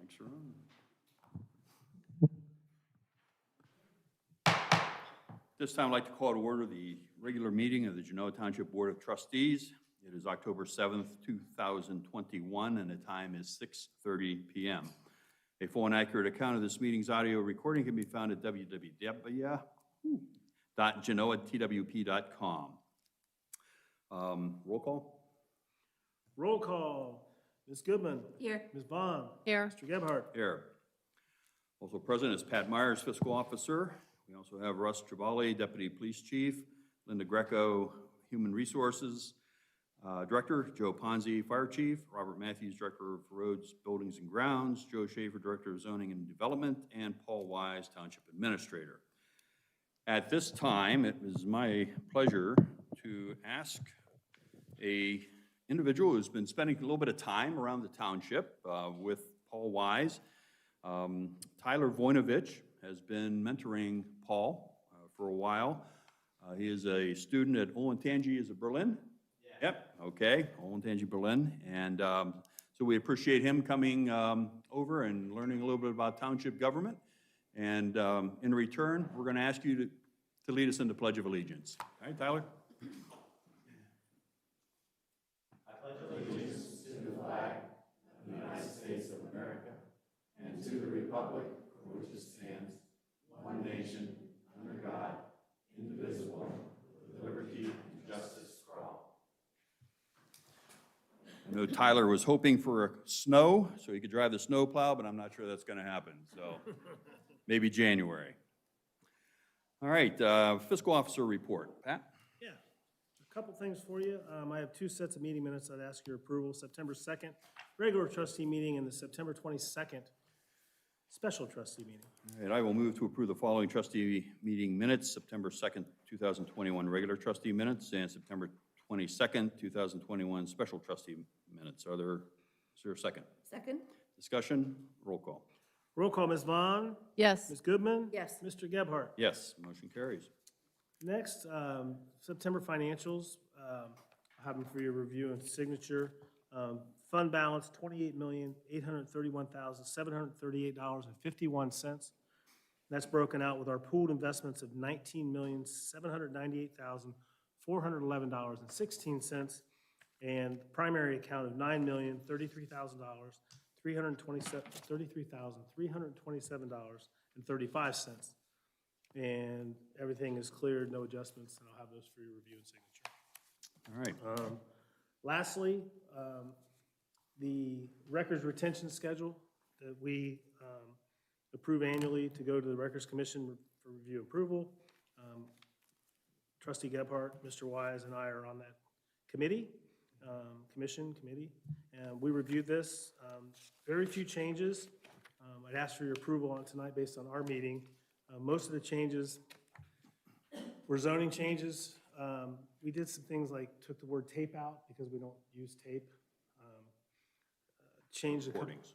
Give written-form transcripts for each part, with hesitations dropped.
Mics are on. This time I'd like to call to order the regular meeting of the Genoa Township Board of Trustees. It is October 7th, 2021, and the time is 6:30 p.m. A full and accurate account of this meeting's audio recording can be found at www.genoatwp.com. Roll call. Roll call. Ms. Goodman. Here. Ms. Vaughn. Here. Mr. Gebhardt. Here. Also present is Pat Myers, Fiscal Officer. We also have Russ Trevally, Deputy Police Chief, Linda Greco, Human Resources Director, Joe Ponzi, Fire Chief, Robert Matthews, Director of Roads, Buildings and Grounds, Joe Schaefer, Director of Zoning and Development, and Paul Wise, Township Administrator. At this time, it is my pleasure to ask a individual who's been spending a little bit of time around the township with Paul Wise. Tyler Voinovich has been mentoring Paul for a while. He is a student at Olentangy, is it Berlin? Yeah. Yep, okay, Olentangy, Berlin. And so we appreciate him coming over and learning a little bit about township government. And in return, we're going to ask you to lead us in the Pledge of Allegiance. All right, Tyler? I pledge allegiance to the flag of the United States of America and to the republic for which it stands, one nation, under God, indivisible, with liberty and justice for all. I know Tyler was hoping for snow so he could drive the snow plow, but I'm not sure that's going to happen. So maybe January. All right, Fiscal Officer report. Pat? Yeah. A couple things for you. I have two sets of meeting minutes I'd ask your approval. September 2nd, regular trustee meeting, and the September 22nd, special trustee meeting. All right, I will move to approve the following trustee meeting minutes: September 2nd, 2021 regular trustee minutes and September 22nd, 2021 special trustee minutes. Is there a second? Second? Discussion? Roll call. Roll call, Ms. Vaughn. Yes. Ms. Goodman. Yes. Mr. Gebhardt. Yes, motion carries. Next, September financials. I have them for your review and signature. Fund balance, $28,831,738.51. That's broken out with our pooled investments of $19,798,411.16 and primary account of $9,033,327.35. And everything is cleared, no adjustments, and I'll have those for your review and signature. All right. Lastly, the records retention schedule that we approve annually to go to the Records Commission for review approval. Trustee Gebhardt, Mr. Wise, and I are on that committee, committee, and we reviewed this. Very few changes. I'd ask for your approval on it tonight based on our meeting. Most of the changes were zoning changes. We did some things like took the word tape out because we don't use tape. Changed the Recordings.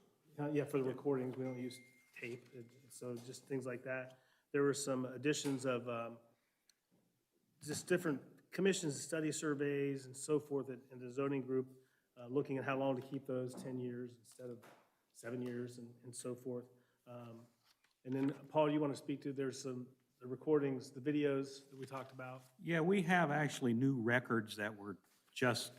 Yeah, for the recordings, we don't use tape, so just things like that. There were some additions of just different commissions, study surveys, and so forth in the zoning group, looking at how long to keep those, 10 years instead of 7 years, and so forth. And then, Paul, you want to speak to, there's the recordings, the videos that we talked about. Yeah, we have actually new records that were just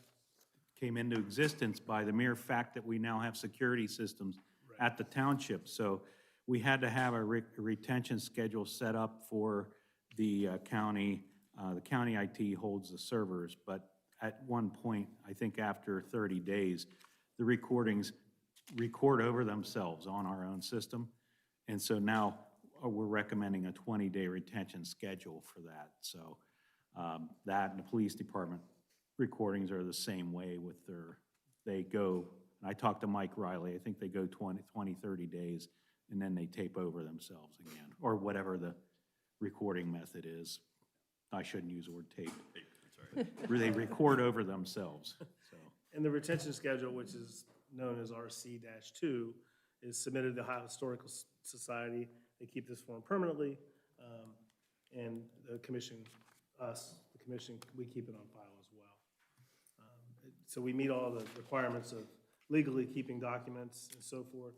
came into existence by the mere fact that we now have security systems at the township. So we had to have a retention schedule set up for the county. The county IT holds the servers, but at one point, I think after 30 days, the recordings record over themselves on our own system. And so now we're recommending a 20-day retention schedule for that. So that and the police department recordings are the same way with they go, and I talked to Mike Riley, I think they go 20, 30 days, and then they tape over themselves again, or whatever the recording method is. I shouldn't use the word tape. They record over themselves, so. And the retention schedule, which is known as RC-2, is submitted to the Ohio Historical Society. They keep this form permanently, and the commission, we keep it on file as well. So we meet all the requirements of legally keeping documents and so forth.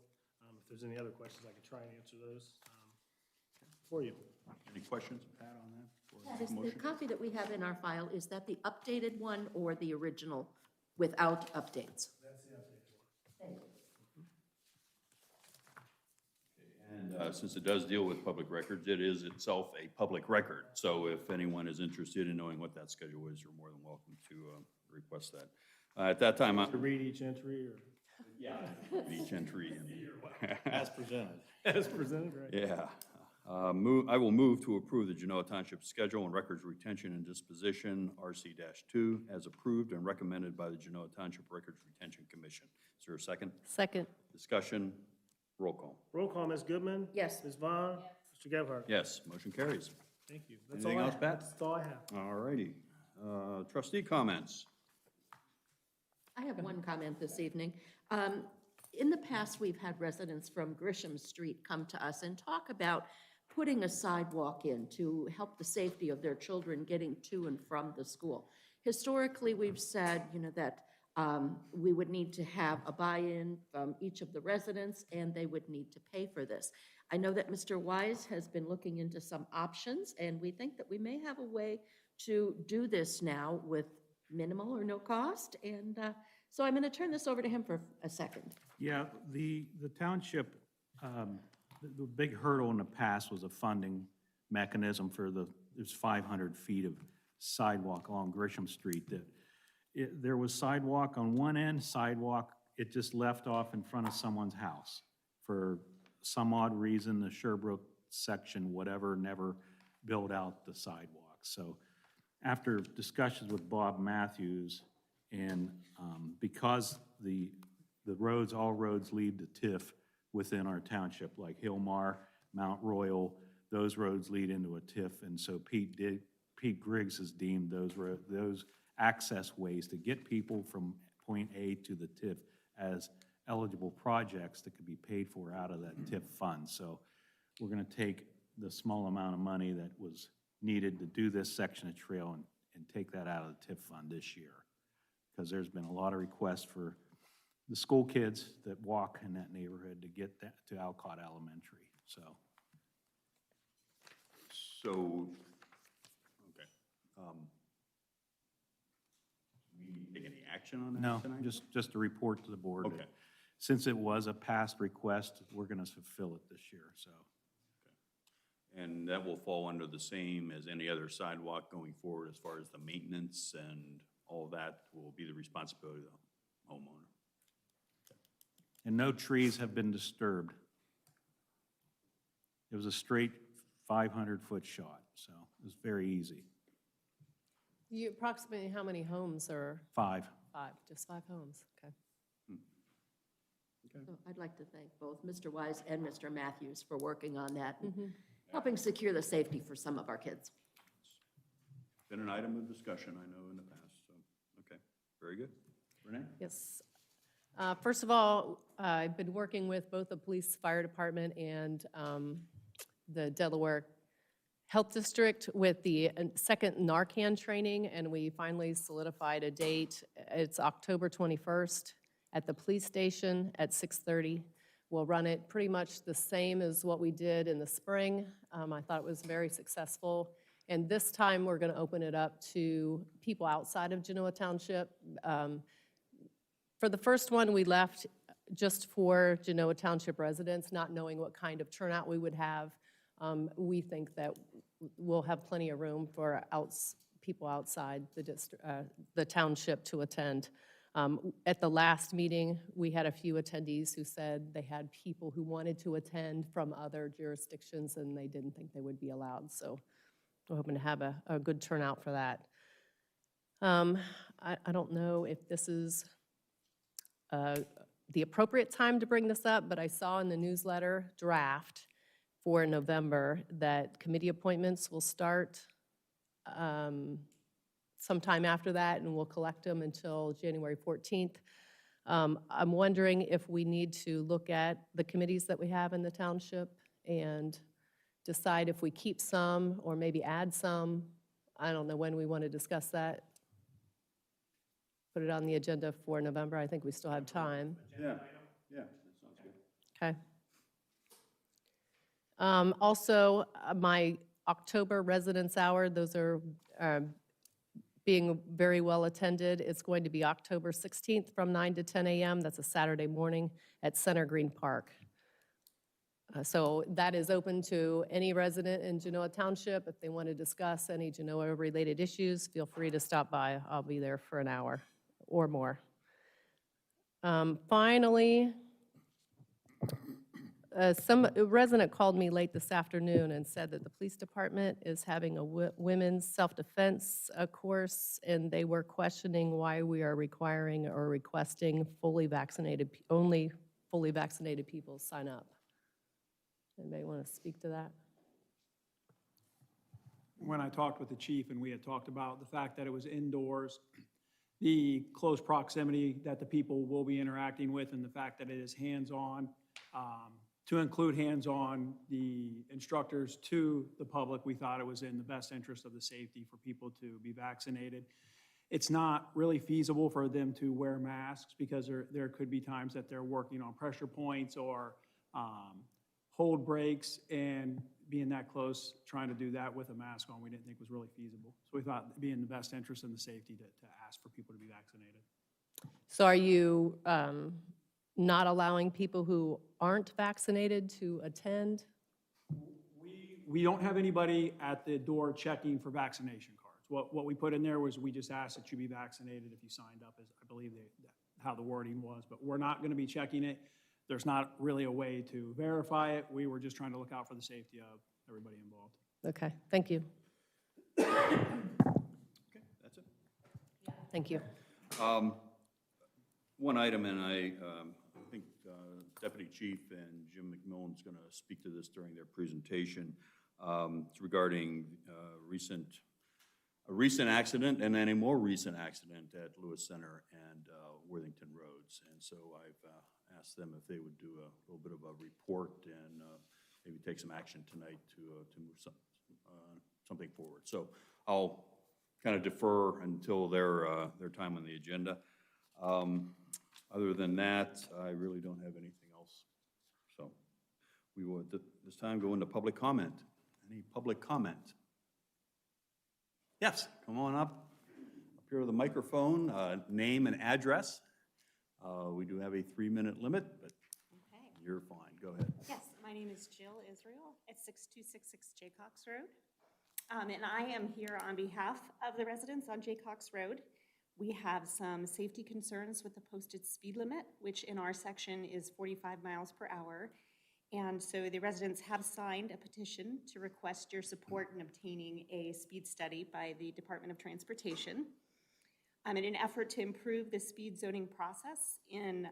If there's any other questions, I could try and answer those for you. Any questions, Pat, on that? Pat, For is the motion? copy that we have in our file, is that the updated one or the original without updates? That's the updated one. And since it does deal with public records, it is itself a public record. So if anyone is interested in knowing what that schedule is, you're more than welcome to request that. At that time, To read each entry or? each entry. As presented. As presented, right? Yeah. I will move to approve the Genoa Township Schedule and Records Retention and Disposition, RC-2, as approved and recommended by the Genoa Township Records Retention Commission. Is there a second? Second. Discussion, roll call. Roll call, Ms. Goodman? Yes. Ms. Vaughn? Mr. Gebhardt? Yes, motion carries. Thank you. Anything else, Pat? That's all I have. All righty. Trustee comments. I have one comment this evening. In the past, we've had residents from Grisham Street come to us and talk about putting a sidewalk in to help the safety of their children getting to and from the school. Historically, we've said, that we would need to have a buy-in from each of the residents, and they would need to pay for this. I know that Mr. Wise has been looking into some options, and we think that we may have a way to do this now with minimal or no cost, and so I'm going to turn this over to him for a second. Yeah, the township, the big hurdle in the past was a funding mechanism for there's 500 feet of sidewalk along Grisham Street that there was sidewalk on one end, it just left off in front of someone's house. For some odd reason, the Sherbrooke section, whatever, never built out the sidewalk. So after discussions with Bob Matthews, and because all roads lead to TIF within our township, like Hillmar, Mount Royal, those roads lead into a TIF, and so Pete Griggs has deemed those access ways to get people from point A to the TIF as eligible projects that could be paid for out of that TIF fund. So we're going to take the small amount of money that was needed to do this section of trail and take that out of the TIF fund this year. Because there's been a lot of requests for the school kids that walk in that neighborhood to get that to Alcott Elementary, so. Okay. We need to take any action on that No, tonight? just a report to the board. Okay. Since it was a past request, we're going to fulfill it this year, so. And that will fall under the same as any other sidewalk going forward as far as the maintenance and all of that will be the responsibility of the homeowner. And no trees have been disturbed. It was a straight 500-foot shot, so it was very easy. You approximately how many homes are? 5. 5, just 5 homes, okay. So I'd like to thank both Mr. Wise and Mr. Matthews for working on that and helping secure the safety for some of our kids. Been an item of discussion, I know, in the past, so, okay, very good. Renee? Yes. First of all, I've been working with both the police, fire department, and the Delaware Health District with the second Narcan training, and we finally solidified a date. It's October 21st at the police station at 6:30. We'll run it pretty much the same as what we did in the spring. I thought it was very successful. And this time, we're going to open it up to people outside of Genoa Township. For the first one, we left just for Genoa Township residents, not knowing what kind of turnout we would have. We think that we'll have plenty of room for people outside the township to attend. At the last meeting, we had a few attendees who said they had people who wanted to attend from other jurisdictions and they didn't think they would be allowed. So we're hoping to have a good turnout for that. I don't know if this is the appropriate time to bring this up, but I saw in the newsletter draft for November that committee appointments will start sometime after that, and we'll collect them until January 14th. I'm wondering if we need to look at the committees that we have in the township and decide if we keep some or maybe add some. I don't know when we want to discuss that. Put it on the agenda for November. I think we still have time. Yeah, that sounds good. Okay. Also, my October residence hour, those are being very well attended. It's going to be October 16th from 9 to 10 a.m. That's a Saturday morning at Center Green Park. So that is open to any resident in Genoa Township. If they want to discuss any Genoa-related issues, feel free to stop by. I'll be there for an hour or more. Finally, a resident called me late this afternoon and said that the police department is having a women's self-defense course, and they were questioning why we are requiring or requesting only fully vaccinated people sign up. Anybody want to speak to that? When I talked with the chief and we had talked about the fact that it was indoors, the close proximity that the people will be interacting with, and the fact that it is hands-on, to include hands-on the instructors to the public, we thought it was in the best interest of the safety for people to be vaccinated. It's not really feasible for them to wear masks because there could be times that they're working on pressure points or hold breaks, and being that close, trying to do that with a mask on, we didn't think was really feasible. So we thought it'd be in the best interest and the safety to ask for people to be vaccinated. So are you not allowing people who aren't vaccinated to attend? We don't have anybody at the door checking for vaccination cards. What we put in there was we just asked that you be vaccinated if you signed up, as I believe how the wording was, but we're not going to be checking it. There's not really a way to verify it. We were just trying to look out for the safety of everybody involved. Okay, thank you. Okay, that's it. Thank you. One item, and I think Deputy Chief and Jim McMillan's going to speak to this during their presentation. It's regarding a recent accident and then a more recent accident at Lewis Center and Worthington Roads. And so I've asked them if they would do a little bit of a report and maybe take some action tonight to move something forward. So I'll kind of defer until their time on the agenda. Other than that, I really don't have anything else. So we will at this time go into public comment. Any public comment? Yes, come on up here with the microphone, name and address. We do have a 3-minute limit, but Okay. you're fine. Go ahead. Yes, my name is Jill Israel at 6266 Jaycox Road. And I am here on behalf of the residents on Jaycox Road. We have some safety concerns with the posted speed limit, which in our section is 45 miles per hour. And so the residents have signed a petition to request your support in obtaining a speed study by the Department of Transportation. In an effort to improve the speed zoning process, in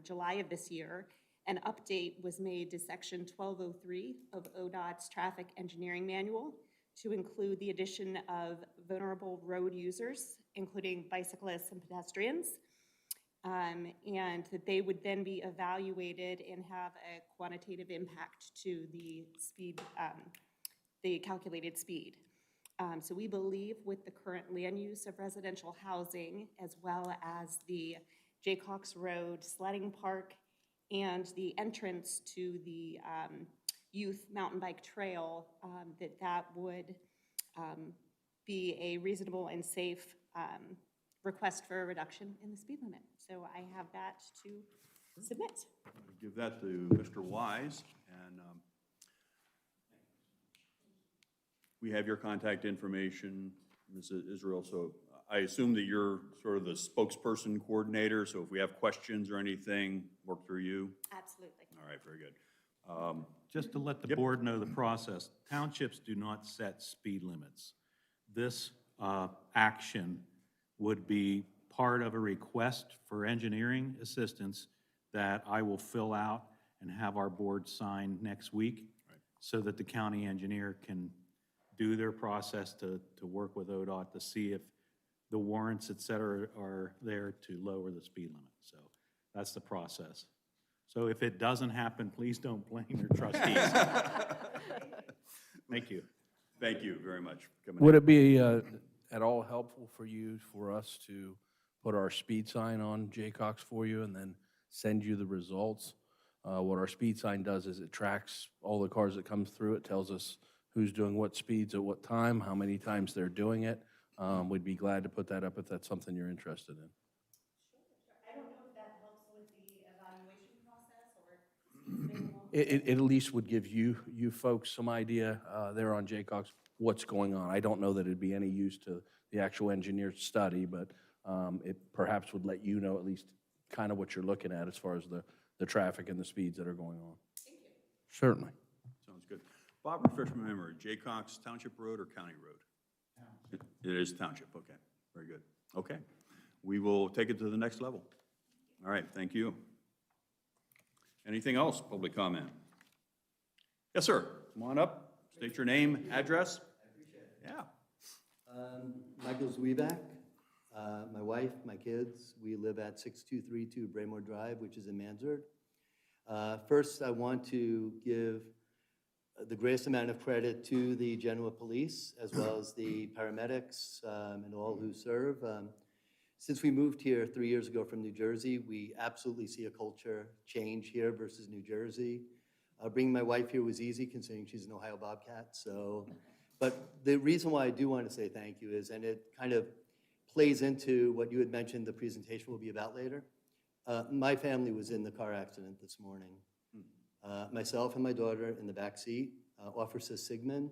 July of this year, an update was made to Section 1203 of ODOT's Traffic Engineering Manual to include the addition of vulnerable road users, including bicyclists and pedestrians, and that they would then be evaluated and have a quantitative impact to the speed, the calculated speed. So we believe with the current land use of residential housing, as well as the Jaycox Road sledding park and the entrance to the youth mountain bike trail, that would be a reasonable and safe request for a reduction in the speed limit. So I have that to submit. I'll give that to Mr. Wise, and we have your contact information, Mrs. Israel, so I assume that you're sort of the spokesperson coordinator, so if we have questions or anything, work through you? Absolutely. All right, very good. Just to let the Yep. board know the process, townships do not set speed limits. This action would be part of a request for engineering assistance that I will fill out and have our board sign next week, so that the county engineer can do their process to work with ODOT to see if the warrants, et cetera, are there to lower the speed limit. So that's the process. So if it doesn't happen, please don't blame your trustees. Thank you. Thank you very much for coming. Would it be at all helpful for us to put our speed sign on Jaycox for you and then send you the results What our speed sign does is it tracks all the cars that come through. It tells us who's doing what speeds at what time, how many times they're doing it. We'd be glad to put that up if that's something you're interested in. I don't know if that helps with the evaluation process or. It at least would give you folks some idea there on Jaycox what's going on. I don't know that it'd be any use to the actual engineer's study, but it perhaps would let you know at least kind of what you're looking at as far as the traffic and the speeds that are going on. Thank you. Certainly. Sounds good. Bob, refresh my memory, Jaycox Township Road or County Road? It is Township, okay, very good. Okay, we will take it to the next level. All right, thank you. Anything else, public comment? Yes, sir, come on up, state your name, address. I appreciate it. Yeah, Michael Zwiebak, my wife, my kids, we live at 6232 Braymore Drive, which is in Mansard. First, I want to give the greatest amount of credit to the Genoa Police, as well as the paramedics and all who serve. Since we moved here 3 years ago from New Jersey, we absolutely see a culture change here versus New Jersey. Bringing my wife here was easy, considering she's an Ohio Bobcat. But the reason why I do want to say thank you is, and it kind of plays into what you had mentioned the presentation will be about later. My family was in the car accident this morning. Myself and my daughter in the back seat. Officer Sigmund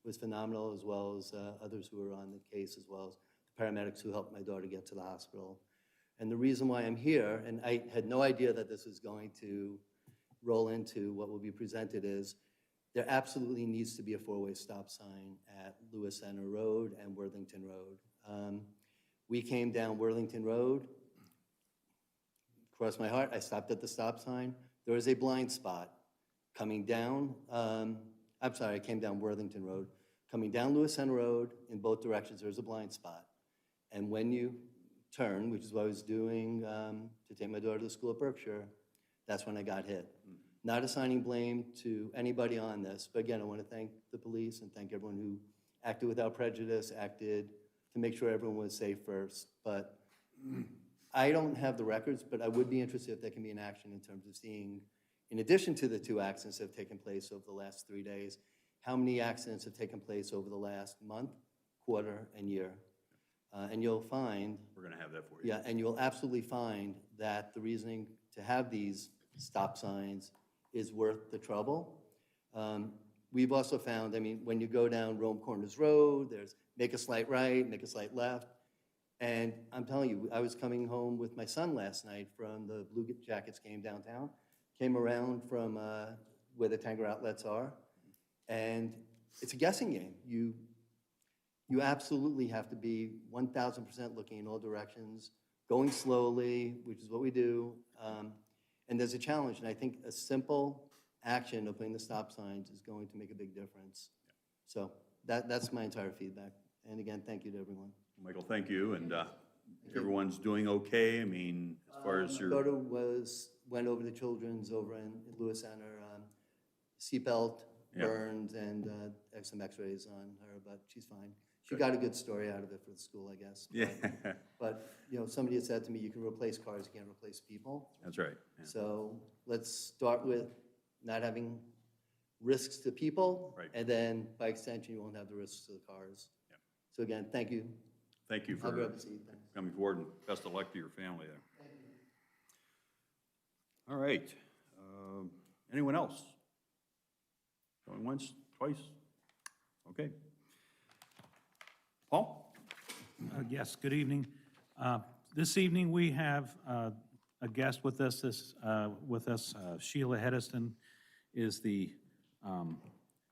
was phenomenal, as well as others who were on the case, as well as the paramedics who helped my daughter get to the hospital. And the reason why I'm here, and I had no idea that this was going to roll into what will be presented, is there absolutely needs to be a four-way stop sign at Lewis Center Road and Worthington Road. We came down Worthington Road. Cross my heart, I stopped at the stop sign. There was a blind spot coming down, I came down Worthington Road. Coming down Lewis Center Road in both directions, there's a blind spot. And when you turn, which is what I was doing to take my daughter to school at Berkshire, that's when I got hit. Not assigning blame to anybody on this, but again, I want to thank the police and thank everyone who acted without prejudice, acted to make sure everyone was safe first. But I don't have the records, but I would be interested if there can be an action in terms of seeing, in addition to the 2 accidents that have taken place over the last 3 days, how many accidents have taken place over the last month, quarter, and year. And you'll find... we're going to have that for you. Yeah, and you'll absolutely find that the reasoning to have these stop signs is worth the trouble. We've also found, I mean, when you go down Rome Corners Road, there's make a slight right, make a slight left. And I'm telling you, I was coming home with my son last night from the Blue Jackets game downtown, came around from where the Tanger outlets are, and it's a guessing game. You absolutely have to be 1,000% looking in all directions, going slowly, which is what we do. And there's a challenge, and I think a simple action of putting the stop signs is going to make a big difference. So that's my entire feedback. And again, thank you to everyone. Michael, thank you, and everyone's doing okay? I mean, as far as your... My daughter went over to Children's over in Lewis Center, seatbelt burned and some x-rays on her, but she's fine. She got a good story out of it for the school, I guess. Yeah. But, you know, somebody had said to me, you can replace cars, you can't replace people. That's right. Yeah. So let's start with not having risks to people. Right. And then, by extension, you won't have the risks to the cars. Yeah. So again, thank you. Thank you I'll for grab a seat, thanks. coming forward, and best of luck to your family there. Thank you. All right. Anyone else? Going once, twice? Okay. Paul? Yes, good evening. This evening, we have a guest with us. Sheila Hederston is the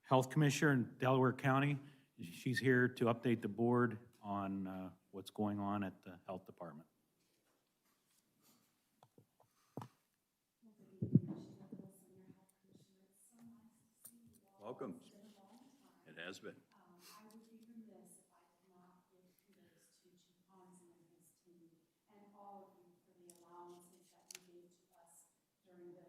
Health Commissioner in Delaware County. She's here to update the board on what's going on at the Health Department. Welcome. It has been. I would be remiss if I did not give kudos to Chief Ponson and his team and all of you for the allowances that you gave to us during the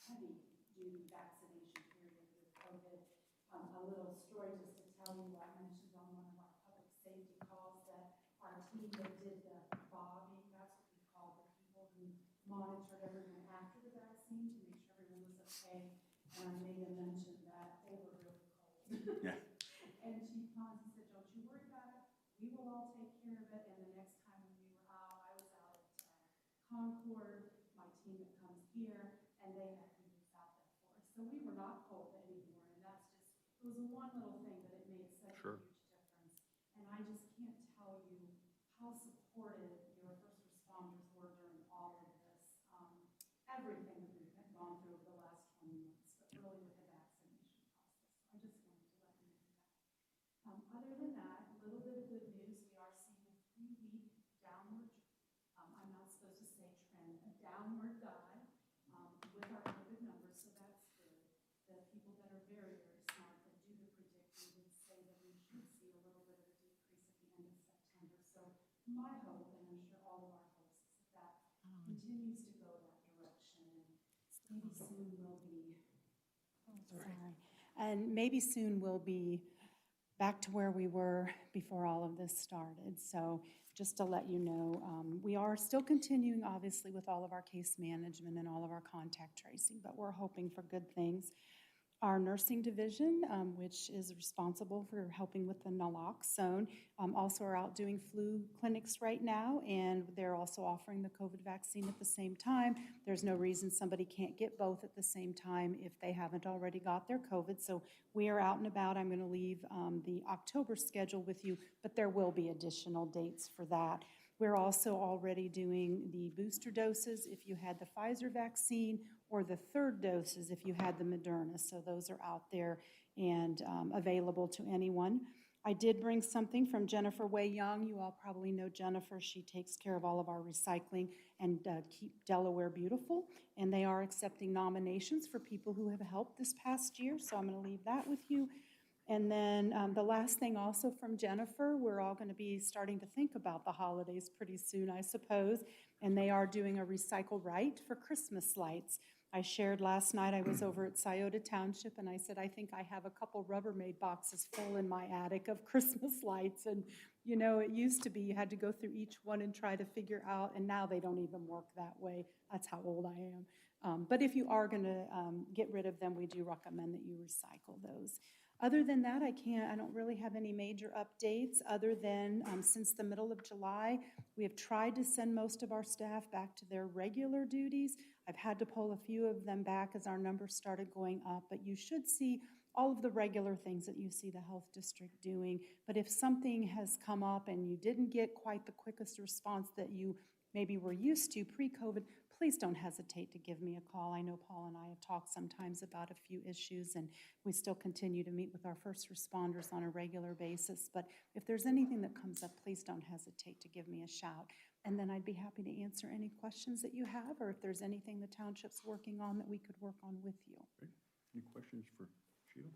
heavy-duty vaccination period with COVID. A little story just to tell you, I mentioned on one of our public safety calls that our team that did the bobbing, that's what we call the people who monitored everyone after the vaccine to make sure everyone okay. And I made them mention that they were really cold. Yeah. And Chief Ponzi said, don't you worry about it, we will all take care of it. And the next time when we were out, I was out at Concord, my team that comes here, and they had heaters out there for us. So we were not cold anymore, and that's just, it was one little thing, but it made such Sure. a huge difference. And I just can't tell you how supportive your first responders were during all of this. Everything that we've gone through over the last 20 months, but really with the vaccination process. I just wanted to let you know that. Other than that, a little bit of good news, we are seeing a 3-week downward, I'm not supposed to say trend, a downward guide with our COVID numbers, so that's good. The people that are very, very smart that do the predicting would say that we should see a little bit of a decrease at the end of September. So my hope, and I'm sure all of our hopes, is that continues to go that direction, and maybe soon we'll be, and maybe soon we'll be back to where we were before all of this started. So just to let you know, we are still continuing, obviously, with all of our case management and all of our contact tracing, but we're hoping for good things. Our nursing division, which is responsible for helping with the naloxone, also are out doing flu clinics right now, and they're also offering the COVID vaccine at the same time. There's no reason somebody can't get both at the same time if they haven't already got their COVID. So we are out and about. I'm going to leave the October schedule with you, but there will be additional dates for that. We're also already doing the booster doses if you had the Pfizer vaccine, or the third doses if you had the Moderna. So those are out there and available to anyone. I did bring something from Jennifer Way Young. You all probably know Jennifer. She takes care of all of our recycling and Keep Delaware Beautiful. And they are accepting nominations for people who have helped this past year. So I'm going to leave that with you. And then the last thing also from Jennifer, we're all going to be starting to think about the holidays pretty soon, I suppose. And they are doing a recycle right for Christmas lights. I shared last night, I was over at Township, and I said, I think I have a couple Rubbermaid boxes full in my attic of Christmas lights. And, you know, it used to be you had to go through each one and try to figure out, and now they don't even work that way. That's how old I am. But if you are going to get rid of them, we do recommend that you recycle those. Other than that, I don't really have any major updates other than since the middle of July, we have tried to send most of our staff back to their regular duties. I've had to pull a few of them back as our numbers started going up, but you should see all of the regular things that you see the health district doing. But if something has come up and you didn't get quite the quickest response that you maybe were used to pre-COVID, please don't hesitate to give me a call. I know Paul and I have talked sometimes about a few issues, and we still continue to meet with our first responders on a regular basis. But if there's anything that comes up, please don't hesitate to give me a shout. And then I'd be happy to answer any questions that you have, or if there's anything the township's working on that we could work on with you. Great. Any questions for Sheila?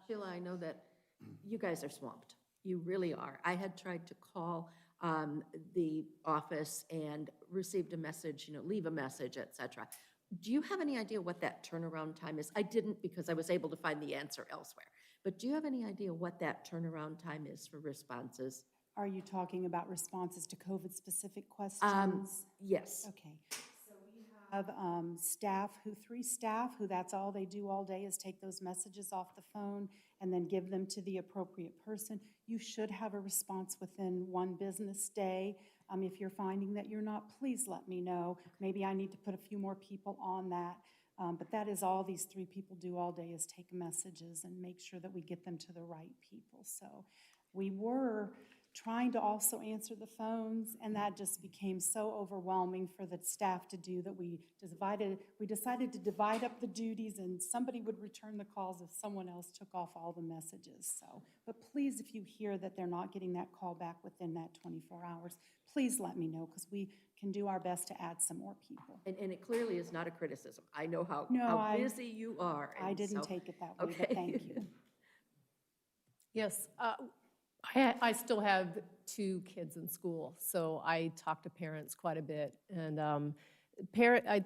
Sheila, I know that you guys are swamped. You really are. I had tried to call the office and received a message, leave a message, et cetera. Do you have any idea what that turnaround time is? I didn't, because I was able to find the answer elsewhere. But do you have any idea what that turnaround time is for responses? Are you talking about responses to COVID-specific questions? Yes. Okay. So we have three staff who that's all they do all day is take those messages off the phone and then give them to the appropriate person. You should have a response within one business day. If you're finding that you're not, please let me know. Maybe I need to put a few more people on that. But that is all these three people do all day is take messages and make sure that we get them to the right people. So we were trying to also answer the phones, and that just became so overwhelming for the staff to do that we decided to divide up the duties, and somebody would return the calls if someone else took off all the messages. So, but please, if you hear that they're not getting that call back within that 24 hours, please let me know, because we can do our best to add some more people. And it clearly is not a criticism. I know how busy you are. I didn't take it that way, but thank you. Yes, I still have 2 kids in school, so I talk to parents quite a bit. And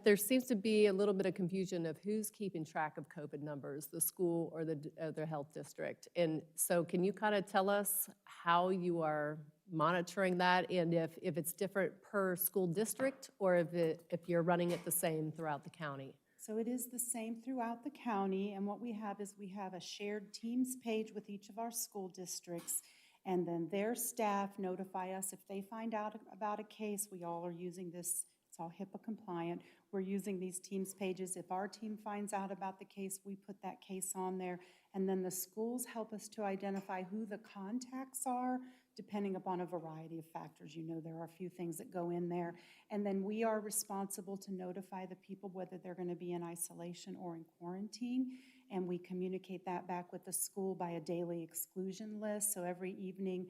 there seems to be a little bit of confusion of who's keeping track of COVID numbers, the school or the health district. And so can you kind of tell us how you are monitoring that, and if it's different per school district, or if you're running it the same throughout the county? So it is the same throughout the county, and what we have is we have a shared Teams page with each of our school districts, and then their staff notify us if they find out about a case. We all are using this, it's all HIPAA compliant. We're using these Teams pages. If our team finds out about the case, we put that case on there, and then the schools help us to identify who the contacts are, depending upon a variety of factors. You know, there are a few things that go in there. And then we are responsible to notify the people whether they're going to be in isolation or in quarantine. And we communicate that back with the school by a daily exclusion list. So every evening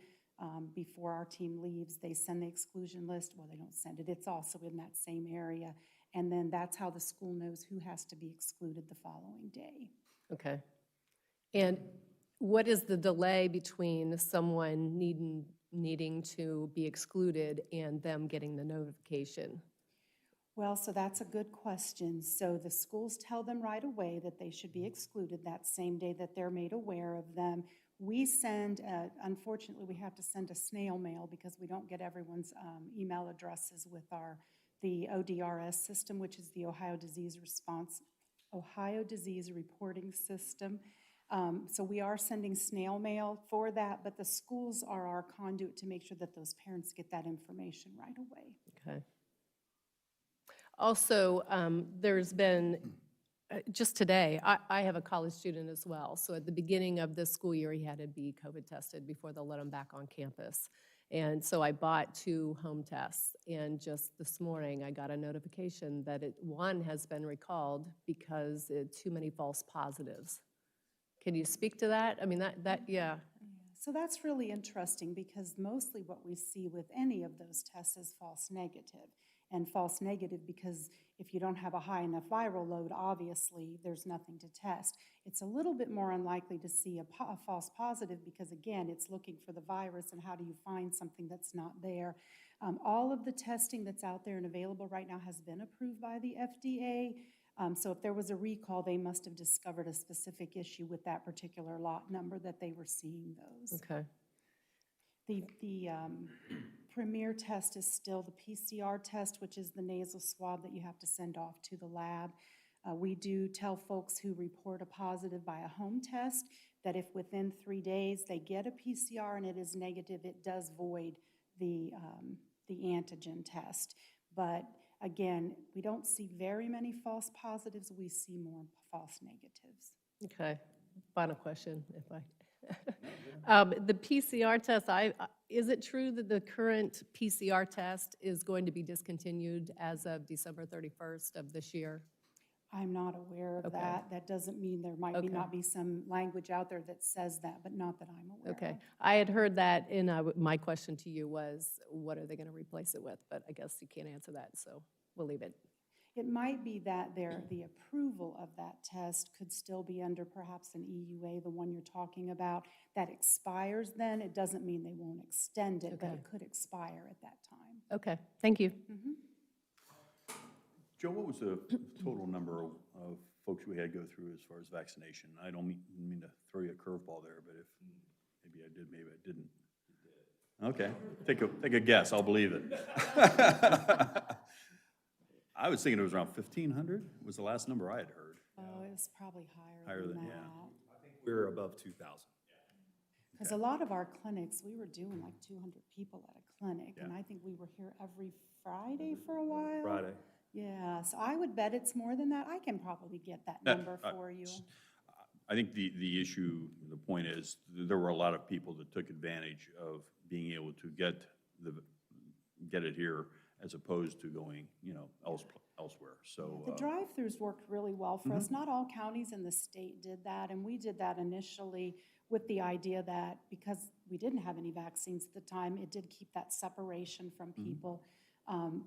before our team leaves, they send the exclusion list. Well, they don't send it. It's also in that same area. And then that's how the school knows who has to be excluded the following day. Okay. And what is the delay between someone needing to be excluded and them getting the notification? Well, so that's a good question. So the schools tell them right away that they should be excluded that same day that they're made aware of them. We send, unfortunately, we have to send a snail mail because we don't get everyone's email addresses with the ODRS system, which is the Ohio Disease Reporting System. So we are sending snail mail for that, but the schools are our conduit to make sure that those parents get that information right away. Okay. Also, there's been, just today, I have a college student as well. So at the beginning of this school year, he had to be COVID tested before they'll let him back on campus. And so I bought 2 home tests. And just this morning, I got a notification that one has been recalled because too many false positives. Can you speak to that? I mean, yeah. So that's really interesting because mostly what we see with any of those tests is false negative. And false negative because if you don't have a high enough viral load, obviously there's nothing to test. It's a little bit more unlikely to see a false positive because, again, it's looking for the virus and how do you find something that's not there. All of the testing that's out there and available right now has been approved by the FDA. So if there was a recall, they must have discovered a specific issue with that particular lot number that they were seeing those. Okay. The premier test is still the PCR test, which is the nasal swab that you have to send off to the lab. We do tell folks who report a positive by a home test that if within 3 days they get a PCR and it is negative, it does void the antigen test. But again, we don't see very many false positives. We see more false negatives. Okay. Final question, if I... the PCR test, is it true that the current PCR test is going to be discontinued as of December 31st of this year? I'm not aware of Okay. that. That doesn't mean there might Okay. not be some language out there that says that, but not that I'm aware Okay. of. I had heard that, and my question to you was, what are they going to replace it with? But I guess you can't answer that, so we'll leave it. It might be that the approval of that test could still be under perhaps an EUA, the one you're talking about, that expires then. It doesn't mean they won't extend it, but Okay. it could expire at that time. Okay, thank you. Joe, what was the total number of folks we had go through as far as vaccination? I don't mean to throw you a curveball there, but if maybe I did, maybe I didn't. Okay, take a guess. I'll believe it. I was thinking it was around 1,500 was the last number I had heard. Oh, it was probably Higher than than- that. yeah. We're above 2,000. Because a lot of our clinics, we were doing like 200 people at a clinic, and Yeah. I think we were here every Friday for a while. Friday. Yeah, so I would bet it's more than that. I can probably get that number for you. I think the issue, the point is, there were a lot of people that took advantage of being able to get it here as opposed to going, elsewhere, so. The drive-throughs worked really well for us. Not all counties in the state did that, and we did that initially with the idea that because we didn't have any vaccines at the time, it did keep that separation from people.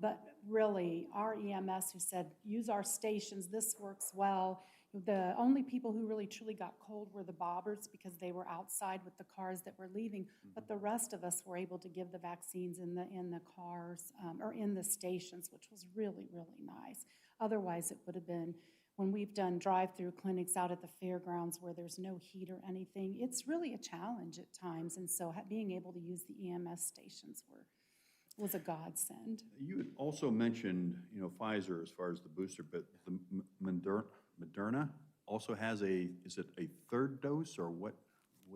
But really, our EMS who said, use our stations, this works well. The only people who really truly got cold were the bobbers because they were outside with the cars that were leaving. But the rest of us were able to give the vaccines in the cars or in the stations, which was really, really nice. Otherwise, it would have been, when we've done drive-through clinics out at the fairgrounds where there's no heat or anything, it's really a challenge at times. And so being able to use the EMS stations was a godsend. You had also mentioned, Pfizer as far as the booster, but the Moderna also has is it a third dose, or what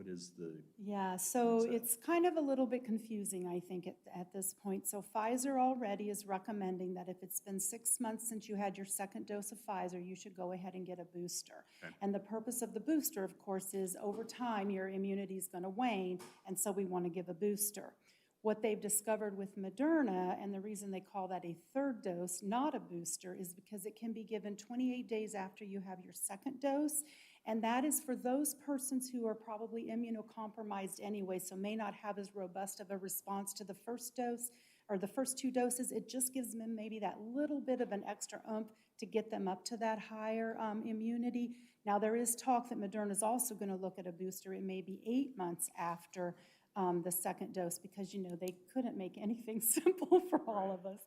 is the? Yeah, so it's kind of a little bit confusing, I think, at this point. So Pfizer already is recommending that if it's been 6 months since you had your second dose of Pfizer, you should go ahead and get a booster. Okay. And the purpose of the booster, of course, is over time, your immunity is going to wane, and so we want to give a booster. What they've discovered with Moderna, and the reason they call that a third dose, not a booster, is because it can be given 28 days after you have your second dose. And that is for those persons who are probably immunocompromised anyway, so may not have as robust of a response to the first dose or the first two doses. It just gives them maybe that little bit of an extra oomph to get them up to that higher immunity. Now, there is talk that Moderna is also going to look at a booster. It may be 8 months after the second dose, because, they couldn't make anything simple for all of us.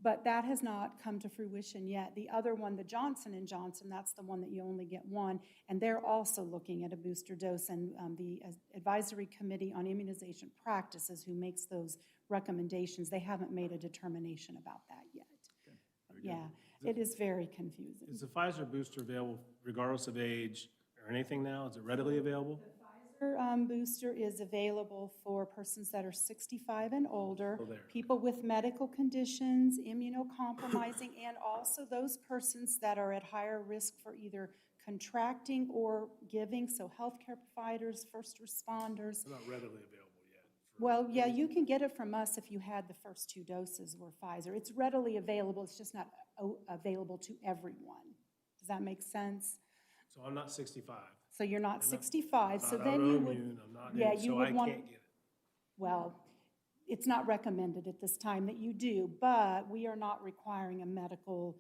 But that has not come to fruition yet. The other one, the Johnson & Johnson, that's the one that you only get one, and they're also looking at a booster dose, and the Advisory Committee on Immunization Practices, who makes those recommendations, they haven't made a determination about that yet. Yeah, it is very confusing. Is the Pfizer booster available regardless of age or anything now? Is it readily available? Booster is available for persons that are 65 and older, Oh, there. people with medical conditions, immunocompromising, and also those persons that are at higher risk for either contracting or giving, so healthcare providers, first responders. It's not readily available yet. Well, yeah, you can get it from us if you had the first two doses were Pfizer. It's readily available, it's just not available to everyone. Does that make sense? So I'm not 65. So you're not 65, so Not then you would, autoimmune, I'm not, yeah, you so would I want, can't get it. well, it's not recommended at this time that you do, but we are not requiring a medical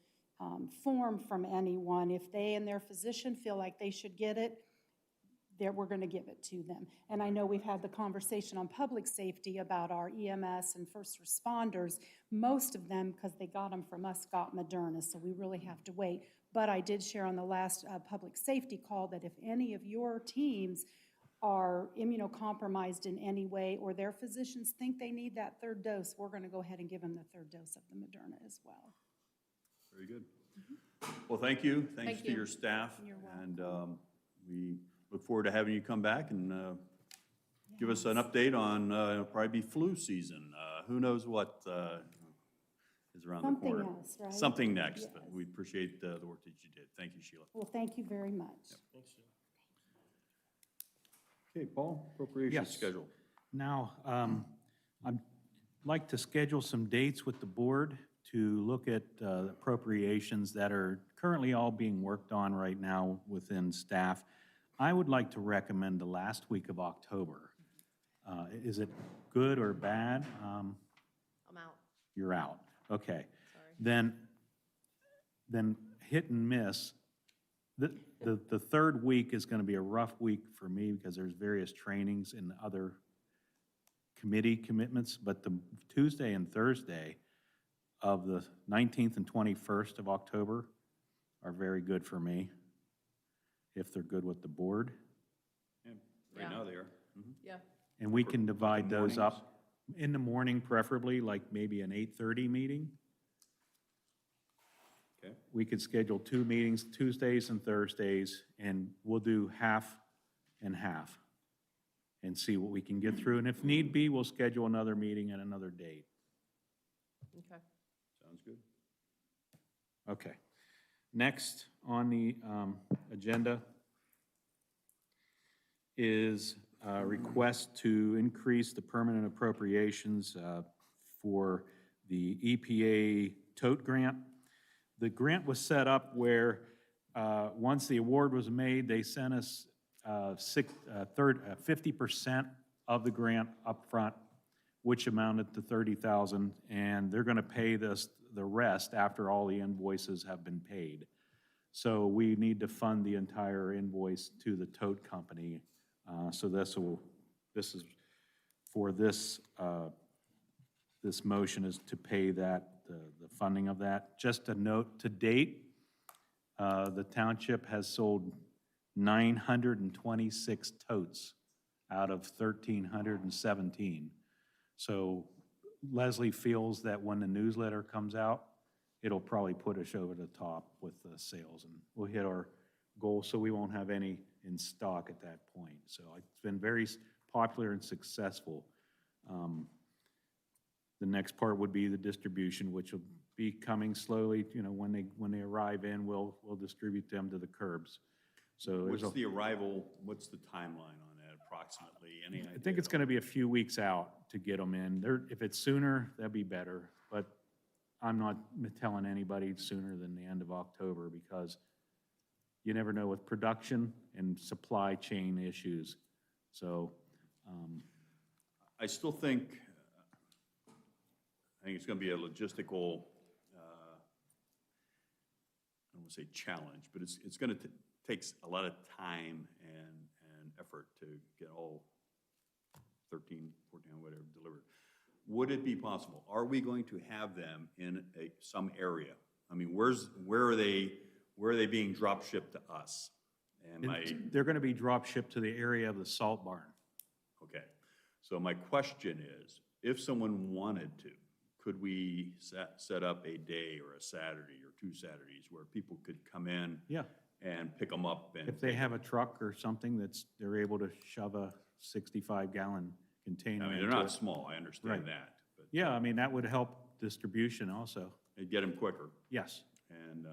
form from anyone. If they and their physician feel like they should get it, we're going to give it to them. And I know we've had the conversation on public safety about our EMS and first responders. Most of them, because they got them from us, got Moderna, so we really have to wait. But I did share on the last public safety call that if any of your teams are immunocompromised in any way, or their physicians think they need that third dose, we're going to go ahead and give them the third dose of the Moderna as well. Very good. Well, thank you. Thanks Thank to you. your staff. You're And we look forward to having you come back and give us an update on, it'll probably be flu season. Who knows what is around the corner. Something else, right? Something next, but Yes. we appreciate the work that you did. Thank you, Sheila. Well, thank you very much. Thanks, Sheila. Okay, Paul, appropriations Yes. schedule. Now, I'd like to schedule some dates with the board to look at appropriations that are currently all being worked on right now within staff. I would like to recommend the last week of October. Is it good or bad? I'm out. You're out. Okay. Sorry. Then hit and miss. The third week is going to be a rough week for me because there's various trainings and other committee commitments, but the Tuesday and Thursday of the 19th and 21st of October are very good for me, if they're good with the board. Yeah, right now they are. Yeah. And we can divide those mornings? up in the morning preferably, like maybe an 8:30 meeting. Okay. We could schedule 2 meetings, Tuesdays and Thursdays, and we'll do half and half and see what we can get through. And if need be, we'll schedule another meeting at another date. Okay. Sounds good. Okay. Next on the agenda is a request to increase the permanent appropriations for the EPA Tote grant. The grant was set up where, once the award was made, they sent us 50% of the grant up front, which amounted to $30,000, and they're going to pay the rest after all the invoices have been paid. So we need to fund the entire invoice to the Tote company. So this is for this motion is to pay that, the funding of that. Just a note, to date, the township has sold 926 totes out of 1,317. So Leslie feels that when the newsletter comes out, it'll probably put us over the top with the sales, and we'll hit our goal, so we won't have any in stock at that point. So it's been very popular and successful. The next part would be the distribution, which will be coming slowly. You know, when they arrive in, we'll distribute them to the curbs. So there's What's the arrival, what's the timeline on that approximately? Any idea? I think it's going to be a few weeks out to get them in. If it's sooner, that'd be better, but I'm not telling anybody sooner than the end of October, because you never know with production and supply chain issues. So, I still think, it's going to be a logistical, I don't want to say challenge, but it's going to take a lot of time and effort to get all 13, 14, whatever delivered. Would it be possible? Are we going to have them in some area? I mean, where are they being drop shipped to us? they're going to be drop shipped to the area of the salt barn. Okay, so my question is, if someone wanted to, could we set up a day or a Saturday or 2 Saturdays where people could come in Yeah. and pick them up? And If they have a truck or something they're able to shove a 65-gallon container I mean, into they're not it. small, I understand Right. that, but Yeah, I mean, that would help distribution also. it'd get them quicker Yes. and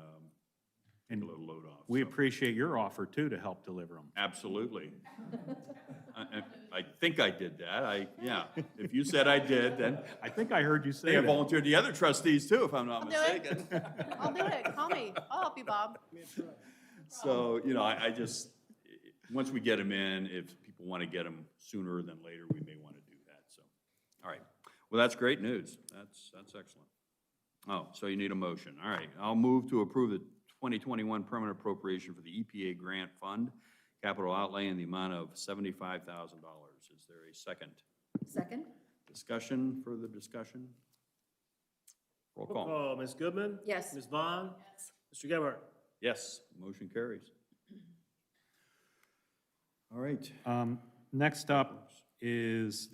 take a little load off. We so. appreciate your offer, too, to help deliver them. Absolutely. I think I did that. Yeah. If you said I did, then I think I heard you say I that. volunteered the other trustees too, if I'm not I'll do it. mistaken. I'll do it. Call me. I'll help you, Bob. So, I just, once we get them in, if people want to get them sooner than later, we may want to do that, so. All right. Well, that's great news. That's excellent. Oh, so you need a motion. All right. I'll move to approve the 2021 permanent appropriation for the EPA grant fund, capital outlay in the amount of $75,000. Is there a second? Second? Discussion, further discussion? Roll Roll call. call, Ms. Goodman? Yes. Ms. Vaughn? Mr. Gebhardt? Yes, motion carries. All right. Next up is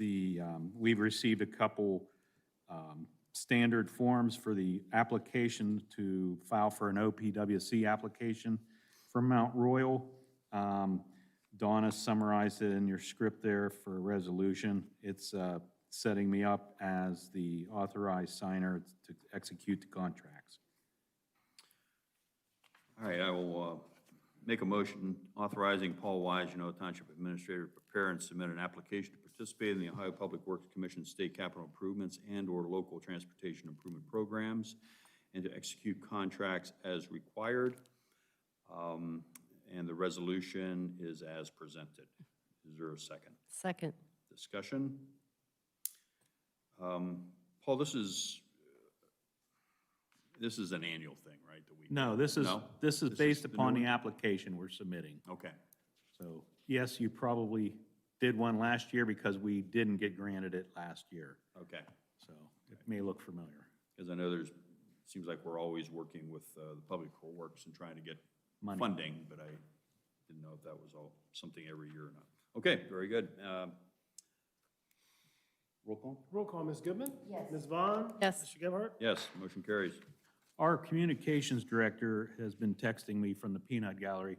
we've received a couple standard forms for the application to file for an OPWC application for Mount Royal. Donna summarized it in your script there for a resolution. It's setting me up as the authorized signer to execute the contracts. All right, I will make a motion authorizing Paul Wise, Genoa Township Administrator, to prepare and submit an application to participate in the Ohio Public Works Commission State Capital Improvements and/or local transportation improvement programs, and to execute contracts as required. And the resolution is as presented. Is there a second? Second. Discussion? Paul, this is an annual thing, right? That we No, this is No? based the new upon the one? application we're submitting. Okay. So, yes, you probably did one last year because we didn't get granted it last year. Okay. So it may look familiar. Because I know seems like we're always working with the Public Works and trying to get Money. funding, but I didn't know if that was all something every year or not. Okay, very good. Roll call? Roll call, Ms. Goodman? Yes. Ms. Vaughn? Yes. Mr. Gebhardt? Yes, motion carries. Our communications director has been texting me from the peanut gallery,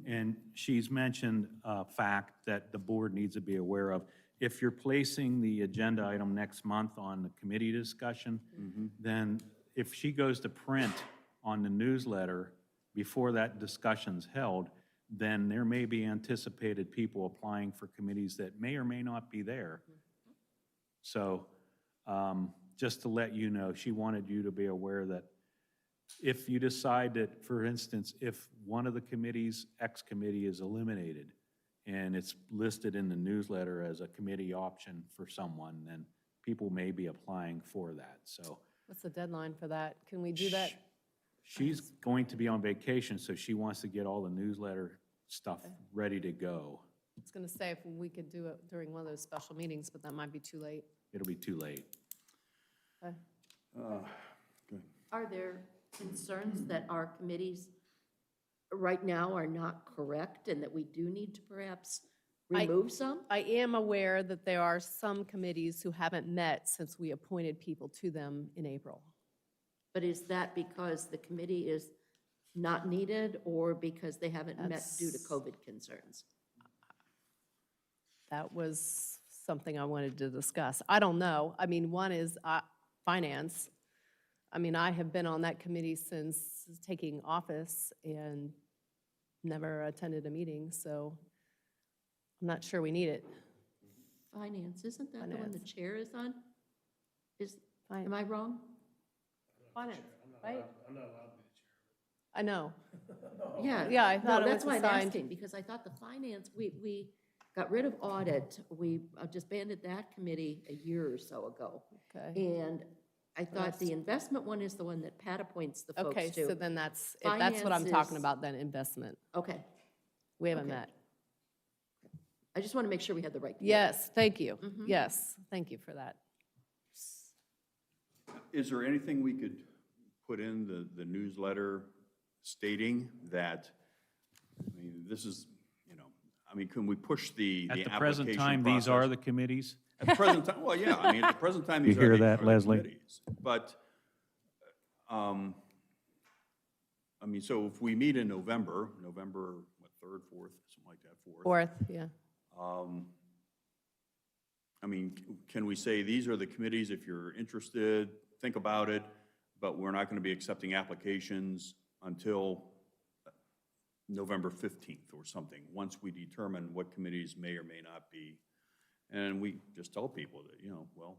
and she's mentioned a fact that the board needs to be aware of. If you're placing the agenda item next month on the committee discussion, then if she goes to print on the newsletter before that discussion's held, then there may be anticipated people applying for committees that may or may not be there. So just to let you know, she wanted you to be aware that if you decide that, for instance, if one of the committees, X committee, is eliminated and it's listed in the newsletter as a committee option for someone, then people may be applying for that. So What's the deadline for that? Can we do that? she's going to be on vacation, so she wants to get all the newsletter stuff ready to go. I was going to say if we could do it during one of those special meetings, but that might be too late. It'll be too late. Okay. Are there concerns that our committees right now are not correct and that we do need to perhaps remove some? I am aware that there are some committees who haven't met since we appointed people to them in April. But is that because the committee is not needed or because they haven't met due to That's- COVID concerns? That was something I wanted to discuss. I don't know. I mean, one is finance. I mean, I have been on that committee since taking office and never attended a meeting, so I'm not sure we need it. Finance, isn't that the one the Finance. chair is on? Is, Fin- am I wrong? Finance, right? I'm not allowed to be the chair. I know. Yeah. Yeah, I No, thought it that's was why I'm assigned. asking, because I thought the finance, we got rid of audit. We disbanded that committee a year or so ago. Okay. And I thought the investment one is the one that Pat appoints the folks Okay, to. so then that's what I'm Finance talking is- about, then investment. Okay, We haven't Okay. met. I just want to make sure we had the right. committee. Yes, thank you. Mhm. Yes, thank you for that. Is there anything we could put in the newsletter stating that, I mean, this is, you know, I mean, can we push the At the application present time, these are process? the committees? At the present time, well, yeah, I mean, at the present time, You these are hear the that, are the Leslie? committees. But, I mean, so if we meet in November, what, 3rd, 4th, something like that, 4th. Fourth, yeah. I mean, can we say, these are the committees, if you're interested, think about it, but we're not going to be accepting applications until November 15th or something, once we determine what committees may or may not be. And we just tell people that, you know, well,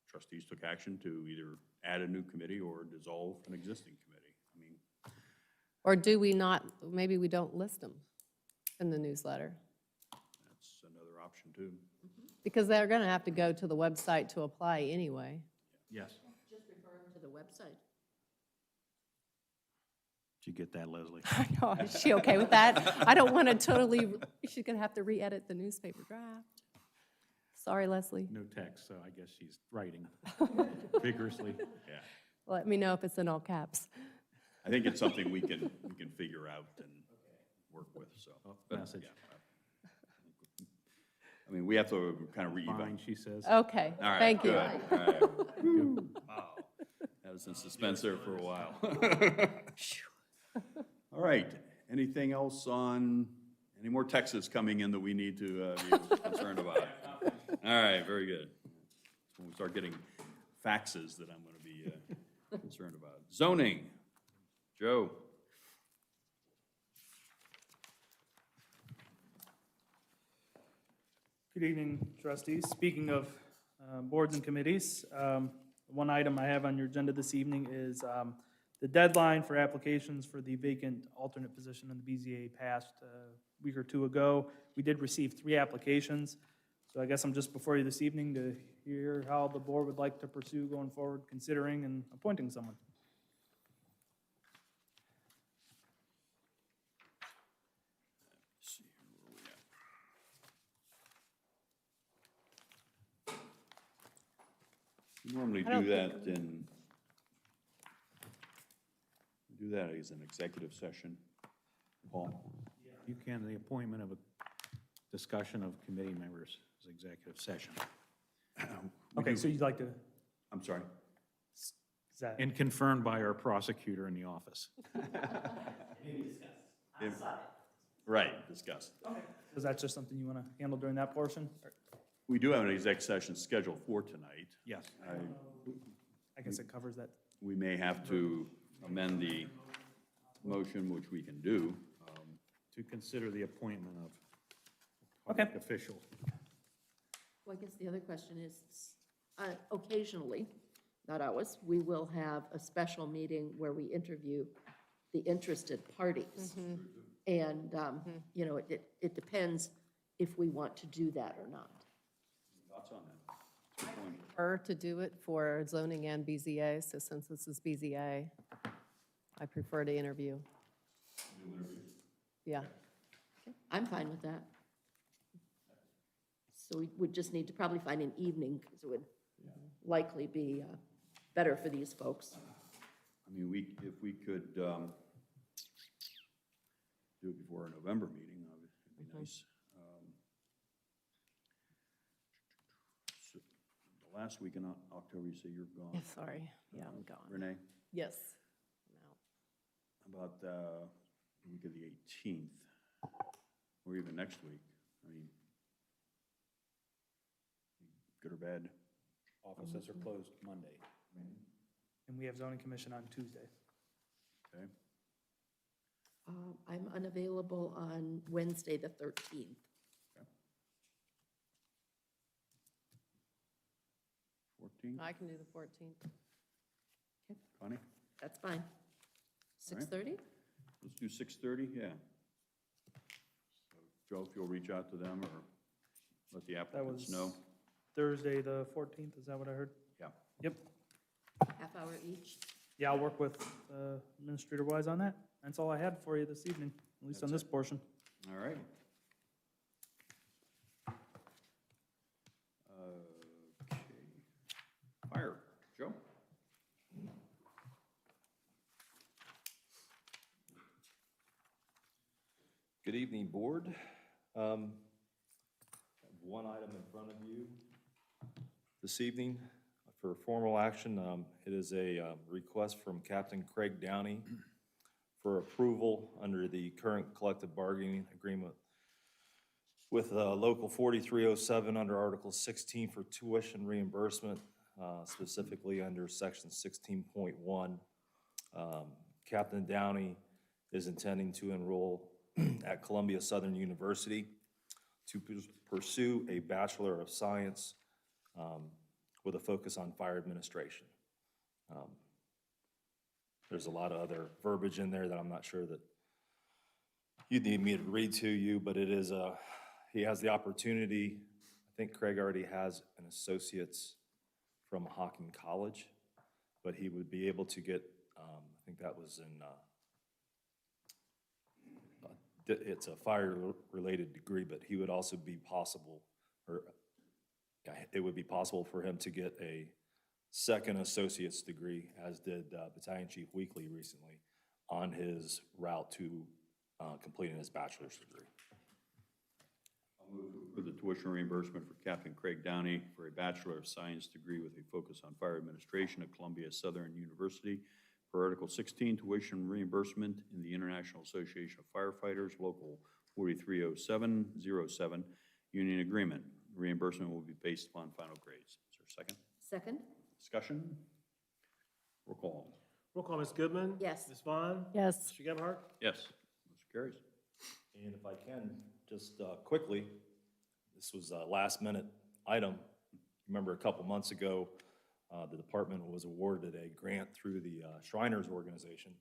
trustees took action to either add a new committee or dissolve an existing committee. I mean, Or do we not, maybe we don't list them in the newsletter? that's another option too. Because they're going to have to go to the website to apply anyway. Yes. Just refer them to the website. Did you get that, Leslie? I know, is she okay with that? I don't want to totally, she's going to have to re-edit the newspaper draft. Sorry, Leslie. No text, so I guess she's writing vigorously. Yeah. Let me know if it's in all caps. I think it's something we can figure out and work with, so. but, Message. yeah. I mean, we have to kind of Fine, reevaluate. she says. Okay, All right, thank you. good. All right. Wow. That was in suspense there for a while. All right, anything else on, any more texts coming in that we need to be concerned about? All right, very good. When we start getting faxes that I'm going to be concerned about. Zoning, Joe. Good evening, trustees. Speaking of boards and committees, one item I have on your agenda this evening is the deadline for applications for the vacant alternate position in the BZA passed a week or two ago. We did receive 3 applications, so I guess I'm just before you this evening to hear how the board would like to pursue going forward, considering and appointing someone. Let's see here, where we at? We normally I don't do that think- do that as an executive session. Paul? You can, the appointment of a discussion of committee members is executive session. Okay, so you'd like to, I'm sorry? is that, And confirmed by our prosecutor in the office. Right, discussed. is that just something you want to handle during that portion? Or- We do have an exec session scheduled for tonight. Yes. I guess it covers that. We may have to amend the motion, which we can do. To consider the appointment of Okay. public official. Well, I guess the other question is, occasionally, not always, we will have a special meeting where we interview the interested parties. And, you know, it depends if we want to do that or not. Thoughts on that? Good point. Prefer to do it for zoning and BZA, so since this is BZA, I prefer to interview. Yeah. I'm fine with that. So we would just need to probably find an evening, because it would likely be better for these folks. I mean, if we could do it before our November meeting, it'd be nice. Last week in October, you say you're gone. Yeah, sorry, yeah, I'm gone. Renee, Yes. I'm out. how about the week of the 18th, or even next week? I mean, good or bad? Offices are closed Monday. And we have zoning commission on Tuesday. Okay. I'm unavailable on Wednesday, the 13th. 14th, I can do the 14th. Connie? That's fine. 6:30? Let's do 6:30, yeah. So, Joe, if you'll reach out to them or let the That applicants was know. Thursday, the 14th, is that what I heard? Yeah. Yep. Half hour each? Yeah, I'll work with Administrator Wise on that. That's all I had for you this evening, at least on this portion. All right. Okay. Fire, Joe? Good evening, Board. Have one item in front of you this evening for formal action. It is a request from Captain Craig Downey for approval under the current collective bargaining agreement with Local 4307 under Article 16 for tuition reimbursement, specifically under Section 16.1. Captain Downey is intending to enroll at Columbia Southern University to pursue a Bachelor of Science with a focus on fire administration. There's a lot of other verbiage in there that I'm not sure that you'd need me to read to you, but it is he has the opportunity. I think Craig already has an associate's from Hocking College, but he would be able to get, I think that was in, it's a fire-related degree, but he would also be possible, or it would be possible for him to get a second associate's degree, as did Battalion Chief Weekly recently, on his route to completing his bachelor's degree. I'll move to approve the tuition reimbursement for Captain Craig Downey for a Bachelor of Science degree with a focus on fire administration at Columbia Southern University per Article 16, tuition reimbursement in the International Association of Firefighters, Local 430707 Union Agreement. Reimbursement will be based upon final grades. Is there a second? Second? Discussion? Roll call. Roll call, Ms. Goodman? Yes. Ms. Vaughn? Yes. Mr. Gebhardt? Yes. Motion carries. And if I can, just quickly, this was a last-minute item. Remember, a couple months ago, the department was awarded a grant through the Shriners Organization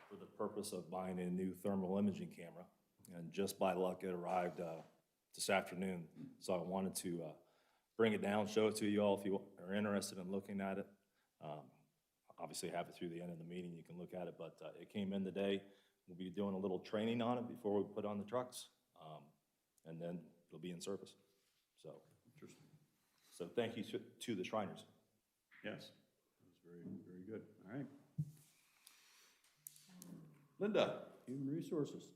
for the purpose of buying a new thermal imaging camera. And just by luck, it arrived this afternoon. So I wanted to bring it down, show it to you all if you are interested in looking at it. Obviously, have it through the end of the meeting. You can look at it, but it came in today. We'll be doing a little training on it before we put on the trucks, and then it'll be in service. So, Interesting. so thank you to the Shriners. Yes. That was very, very good. All right. Linda, Human Resources.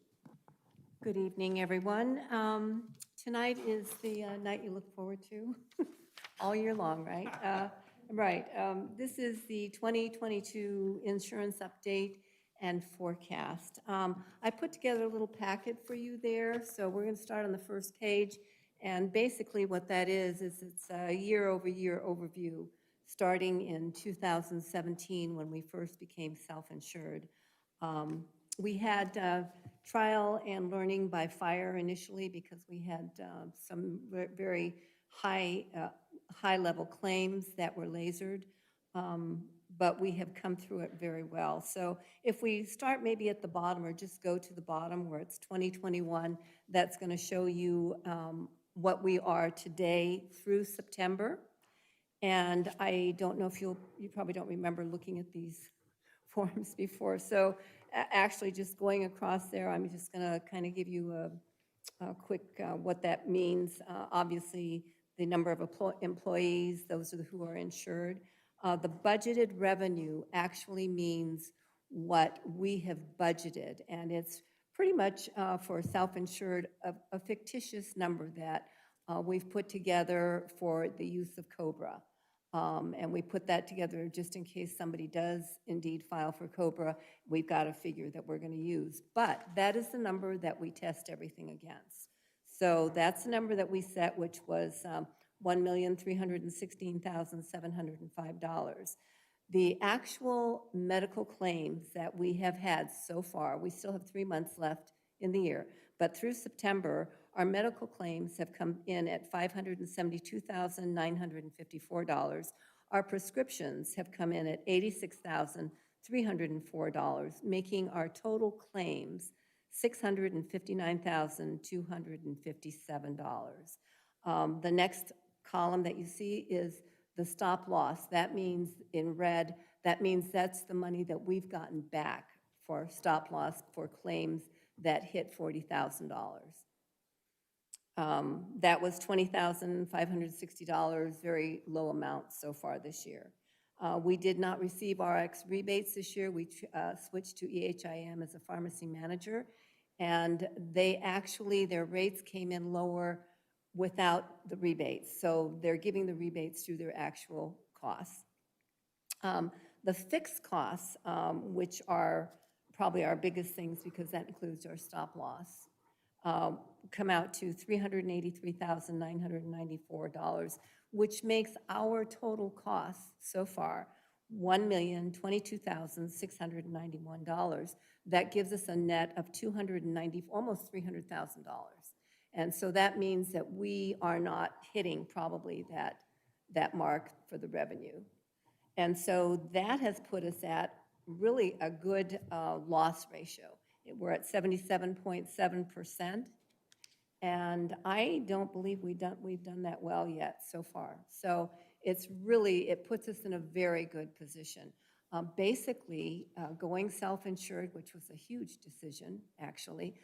Good evening, everyone. Tonight is the night you look forward to all year long, right? Right. This is the 2022 insurance update and forecast. I put together a little packet for you there, so we're going to start on the first page. And basically what that is it's a year-over-year overview, starting in 2017 when we first became self-insured. We had trial and learning by fire initially because we had some very high-level claims that were lasered, but we have come through it very well. So if we start maybe at the bottom or just go to the bottom where it's 2021, that's going to show you what we are today through September. And I don't know if you probably don't remember looking at these forms before. So actually just going across there, I'm just going to kind of give you a quick what that means. Obviously, the number of employees, those are who are insured. The budgeted revenue actually means what we have budgeted, and it's pretty much for self-insured a fictitious number that we've put together for the use of COBRA. And we put that together just in case somebody does indeed file for COBRA, we've got a figure that we're going to use. But that is the number that we test everything against. So that's the number that we set, which was $1,316,705. The actual medical claims that we have had so far, we still have 3 months left in the year, but through September, our medical claims have come in at $572,954. Our prescriptions have come in at $86,304, making our total claims $659,257. The next column that you see is the stop loss. That means in red, that means that's the money that we've gotten back for stop loss for claims that hit $40,000. That was $20,560, very low amount so far this year. We did not receive RX rebates this year. We switched to EHIM as a pharmacy manager, and their rates came in lower without the rebates. So they're giving the rebates through their actual costs. The fixed costs, which are probably our biggest things because that includes our stop loss, come out to $383,994, which makes our total costs so far $1,022,691. That gives us a net of almost $300,000. And so that means that we are not hitting probably that mark for the revenue. And so that has put us at really a good loss ratio. We're at 77.7%. And I don't believe we've done that well yet so far. So it puts us in a very good position. Basically, going self-insured, which was a huge decision, actually,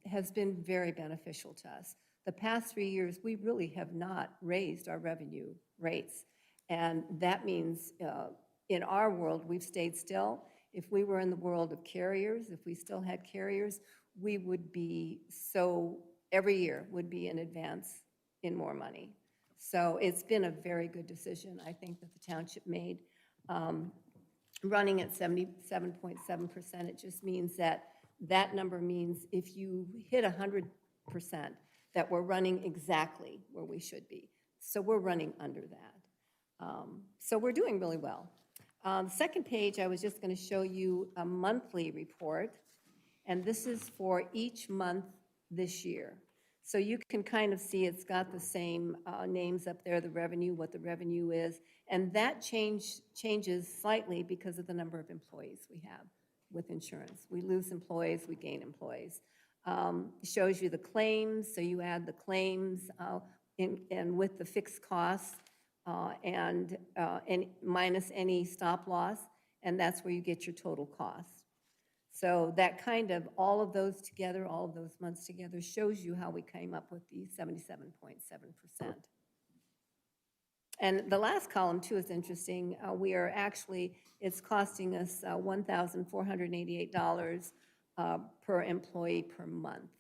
has been very beneficial to us. The past 3 years, we really have not raised our revenue rates. And that means in our world, we've stayed still. If we were in the world of carriers, if we still had carriers, we would be every year would be in advance in more money. So it's been a very good decision, I think, that the township made. Running at 77.7%, it just means that number means if you hit 100%, that we're running exactly where we should be. So we're running under that. So we're doing really well. The second page, I was just going to show you a monthly report, and this is for each month this year. So you can kind of see it's got the same names up there, the revenue, what the revenue is, and that changes slightly because of the number of employees we have with insurance. We lose employees, we gain employees. Shows you the claims, so you add the claims and with the fixed costs and minus any stop loss, and that's where you get your total cost. So that kind of, all of those together, all of those months together, shows you how we came up with the 77.7%. And the last column, too, is interesting. It's costing us $1,488 per employee per month.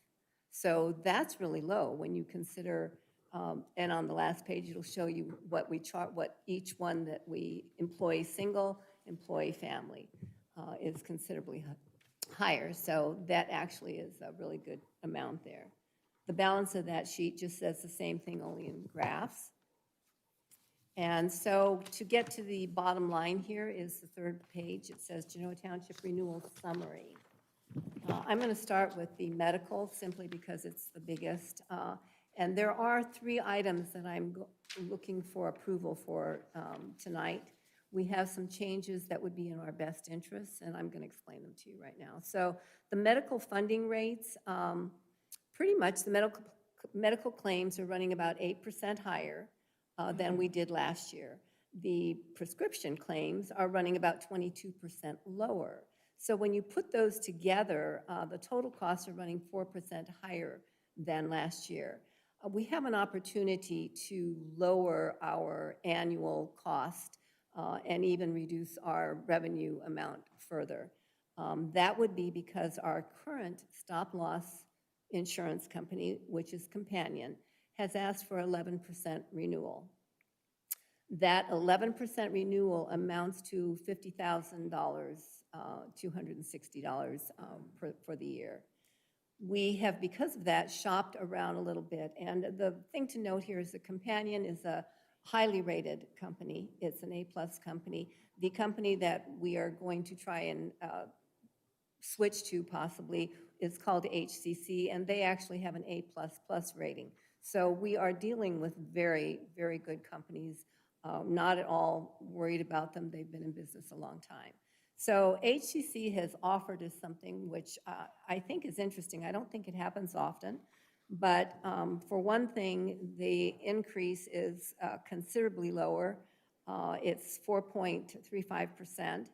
So that's really low when you consider, and on the last page, it'll show you what each one that we employ, single, employee, family, is considerably higher. So that actually is a really good amount there. The balance of that sheet just says the same thing, only in graphs. And so to get to the bottom line here is the third page. It says Genoa Township Renewal Summary. I'm going to start with the medical simply because it's the biggest. And there are 3 items that I'm looking for approval for tonight. We have some changes that would be in our best interests, and I'm going to explain them to you right now. So the medical funding rates, pretty much the medical claims are running about 8% higher than we did last year. The prescription claims are running about 22% lower. So when you put those together, the total costs are running 4% higher than last year. We have an opportunity to lower our annual cost and even reduce our revenue amount further. That would be because our current stop-loss insurance company, which is Companion, has asked for 11% renewal. That 11% renewal amounts to $50,000, $260 for the year. We have, because of that, shopped around a little bit. And the thing to note here is the Companion is a highly rated company. It's an A-plus company. The company that we are going to try and switch to possibly is called HCC, and they actually have an A++ rating. So we are dealing with very, very good companies, not at all worried about them. They've been in business a long time. So HCC has offered us something which I think is interesting. I don't think it happens often, but for one thing, the increase is considerably lower. It's 4.35%.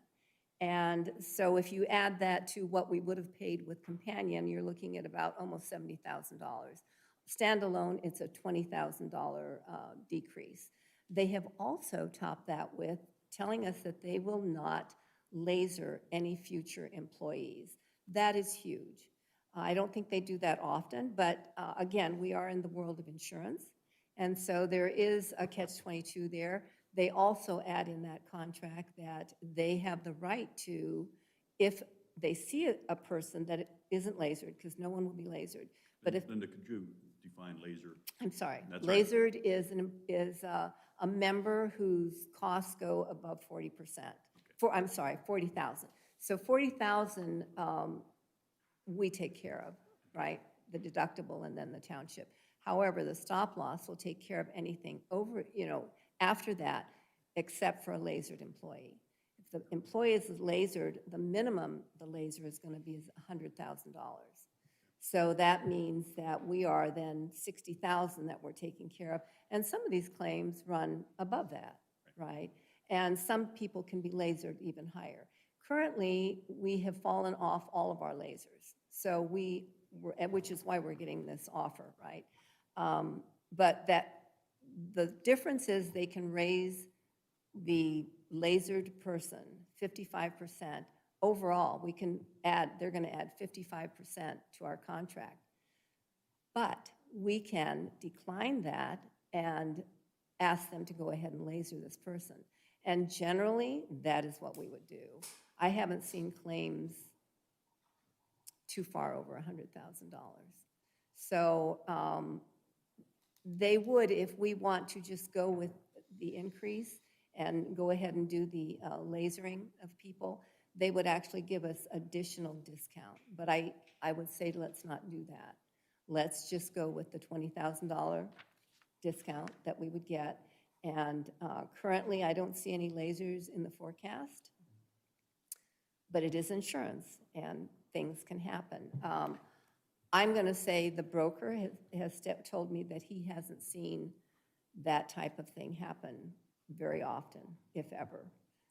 And so if you add that to what we would have paid with Companion, you're looking at about almost $70,000. Standalone, it's a $20,000 decrease. They have also topped that with telling us that they will not laser any future employees. That is huge. I don't think they do that often, but again, we are in the world of insurance, and so there is a catch-22 there. They also add in that contract that they have the right to, if they see a person that isn't lasered, because no one will be lasered, but if... Linda, could you define laser? I'm sorry. That's right. Lasered is a member whose costs go above 40%. I'm sorry, 40,000. So 40,000 we take care of, right? The deductible and then the township. However, the stop loss will take care of anything over, after that, except for a lasered employee. If the employee is lasered, the minimum the laser is going to be is $100,000. So that means that we are then 60,000 that we're taking care of. And some of these claims run above that, right? And some people can be lasered even higher. Currently, we have fallen off all of our lasers. So which is why we're getting this offer, right? But the difference is they can raise the lasered person 55%. Overall, they're going to add 55% to our contract. But we can decline that and ask them to go ahead and laser this person. And generally, that is what we would do. I haven't seen claims too far over $100,000. So they would, if we want to just go with the increase and go ahead and do the lasering of people, they would actually give us additional discount. But I would say let's not do that. Let's just go with the $20,000 discount that we would get. And currently, I don't see any lasers in the forecast, but it is insurance, and things can happen. I'm going to say the broker has told me that he hasn't seen that type of thing happen very often, if ever.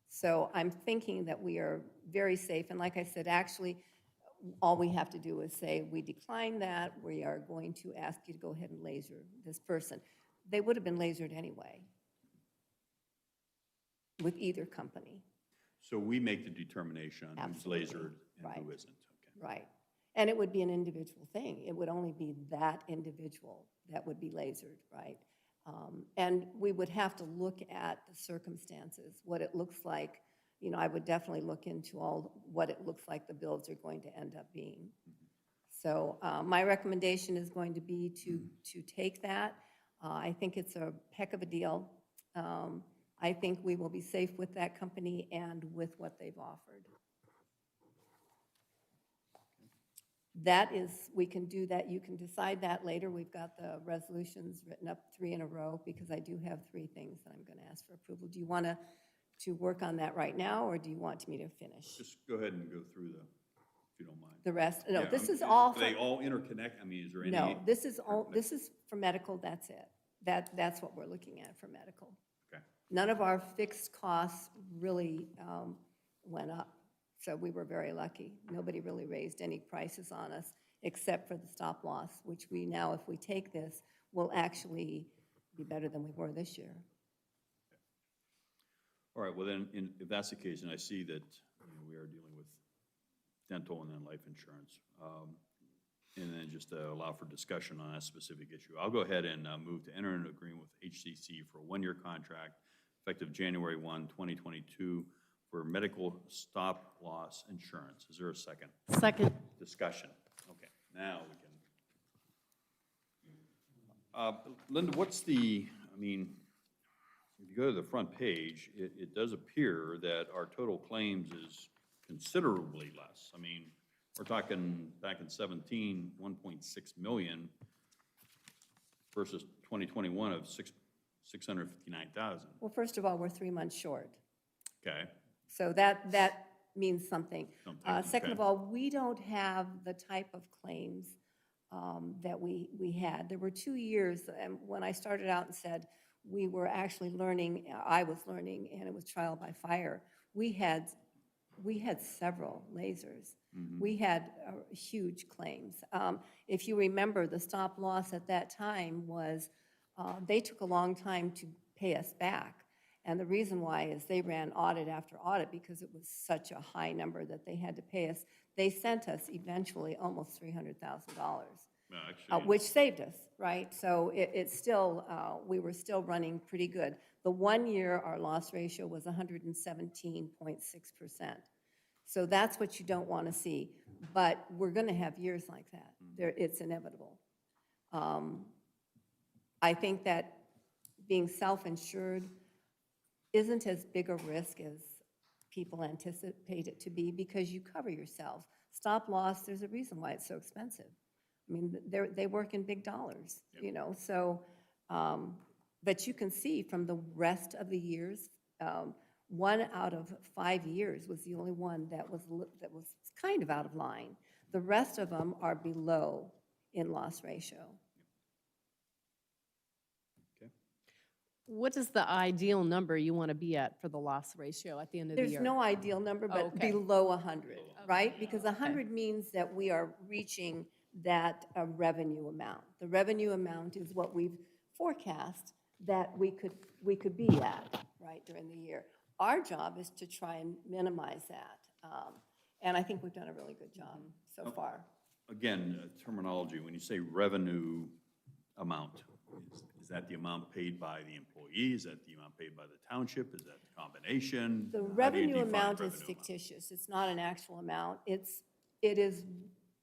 So I'm thinking that we are very safe. And like I said, actually, all we have to do is say, we decline that. We are going to ask you to go ahead and laser this person. They would have been lasered anyway with either company. So we make the determination on who's Absolutely. lasered and Right. who isn't. Okay. Right. And it would be an individual thing. It would only be that individual that would be lasered, right? And we would have to look at the circumstances, what it looks like. I would definitely look into what it looks like the bills are going to end up being. So my recommendation is going to be to take that. I think it's a heck of a deal. I think we will be safe with that company and with what they've offered. That is, we can do that. You can decide that later. We've got the resolutions written up 3 in a row because I do have 3 things that I'm going to ask for approval. Do you want to work on that right now, or do you want me to finish? Just go ahead and go through if you don't mind. The rest? No, Yeah, this is all. Do they all interconnect? I mean, is there any? No, this is for medical, that's it. That's what we're looking at for medical. Okay. None of our fixed costs really went up, so we were very lucky. Nobody really raised any prices on us except for the stop loss, which we now, if we take this, will actually be better than we were this year. All right, well then, if that's the case, and I see that we are dealing with dental and then life insurance, and then just allow for discussion on that specific issue. I'll go ahead and move to enter into agreement with HCC for a one-year contract effective January 1, 2022 for medical stop loss insurance. Is there a second? Second. Discussion. Okay, now we can. Linda, what's the, I mean, if you go to the front page, it does appear that our total claims is considerably less. I mean, we're talking back in 17, 1.6 million versus 2021 of 659,000. Well, first of all, we're 3 months short. Okay, So that means something. Second okay. of all, we don't have the type of claims that we had. There were 2 years, and when I started out and said we were actually learning, I was learning, and it was trial by fire. We had several lasers. We had huge claims. If you remember, the stop loss at that time was, they took a long time to pay us back. And the reason why is they ran audit after audit because it was such a high number that they had to pay us. They sent us eventually almost $300,000, which saved us, right? So it's still, we were still running pretty good. The 1 year, our loss ratio was 117.6%. So that's what you don't want to see. But we're going to have years like that. It's inevitable. I think that being self-insured isn't as big a risk as people anticipate it to be because you cover yourself. Stop loss, there's a reason why it's so expensive. I mean, they work in big dollars, you know, so, but you can see from the rest of the years, 1 out of 5 years was the only one that was kind of out of line. The rest of them are below in loss ratio. What is the ideal number you want to be at for the loss ratio at the end of the year? There's no ideal number, but Okay. below 100, right? Because 100 means that we are reaching that revenue amount. The revenue amount is what we've forecast that we could be at, right, during the year. Our job is to try and minimize that. And I think we've done a really good job so far. Again, terminology, when you say revenue amount, is that the amount paid by the employee? Is that the amount paid by the township? Is that the combination? The How do you revenue define amount is revenue amount? fictitious. It's not an actual amount. It is,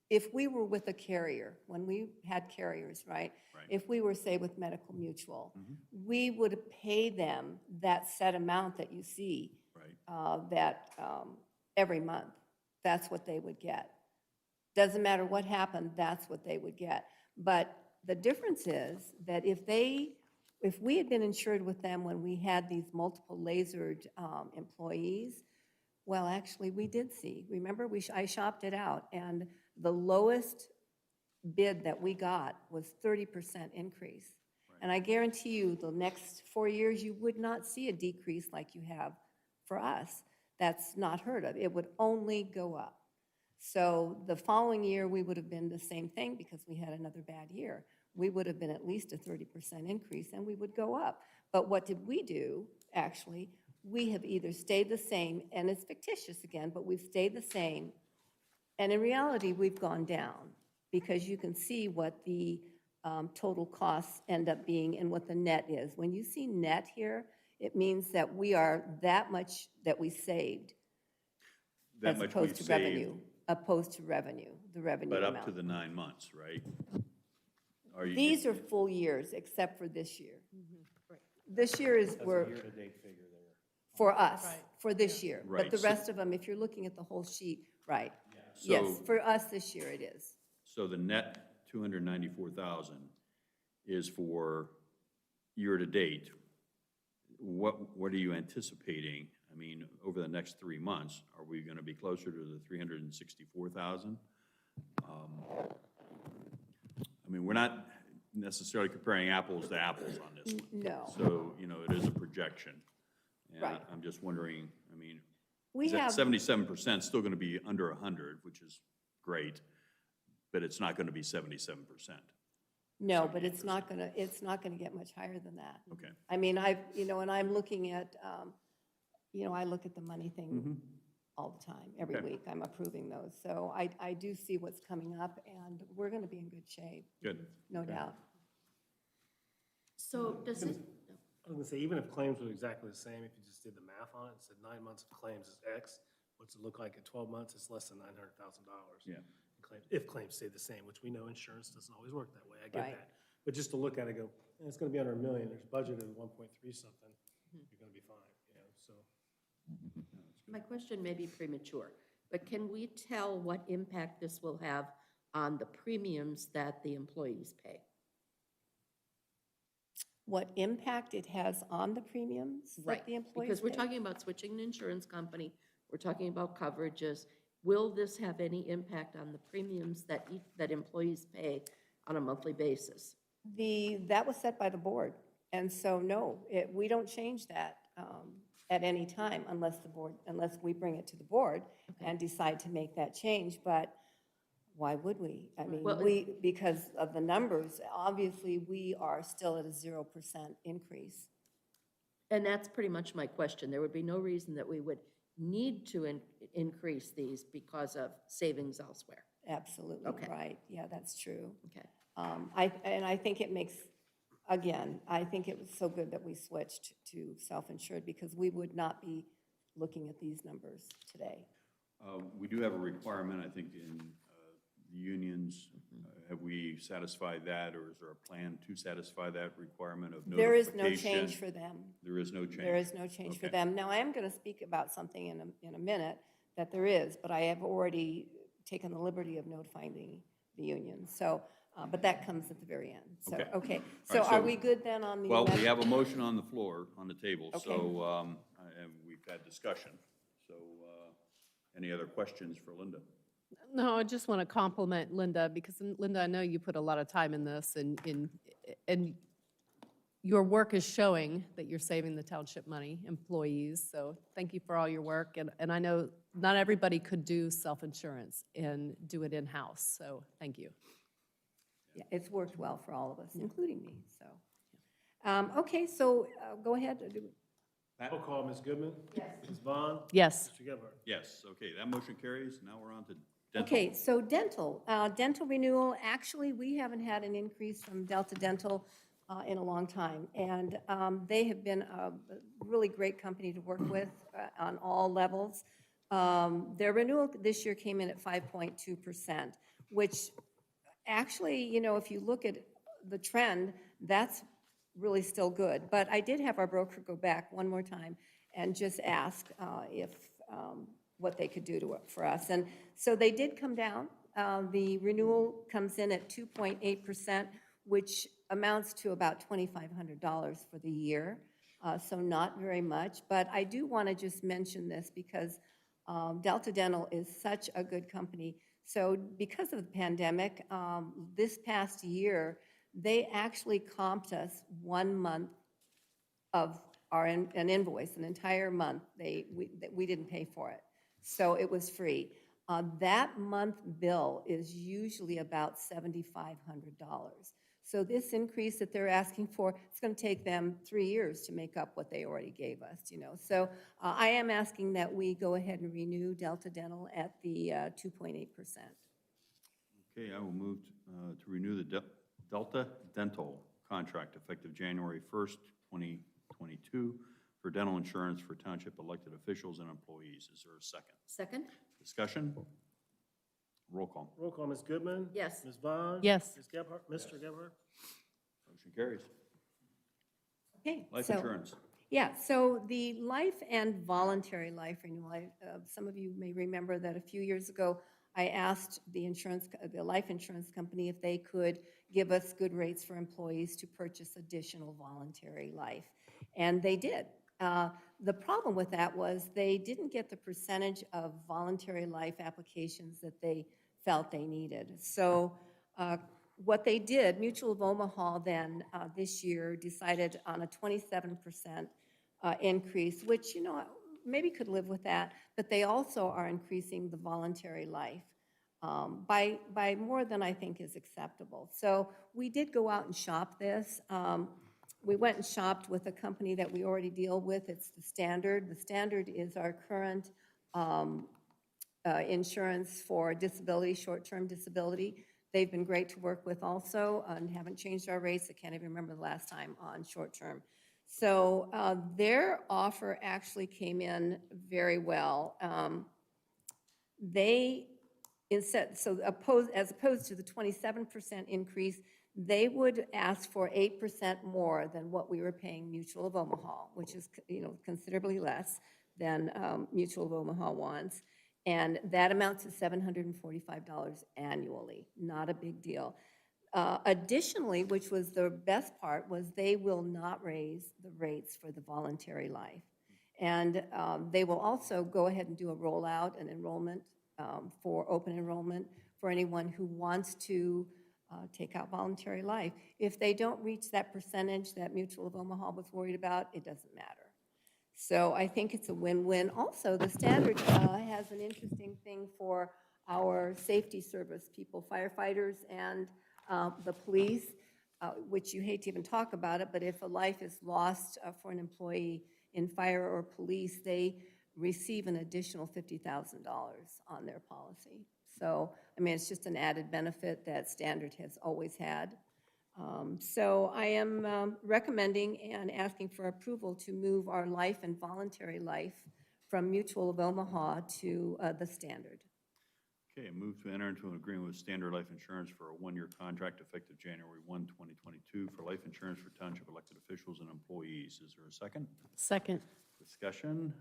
if we were with a carrier, when we had carriers, right? Right. If we were, say, with Medical Mutual, we would pay them that set amount that you see. Right. Every month. That's what they would get. Doesn't matter what happened, that's what they would get. But the difference is that if we had been insured with them when we had these multiple lasered employees, well, actually, we did see. Remember, I shopped it out, and the lowest bid that we got was 30% increase. Right. And I guarantee you, the next 4 years, you would not see a decrease like you have for us. That's not heard of. It would only go up. So the following year, we would have been the same thing because we had another bad year. We would have been at least a 30% increase, and we would go up. But what did we do, actually? We have either stayed the same, and it's fictitious again, but we've stayed the same. And in reality, we've gone down because you can see what the total costs end up being and what the net is. When you see net here, it means that we are that much that we saved That as much opposed we've to saved, revenue, opposed to revenue, the revenue but amount. up to the 9 months, right? Are you- These are full years, except for this year. This year is, we're, for us, for this year. Right, But the so- rest of them, if you're looking at the whole sheet, right. So- Yes, for us this year it is. So the net 294,000 is for year-to-date. What are you anticipating? I mean, over the next 3 months, are we going to be closer to the 364,000? I mean, we're not necessarily comparing apples to apples on this one. No. So, you know, it is a projection. And Right. I'm just wondering, I mean, We is that have, 77% still going to be under 100, which is great, but it's not going to be 77%. no, but it's not gonna get much higher than that. Okay. I mean, and I'm looking at, I look at the money thing all the time. Every Okay. week, I'm approving those. So I do see what's coming up, and we're going to be in good shape, Good. no Okay. doubt. So does it, I was gonna say, even if claims were exactly the same, if you just did the math on it, said 9 months of claims is X, what's it look like at 12 months? It's less than $900,000. Yeah. If claims stay the same, which we know insurance doesn't always work that way, I get Right. that. But just to look at it, go, it's gonna be under $1 million, there's budgeted at 1.3 something, you're gonna be fine, so. my question may be premature, but can we tell what impact this will have on the premiums that the employees pay? What impact it has on the premiums that the employees Because we're pay? talking about switching an insurance company, we're talking about coverages. Will this have any impact on the premiums that, that employees pay on a monthly basis? That was set by the board, and so no, we don't change that at any time unless we bring it to the board and decide to make that change, but why would we? I mean, Well, because of the numbers, obviously, we are still at a 0% increase. And that's pretty much my question. There would be no reason that we would need to increase these because of savings elsewhere. Absolutely, Okay. right, yeah, that's true. Okay. I think it makes, again, I think it was so good that we switched to self-insured because we would not be looking at these numbers today. We do have a requirement, I think, in the unions. Have we satisfied that, or is there a plan to satisfy that requirement of notification? There is no change for them. There is no change? There is no change for Okay. them. Now, I am going to speak about something in a minute that there is, but I have already taken the liberty of notifying the union. So, but that comes at the very end. So, Okay. okay. All So right, are we good then on the Well, we amendment? have a motion on the floor, on the table, Okay. so, and we've had discussion. So, any other questions for Linda? No, I just want to compliment Linda, because Linda, I know you put a lot of time in this, and your work is showing that you're saving the township money, employees, so thank you for all your work, and I know not everybody could do self-insurance and do it in-house, so thank you. Yeah, it's worked well for all of us, including me, so. Okay, so go ahead. Roll call, Ms. Goodman? Yes. Ms. Vaughn? Yes. Mr. Gebhardt? Yes, okay, that motion carries. Now we're on to dental. Okay, so dental renewal, actually, we haven't had an increase from Delta Dental in a long time. And they have been a really great company to work with on all levels. Their renewal this year came in at 5.2%, which actually, you know, if you look at the trend, that's really still good. But I did have our broker go back one more time and just ask if what they could do for us. And so they did come down. The renewal comes in at 2.8%, which amounts to about $2,500 for the year. So not very much. But I do want to just mention this because Delta Dental is such a good company. So because of the pandemic, this past year, they actually comped us 1 month of an invoice, an entire month. We didn't pay for it. So it was free. That month bill is usually about $7,500. So this increase that they're asking for, it's going to take them 3 years to make up what they already gave us, you know. So I am asking that we go ahead and renew Delta Dental at the 2.8%. Okay, I will move to renew the Delta Dental contract effective January 1st, 2022 for dental insurance for township elected officials and employees. Is there a second? Second? Discussion? Roll call. Roll call, Ms. Goodman? Yes. Ms. Vaughn? Yes. Ms. Gebhardt? Mr. Gebhardt? Motion carries. Okay. Life so- insurance. Yeah, so the life and voluntary life renewal, some of you may remember that a few years ago, I asked the life insurance company if they could give us good rates for employees to purchase additional voluntary life, and they did. The problem with that was they didn't get the percentage of voluntary life applications that they felt they needed. So what they did, Mutual of Omaha then this year decided on a 27% increase, which, you know, maybe could live with that, but they also are increasing the voluntary life by more than I think is acceptable. So we did go out and shop this. We went and shopped with a company that we already deal with. It's the Standard. The Standard is our current insurance for disability, short-term disability. They've been great to work with also and haven't changed our rates. I can't even remember the last time on short-term. So their offer actually came in very well. As opposed to the 27% increase, they would ask for 8% more than what we were paying Mutual of Omaha, which is, considerably less than Mutual of Omaha wants. And that amounts to $745 annually, not a big deal. Additionally, which was the best part, was they will not raise the rates for the voluntary life. And they will also go ahead and do a rollout and enrollment for open enrollment for anyone who wants to take out voluntary life. If they don't reach that percentage that Mutual of Omaha was worried about, it doesn't matter. So I think it's a win-win. Also, the standard has an interesting thing for our safety service people, firefighters and the police, which you hate to even talk about it, but if a life is lost for an employee in fire or police, they receive an additional $50,000 on their policy. So, I mean, it's just an added benefit that Standard has always had. So I am recommending and asking for approval to move our life and voluntary life from Mutual of Omaha to the Standard. Okay, move to enter into an agreement with Standard Life Insurance for a one-year contract effective January 1, 2022 for life insurance for township elected officials and employees. Is there a second? Second. Discussion?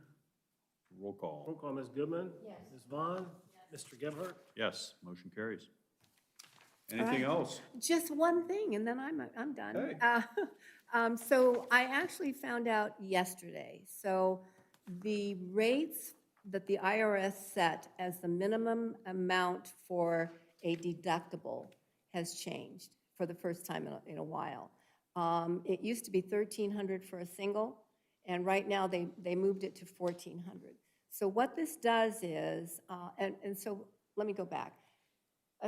Roll call. Roll call, Ms. Goodman? Yes. Ms. Vaughn? Yes. Mr. Gebhardt? Yes, motion carries. Anything else? Just one thing, and then I'm done. Okay. So I actually found out yesterday. So the rates that the IRS set as the minimum amount for a deductible has changed for the first time in a while. It used to be $1,300 for a single, and right now they moved it to $1,400. So what this does is, and so let me go back.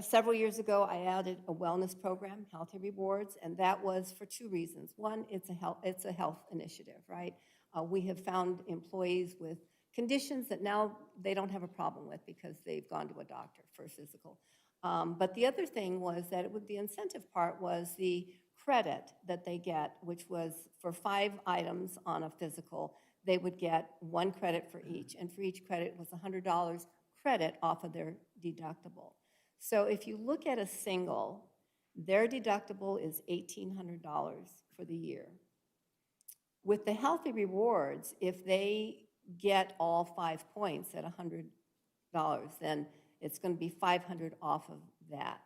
Several years ago, I added a wellness program, Healthy Rewards, and that was for two reasons. One, it's a health initiative, right? We have found employees with conditions that now they don't have a problem with because they've gone to a doctor for a physical. But the other thing was that the incentive part was the credit that they get, which was for 5 items on a physical, they would get 1 credit for each, and for each credit was $100 credit off of their deductible. So if you look at a single, their deductible is $1,800 for the year. With the Healthy Rewards, if they get all 5 points at $100, then it's going to be $500 off of that.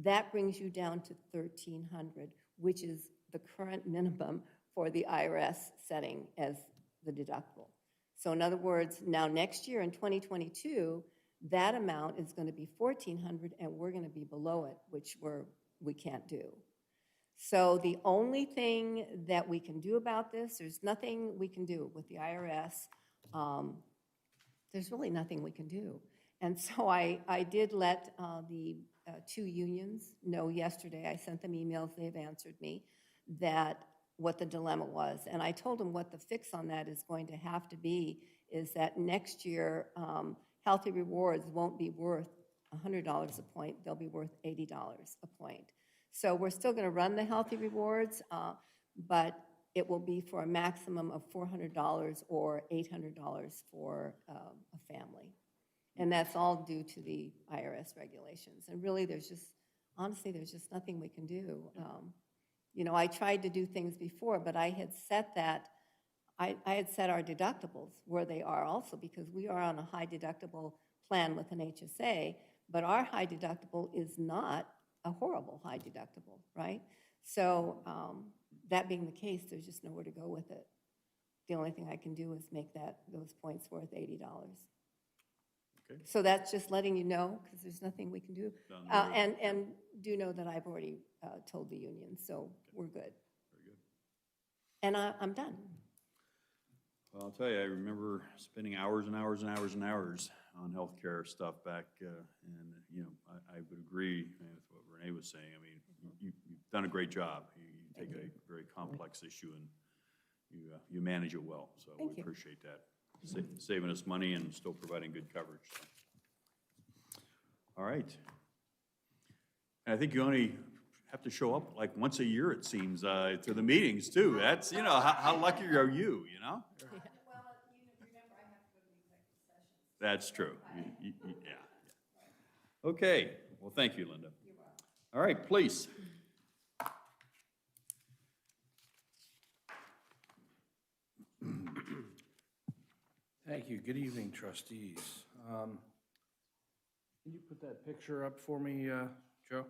That brings you down to $1,300, which is the current minimum for the IRS setting as the deductible. So in other words, now next year in 2022, that amount is going to be $1,400, and we're going to be below it, which we can't do. So the only thing that we can do about this, there's nothing we can do with the IRS. There's really nothing we can do. And so I did let the 2 unions know yesterday. I sent them emails. They've answered me that what the dilemma was. And I told them what the fix on that is going to have to be is that next year, Healthy Rewards won't be worth $100 a point. They'll be worth $80 a point. So we're still going to run the Healthy Rewards, but it will be for a maximum of $400 or $800 for a family. And that's all due to the IRS regulations. And really, honestly, there's just nothing we can do. I tried to do things before, but I had set I had set our deductibles where they are also, because we are on a high deductible plan with an HSA, but our high deductible is not a horrible high deductible, right? So that being the case, there's just nowhere to go with it. The only thing I can do is make those points worth $80. Okay. So that's just letting you know, because there's nothing we can do. And do know that I've already told the union, so we're good. Very good. And I'm done. Well, I'll tell you, I remember spending hours and hours and hours and hours on healthcare stuff back, and I would agree with what Renee was saying. I mean, you've done a great job. You take a very complex issue and you manage it well. So we appreciate that. saving us money and still providing good coverage. So. All right. And I think you only have to show up like once a year, it seems, to the meetings too. That's, you know, how lucky are you, you know? That's true. Yeah. Okay. Well, thank you, Linda. All right, please. Thank you. Good evening, trustees. Can you put that picture up for me, Joe?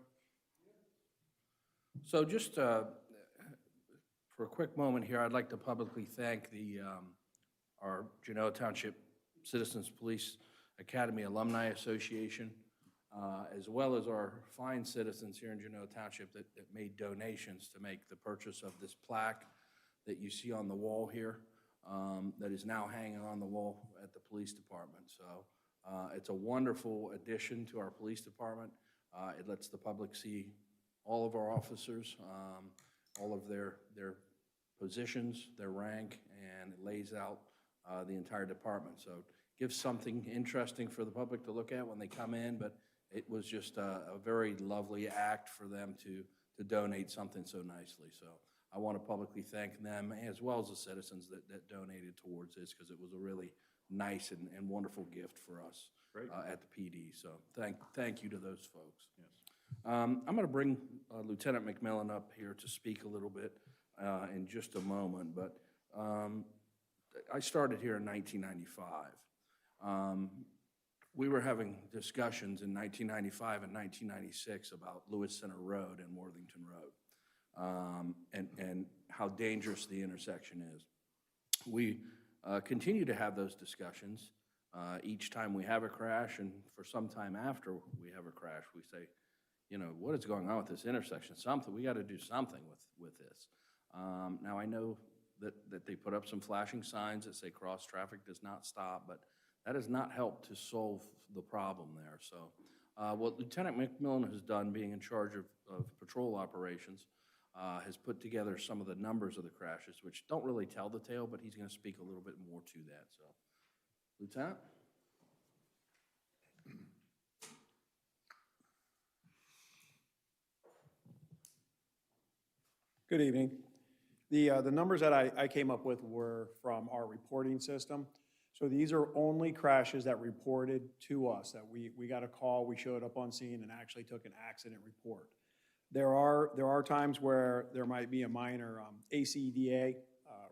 So just for a quick moment here, I'd like to publicly thank our Genoa Township Citizens Police Academy Alumni Association, as well as our fine citizens here in Genoa Township that made donations to make the purchase of this plaque that you see on the wall here. That is now hanging on the wall at the police department. So it's a wonderful addition to our police department. It lets the public see all of our officers, all of their positions, their rank, and it lays out the entire department. So it gives something interesting for the public to look at when they come in, but it was just a very lovely act for them to donate something so nicely. So I want to publicly thank them as well as the citizens that donated towards this, because it was a really nice and wonderful gift for us at the PD. So thank you to those folks. Yes. I'm going to bring Lieutenant McMillan up here to speak a little bit in just a moment, but I started here in 1995. We were having discussions in 1995 and 1996 about Lewis Center Road and Worthington Road. And how dangerous the intersection is. We continue to have those discussions each time we have a crash, and for some time after we have a crash, we say, you know, what is going on with this intersection? We got to do something with this. Now, I know that they put up some flashing signs that say cross traffic does not stop, but that has not helped to solve the problem there. So what Lieutenant McMillan has done, being in charge of patrol operations, has put together some of the numbers of the crashes, which don't really tell the tale, but he's going to speak a little bit more to that. So, Lieutenant? Good evening. The numbers that I came up with were from our reporting system. So these are only crashes that reported to us, that we got a call, we showed up on scene and actually took an accident report. There are times where there might be a minor ACDA,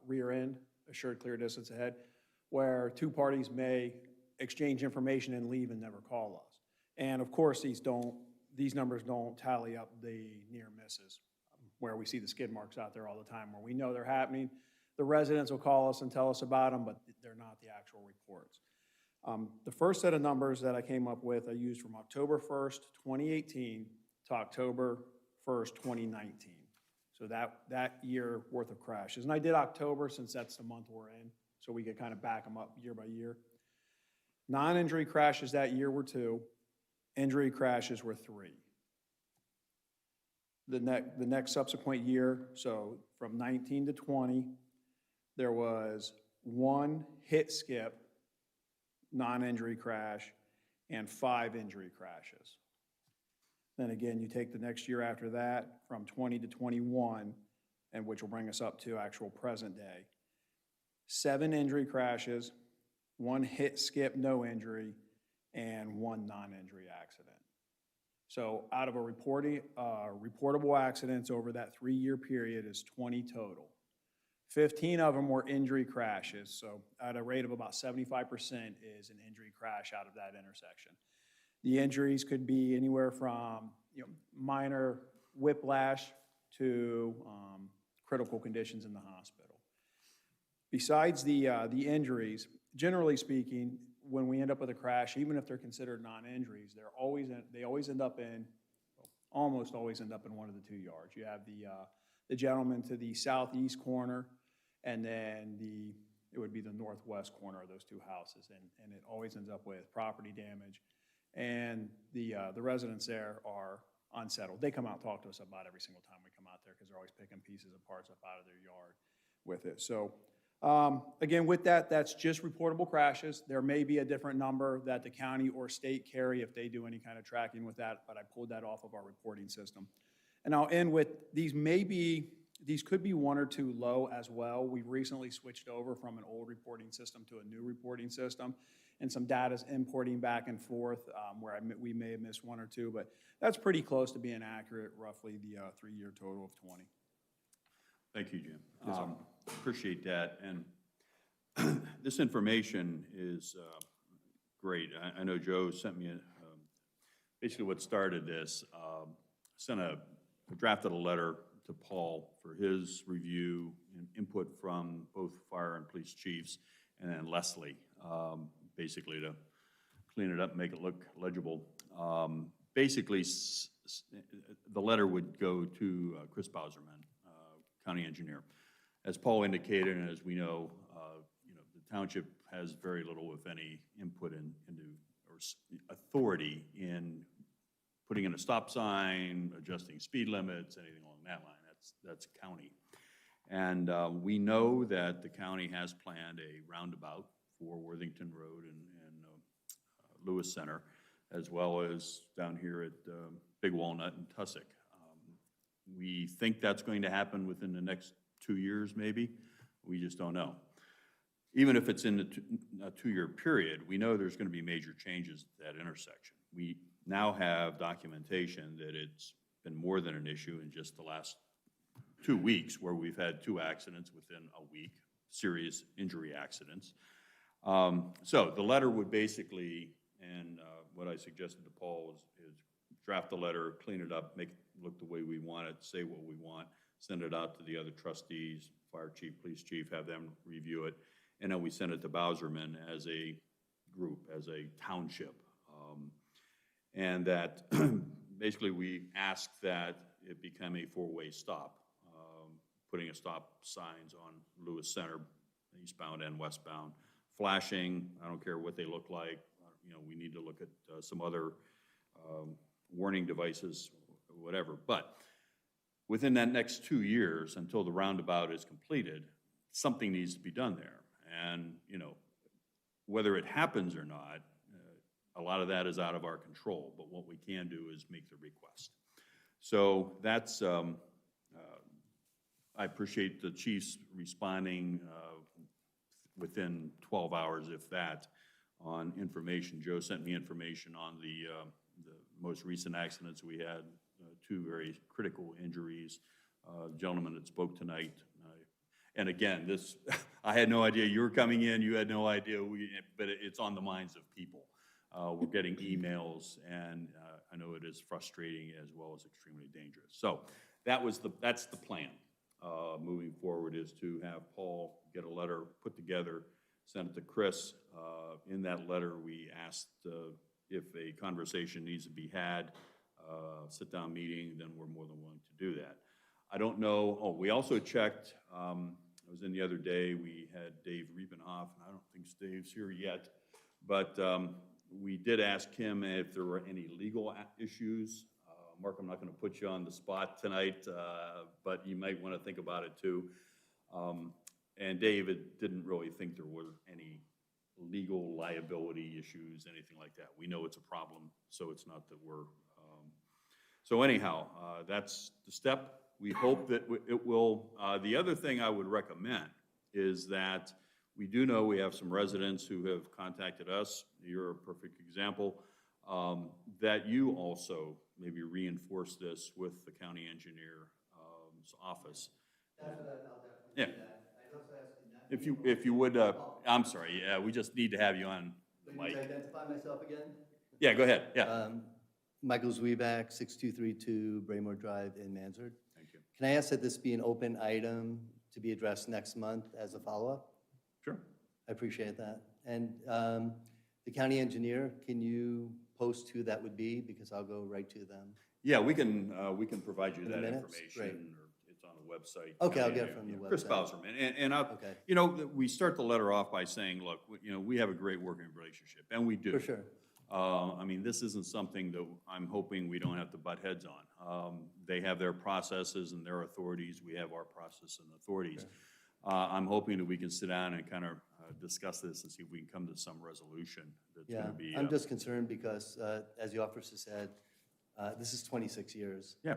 rear end, assured clear distance ahead, where two parties may exchange information and leave and never call us. And of course, these numbers don't tally up the near misses, where we see the skid marks out there all the time, where we know they're happening. The residents will call us and tell us about them, but they're not the actual reports. The first set of numbers that I came up with, I used from October 1st, 2018 to October 1st, 2019. So that year worth of crashes. And I did October since that's the month we're in, so we could kind of back them up year by year. Non-injury crashes that year were 2. Injury crashes were 3. The next subsequent year, so from 19 to 20, there was 1 hit skip, non-injury crash, and 5 injury crashes. Then again, you take the next year after that, from 20 to 21, and which will bring us up to actual present day. 7 injury crashes, 1 hit, skip, no injury, and 1 non-injury accident. So out of a reportable accidents over that 3-year period is 20 total. 15 of them were injury crashes, so at a rate of about 75% is an injury crash out of that intersection. The injuries could be anywhere from minor whiplash to critical conditions in the hospital. Besides the injuries, generally speaking, when we end up with a crash, even if they're considered non-injuries, they always end up in, almost always end up in one of the 2 yards. You have the gentleman to the southeast corner, and then it would be the northwest corner of those 2 houses, and it always ends up with property damage. And the residents there are unsettled. They come out and talk to us about every single time we come out there, because they're always picking pieces and parts up out of their yard with it. So Again, with that, that's just reportable crashes. There may be a different number that the county or state carry if they do any kind of tracking with that, but I pulled that off of our reporting system. And I'll end with, these could be one or two low as well. We've recently switched over from an old reporting system to a new reporting system, and some data's importing back and forth where we may have missed one or two, but that's pretty close to being accurate, roughly the 3-year total of 20. Thank you, Jim. Appreciate that. And this information is great. I know Joe sent me, basically what started this, drafted a letter to Paul for his review and input from both fire and police chiefs, and then Leslie, basically to clean it up and make it look legible. Basically, the letter would go to Chris Bauserman, county engineer. As Paul indicated, and as we know, the township has very little, if any, input into or authority in putting in a stop sign, adjusting speed limits, anything along that line. That's county. And we know that the county has planned a roundabout for Worthington Road and Lewis Center, as well as down here at Big Walnut and Tussock. We think that's going to happen within the next 2 years, maybe. We just don't know. Even if it's in a 2-year period, we know there's going to be major changes at that intersection. We now have documentation that it's been more than an issue in just the last 2 weeks, where we've had 2 accidents within a week, serious injury accidents. So the letter would basically, and what I suggested to Paul is draft the letter, clean it up, make it look the way we want it, say what we want, send it out to the other trustees, fire chief, police chief, have them review it, and then we send it to Bauserman as a group, as a township. And that basically we ask that it become a 4-way stop, putting a stop signs on Lewis Center, eastbound and westbound, flashing, I don't care what they look like, we need to look at some other warning devices, whatever. But within that next 2 years, until the roundabout is completed, something needs to be done there. And, whether it happens or not, a lot of that is out of our control, but what we can do is make the request. So that's, I appreciate the chiefs responding within 12 hours, if that, on information. Joe sent me information on the most recent accidents we had, 2 very critical injuries. The gentleman that spoke tonight, and again, this, I had no idea you were coming in, you had no idea, but it's on the minds of people. We're getting emails, and I know it is frustrating as well as extremely dangerous. So that's the plan moving forward, is to have Paul get a letter put together, send it to Chris. In that letter, we asked if a conversation needs to be had, sit-down meeting, then we're more than willing to do that. I don't know, we also checked, I was in the other day, we had Dave Riebenhoff, and I don't think Dave's here yet, but we did ask him if there were any legal issues. Mark, I'm not going to put you on the spot tonight, but you might want to think about it too. And David didn't really think there were any legal liability issues, anything like that. We know it's a problem, so it's not that we're... So anyhow, that's the step. We hope that it will... the other thing I would recommend is that we do know we have some residents who have contacted us. You're a perfect example. That you also maybe reinforce this with the county engineer's office. That's what I'll definitely Yeah. do that. I'd also ask you not. If you would, I'm sorry, yeah, we just need to have you on the Please mic. identify myself again. Yeah, go ahead, yeah. Michael Zwieback, 6232 Braymore Drive in Mansard. Thank you. Can I ask that this be an open item to be addressed next month as a follow-up? Sure. I appreciate that. And the county engineer, can you post who that would be? Because I'll go right to them. Yeah, we can provide you In that minutes? information, Great. or it's on the website. Okay, I'll get it from the Chris website. Bauserman, and Okay. we start the letter off by saying, look, we have a great working relationship, and we do. For sure. I mean, this isn't something that I'm hoping we don't have to butt heads on. They have their processes and their authorities. We have our process and authorities. I'm hoping that we can sit down and kind of discuss this and see if we can come to some resolution that's Yeah, going to be. I'm just concerned because, as the officer said, this is 26 years. Yeah,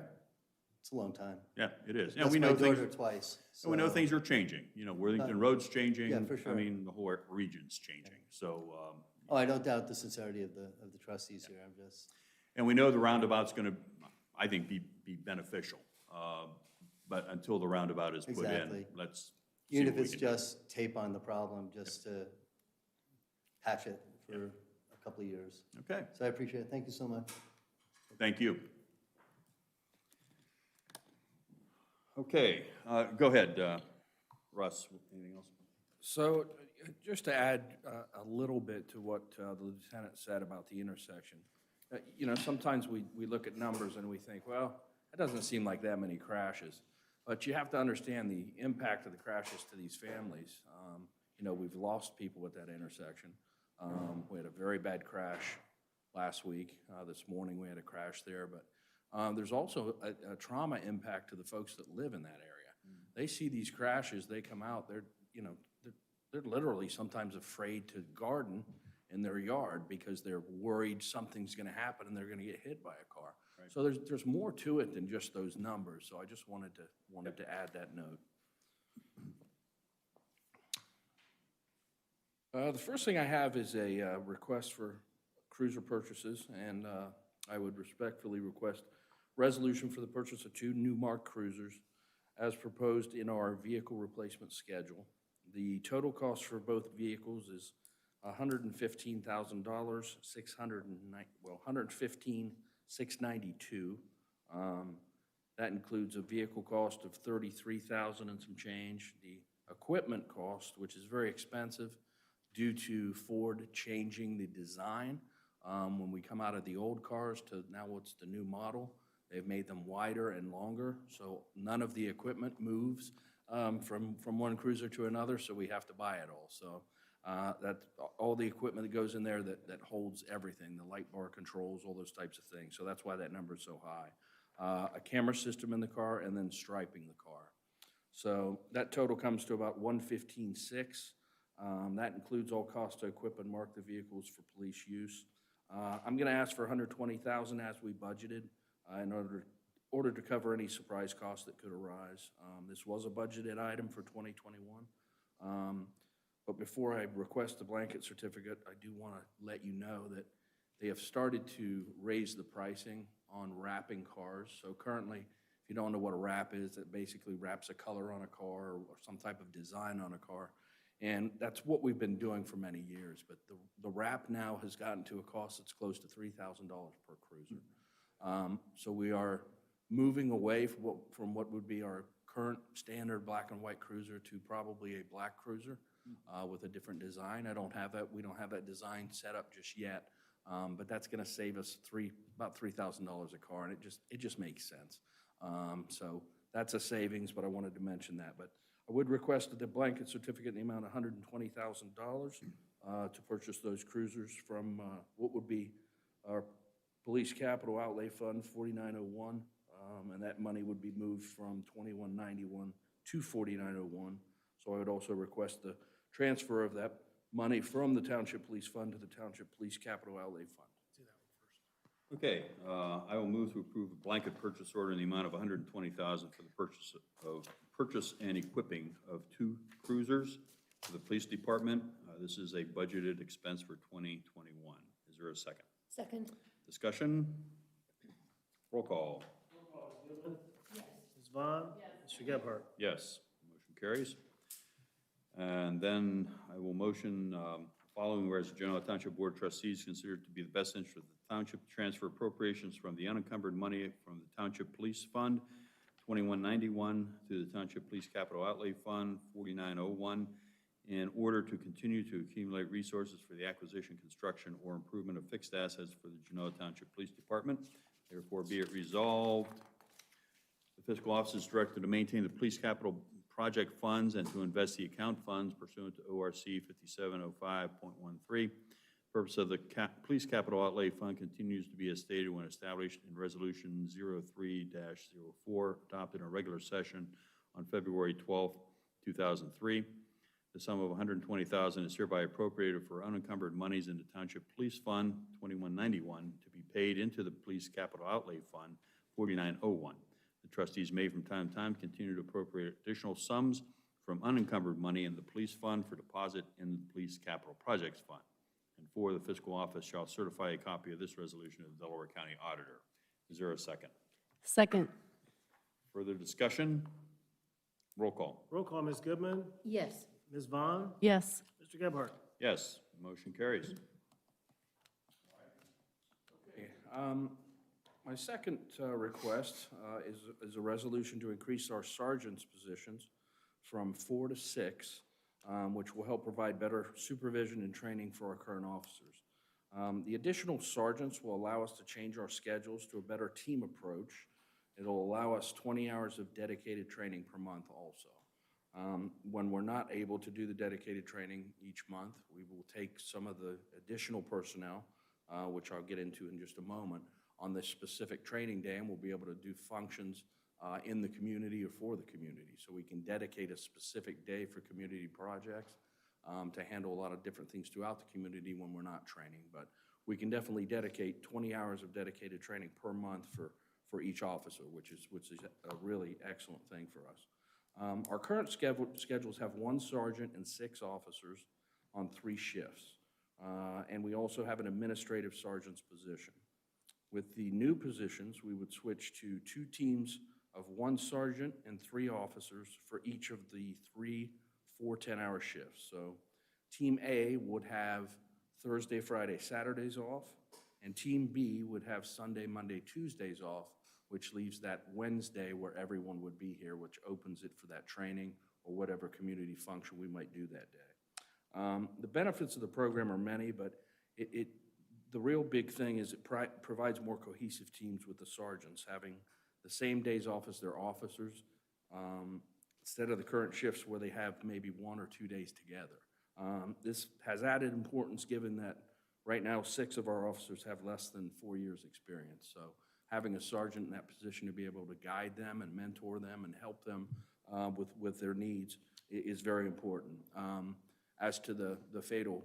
It's a long time. yeah, it is. And That's we my know things, daughter twice. and we know so- things are changing. You know, Worthington Road's changing. yeah, for sure. I mean, the whole region's changing. So, Oh, I don't doubt the sincerity of the trustees here, I'm just, and we know the roundabout's going to, I think, be beneficial. But until the roundabout is put in, Exactly. let's see even what if we it's can do. just tape on the problem, just to patch it for a couple of years. Okay, So I appreciate it, thank you so much. thank you. Okay, go ahead, Russ, anything else? So, just to add a little bit to what the lieutenant said about the intersection. You know, sometimes we look at numbers and we think, well, it doesn't seem like that many crashes. But you have to understand the impact of the crashes to these families. You know, we've lost people at that intersection. We had a very bad crash last week. This morning we had a crash there. But there's also a trauma impact to the folks that live in that area. They see these crashes, they come out, they're literally sometimes afraid to garden in their yard because they're worried something's gonna happen and they're gonna get hit by a car. Right. So there's more to it than just those numbers, so I just wanted to add that note. The first thing I have is a request for cruiser purchases, and I would respectfully request resolution for the purchase of 2 new marked cruisers as proposed in our vehicle replacement schedule. The total cost for both vehicles is $115,000, $115,692. That includes a vehicle cost of $33,000 and some change. The equipment cost, which is very expensive due to Ford changing the design. When we come out of the old cars to now what's the new model, they've made them wider and longer, so none of the equipment moves from one cruiser to another, so we have to buy it all. So that's all the equipment that goes in there that holds everything, the light bar controls, all those types of things. So that's why that number is so high. A camera system in the car and then striping the car. So that total comes to about $115,600. That includes all costs to equip and mark the vehicles for police use. I'm going to ask for $120,000 as we budgeted in order to cover any surprise costs that could arise. This was a budgeted item for 2021. But before I request the blanket certificate, I do want to let you know that they have started to raise the pricing on wrapping cars. So currently, if you don't know what a wrap is, it basically wraps a color on a car or some type of design on a car. And that's what we've been doing for many years. But the wrap now has gotten to a cost that's close to $3,000 per cruiser. So we are moving away from what would be our current standard black and white cruiser to probably a black cruiser with a different design. We don't have that design set up just yet, but that's going to save us about $3,000 a car, and it just makes sense. So that's a savings, but I wanted to mention that. But I would request the blanket certificate in the amount of $120,000 to purchase those cruisers from what would be our Police Capital Outlay Fund 4901, and that money would be moved from 2191 to 4901. So I would also request the transfer of that money from the Township Police Fund to the Township Police Capital Outlay Fund. Okay, I will move to approve a blanket purchase order in the amount of $120,000 for the purchase and equipping of 2 cruisers for the police department. This is a budgeted expense for 2021. Is there a second? Second. Discussion? Roll call. Ms. Vaughn? Mr. Gebhardt? Yes, motion carries. And then I will motion following, whereas the Genoa Township Board of Trustees consider it to be the best interest of the township to transfer appropriations from the unencumbered money from the Township Police Fund 2191 to the Township Police Capital Outlay Fund 4901 in order to continue to accumulate resources for the acquisition, construction, or improvement of fixed assets for the Genoa Township Police Department. Therefore, be it resolved, the fiscal office is directed to maintain the police capital project funds and to invest the account funds pursuant to ORC 5705.13. Purpose of the Police Capital Outlay Fund continues to be as stated when established in Resolution 03-04, adopted in a regular session on February 12, 2003. The sum of $120,000 is hereby appropriated for unencumbered monies in the Township Police Fund 2191 to be paid into the Police Capital Outlay Fund 4901. The trustees may from time to time continue to appropriate additional sums from unencumbered money in the Police Fund for deposit in the Police Capital Projects Fund. And 4, the fiscal office shall certify a copy of this resolution to the Delaware County Auditor. Is there a second? Second. Further discussion? Roll call. Roll call, Ms. Goodman, Yes. Ms. Vaughn, Yes. Mr. Gebhardt. Yes, motion carries. Okay, my second request is a resolution to increase our sergeant's positions from 4 to 6, which will help provide better supervision and training for our current officers. The additional sergeants will allow us to change our schedules to a better team approach. It'll allow us 20 hours of dedicated training per month also. When we're not able to do the dedicated training each month, we will take some of the additional personnel, which I'll get into in just a moment, on this specific training day, and we'll be able to do functions in the community or for the community. So we can dedicate a specific day for community projects to handle a lot of different things throughout the community when we're not training. But we can definitely dedicate 20 hours of dedicated training per month for each officer, which is a really excellent thing for us. Our current schedules have 1 sergeant and 6 officers on 3 shifts. And we also have an administrative sergeant's position. With the new positions, we would switch to 2 teams of 1 sergeant and 3 officers for each of the 3 4-10-hour shifts. So Team A would have Thursday, Friday, Saturdays off, and Team B would have Sunday, Monday, Tuesdays off, which leaves that Wednesday where everyone would be here, which opens it for that training or whatever community function we might do that day. The benefits of the program are many, but the real big thing is it provides more cohesive teams with the sergeants, having the same days off as their officers, instead of the current shifts where they have maybe 1 or 2 days together. This has added importance given that right now 6 of our officers have less than 4 years experience. So having a sergeant in that position to be able to guide them and mentor them and help them with their needs is very important. As to the fatal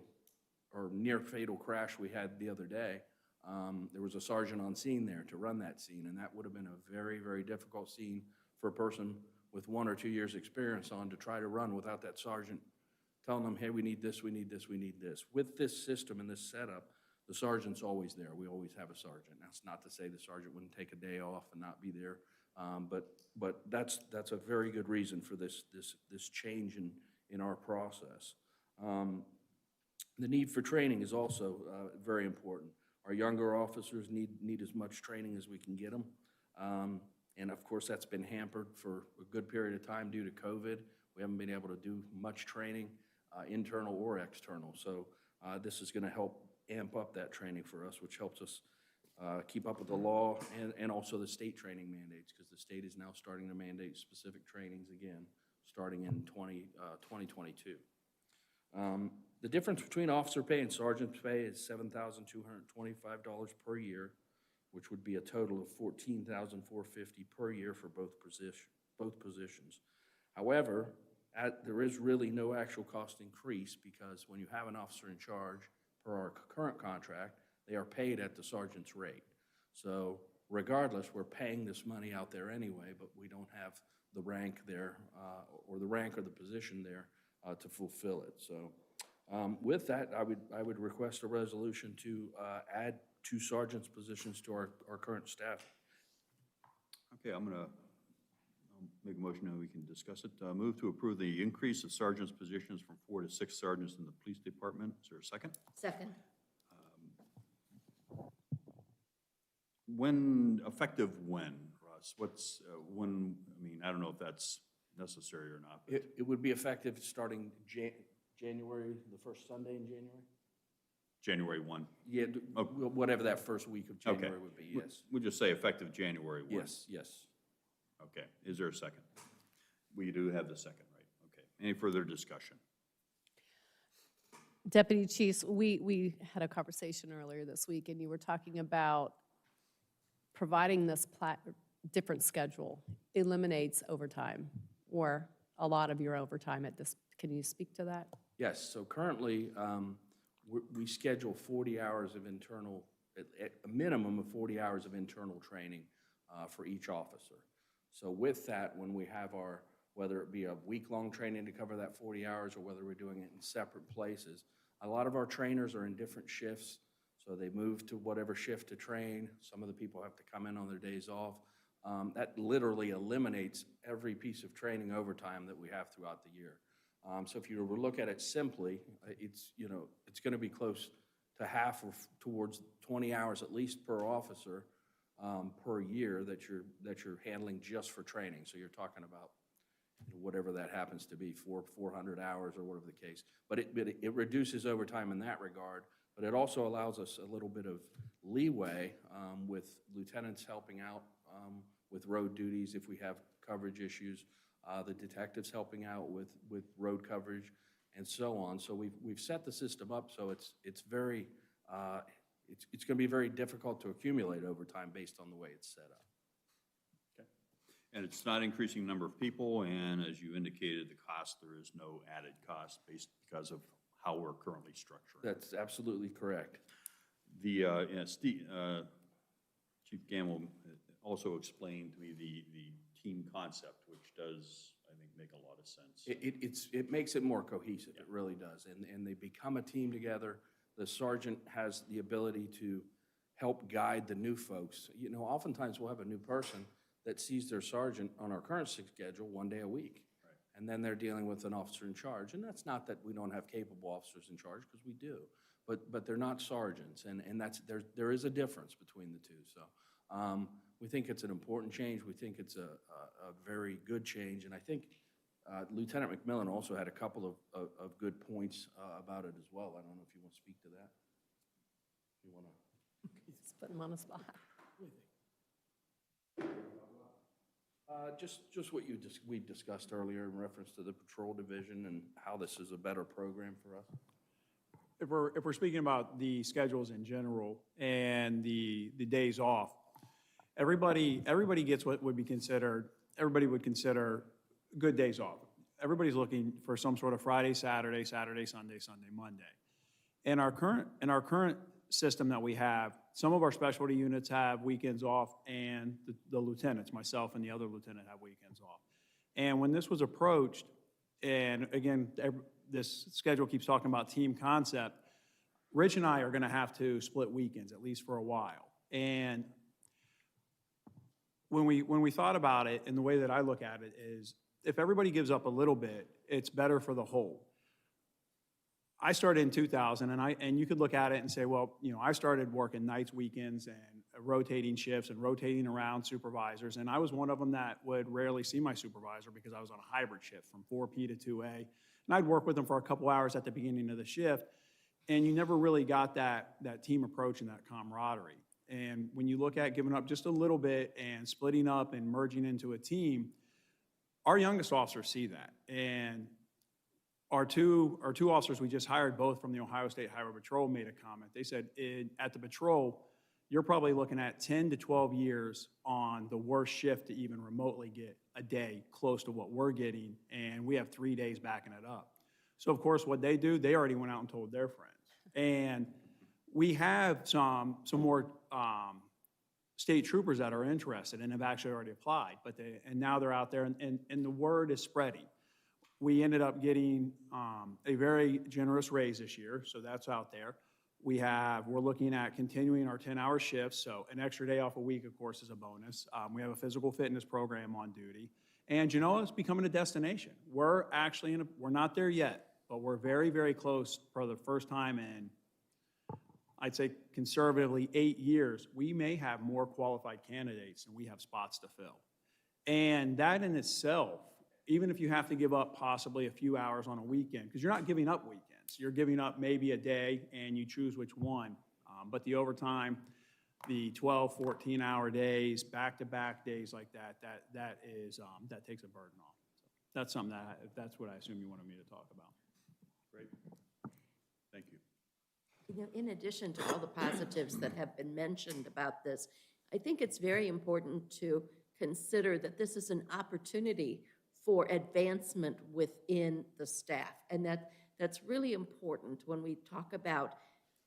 or near fatal crash we had the other day, there was a sergeant on scene there to run that scene, and that would have been a very, very difficult scene for a person with 1 or 2 years experience on to try to run without that sergeant telling them, hey, we need this, we need this, we need this. With this system and this setup, the sergeant's always there. We always have a sergeant. That's not to say the sergeant wouldn't take a day off and not be there, but that's a very good reason for this change in our process. The need for training is also very important. Our younger officers need as much training as we can get them. And of course, that's been hampered for a good period of time due to COVID. We haven't been able to do much training, internal or external. So this is going to help amp up that training for us, which helps us keep up with the law and also the state training mandates, because the state is now starting to mandate specific trainings again, starting in 2022. The difference between officer pay and sergeant pay is $7,225 per year, which would be a total of $14,450 per year for both positions. However, there is really no actual cost increase, because when you have an officer in charge per our current contract, they are paid at the sergeant's rate. So regardless, we're paying this money out there anyway, but we don't have the rank there or the rank or the position there to fulfill it. So with that, I would request a resolution to add 2 sergeant's positions to our current staff. Okay, I'm going to make a motion and we can discuss it. Move to approve the increase of sergeant's positions from 4 to 6 sergeants in the police department. Is there a second? Second. Effective when, Russ? What's, when, I mean, I don't know if that's necessary or not. But It would be effective starting January, the first Sunday in January? January 1. Yeah, whatever that first week of January would be, yes. We'll just say effective January 1. Yes. Okay, is there a second? We do have the second, right? Okay, any further discussion? Deputy Chiefs, we had a conversation earlier this week, and you were talking about providing this different schedule eliminates overtime, or a lot of your overtime at this. Can you speak to that? Yes, so currently, we schedule 40 hours of internal, at a minimum of 40 hours of internal training for each officer. So with that, when we have our, whether it be a week-long training to cover that 40 hours or whether we're doing it in separate places, a lot of our trainers are in different shifts, so they move to whatever shift to train. Some of the people have to come in on their days off. That literally eliminates every piece of training overtime that we have throughout the year. So if you were to look at it simply, it's going to be close to half or towards 20 hours at least per officer per year that you're handling just for training. So you're talking about whatever that happens to be, 400 hours or whatever the case. But it reduces overtime in that regard, but it also allows us a little bit of leeway with lieutenants helping out with road duties if we have coverage issues, the detectives helping out with road coverage, and so on. So we've set the system up so it's very it's going to be very difficult to accumulate overtime based on the way it's set up. And it's not increasing the number of people, and as you indicated, the cost, there is no added cost because of how we're currently structured. That's absolutely correct. The Chief Gamble also explained to me the team concept, which does, I think, make a lot of sense. It makes it more cohesive, it really does, and they become a team together. The sergeant has the ability to help guide the new folks. Oftentimes we'll have a new person that sees their sergeant on our current schedule 1 day a week. Right. And then they're dealing with an officer in charge. And that's not that we don't have capable officers in charge, because we do. But they're not sergeants, and there is a difference between the two. So we think it's an important change. We think it's a very good change. And I think Lieutenant McMillan also had a couple of good points about it as well. I don't know if you want to speak to that. You want to? Just put them on the spot. Just what we discussed earlier in reference to the patrol division and how this is a better program for us. If we're speaking about the schedules in general and the days off, everybody gets what would be considered, everybody would consider good days off. Everybody's looking for some sort of Friday, Saturday, Sunday, Monday. In our current system that we have, some of our specialty units have weekends off, and the lieutenants, myself and the other lieutenant, have weekends off. And when this was approached, and again, this schedule keeps talking about team concept, Rich and I are going to have to split weekends, at least for a while. And when we thought about it, and the way that I look at it is, if everybody gives up a little bit, it's better for the whole. I started in 2000, and you could look at it and say, well, I started working nights, weekends, and rotating shifts and rotating around supervisors, and I was one of them that would rarely see my supervisor because I was on a hybrid shift from 4P to 2A, and I'd work with them for a couple hours at the beginning of the shift, and you never really got that team approach and that camaraderie. And when you look at giving up just a little bit and splitting up and merging into a team, our youngest officers see that, and our two officers we just hired, both from the Ohio State Highway Patrol, made a comment. They said, at the patrol, you're probably looking at 10 to 12 years on the worst shift to even remotely get a day close to what we're getting, and we have 3 days backing it up. So, of course, what they do, they already went out and told their friends. And we have some more state troopers that are interested and have actually already applied, and now they're out there, and the word is spreading. We ended up getting a very generous raise this year, so that's out there. We're looking at continuing our 10-hour shifts, so an extra day off a week, of course, is a bonus. We have a physical fitness program on duty, and Genoa is becoming a destination. We're actually we're not there yet, but we're very, very close for the first time in, I'd say conservatively, 8 years. We may have more qualified candidates than we have spots to fill. And that in itself, even if you have to give up possibly a few hours on a weekend, because you're not giving up weekends. You're giving up maybe a day, and you choose which one. But the overtime, the 12, 14-hour days, back-to-back days like that takes a burden off. So that's something that's what I assume you wanted me to talk about. Great. Thank you. In addition to all the positives that have been mentioned about this, I think it's very important to consider that this is an opportunity for advancement within the staff. And that's really important when we talk about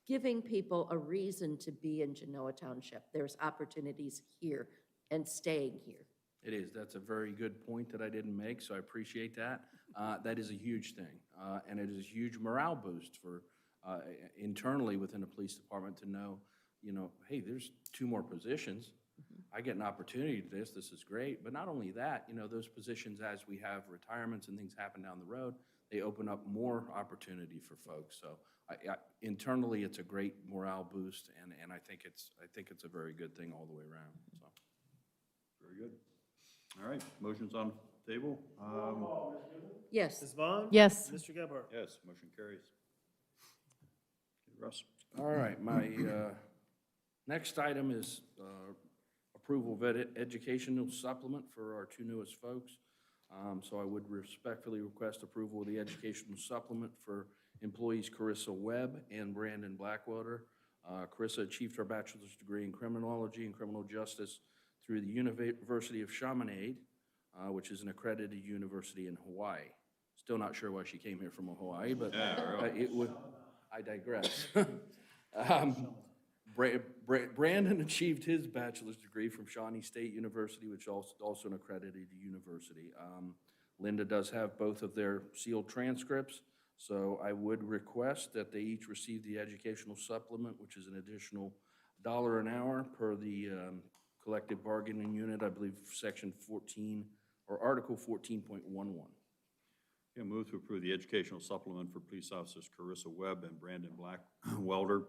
giving people a reason to be in Genoa Township. There's opportunities here and staying here. It is. That's a very good point that I didn't make, so I appreciate that. That is a huge thing, and it is a huge morale boost for internally within the police department to know, hey, there's 2 more positions. I get an opportunity to this. This is great. But not only that, those positions, as we have retirements and things happen down the road, they open up more opportunity for folks. So internally, it's a great morale boost, and I think it's a very good thing all the way around. So. Very good. All right, motion's on the table. Yes. Ms. Vaughn? Yes. Mr. Gebhardt? Yes, motion carries. Okay, Russ? All right, my next item is approval of educational supplement for our 2 newest folks. So I would respectfully request approval of the educational supplement for employees Carissa Webb and Brandon Blackwater. Carissa achieved her bachelor's degree in criminology and criminal justice through the University of Chaminade, which is an accredited university in Hawaii. Still not sure why she came here from Hawaii, but it would. I digress. Brandon achieved his bachelor's degree from Shawnee State University, which is also an accredited university. Linda does have both of their sealed transcripts, so I would request that they each receive the educational supplement, which is an additional $1 an hour per the collective bargaining unit, I believe section 14 or article 14.11. Okay, move to approve the educational supplement for police officers Carissa Webb and Brandon Blackwelder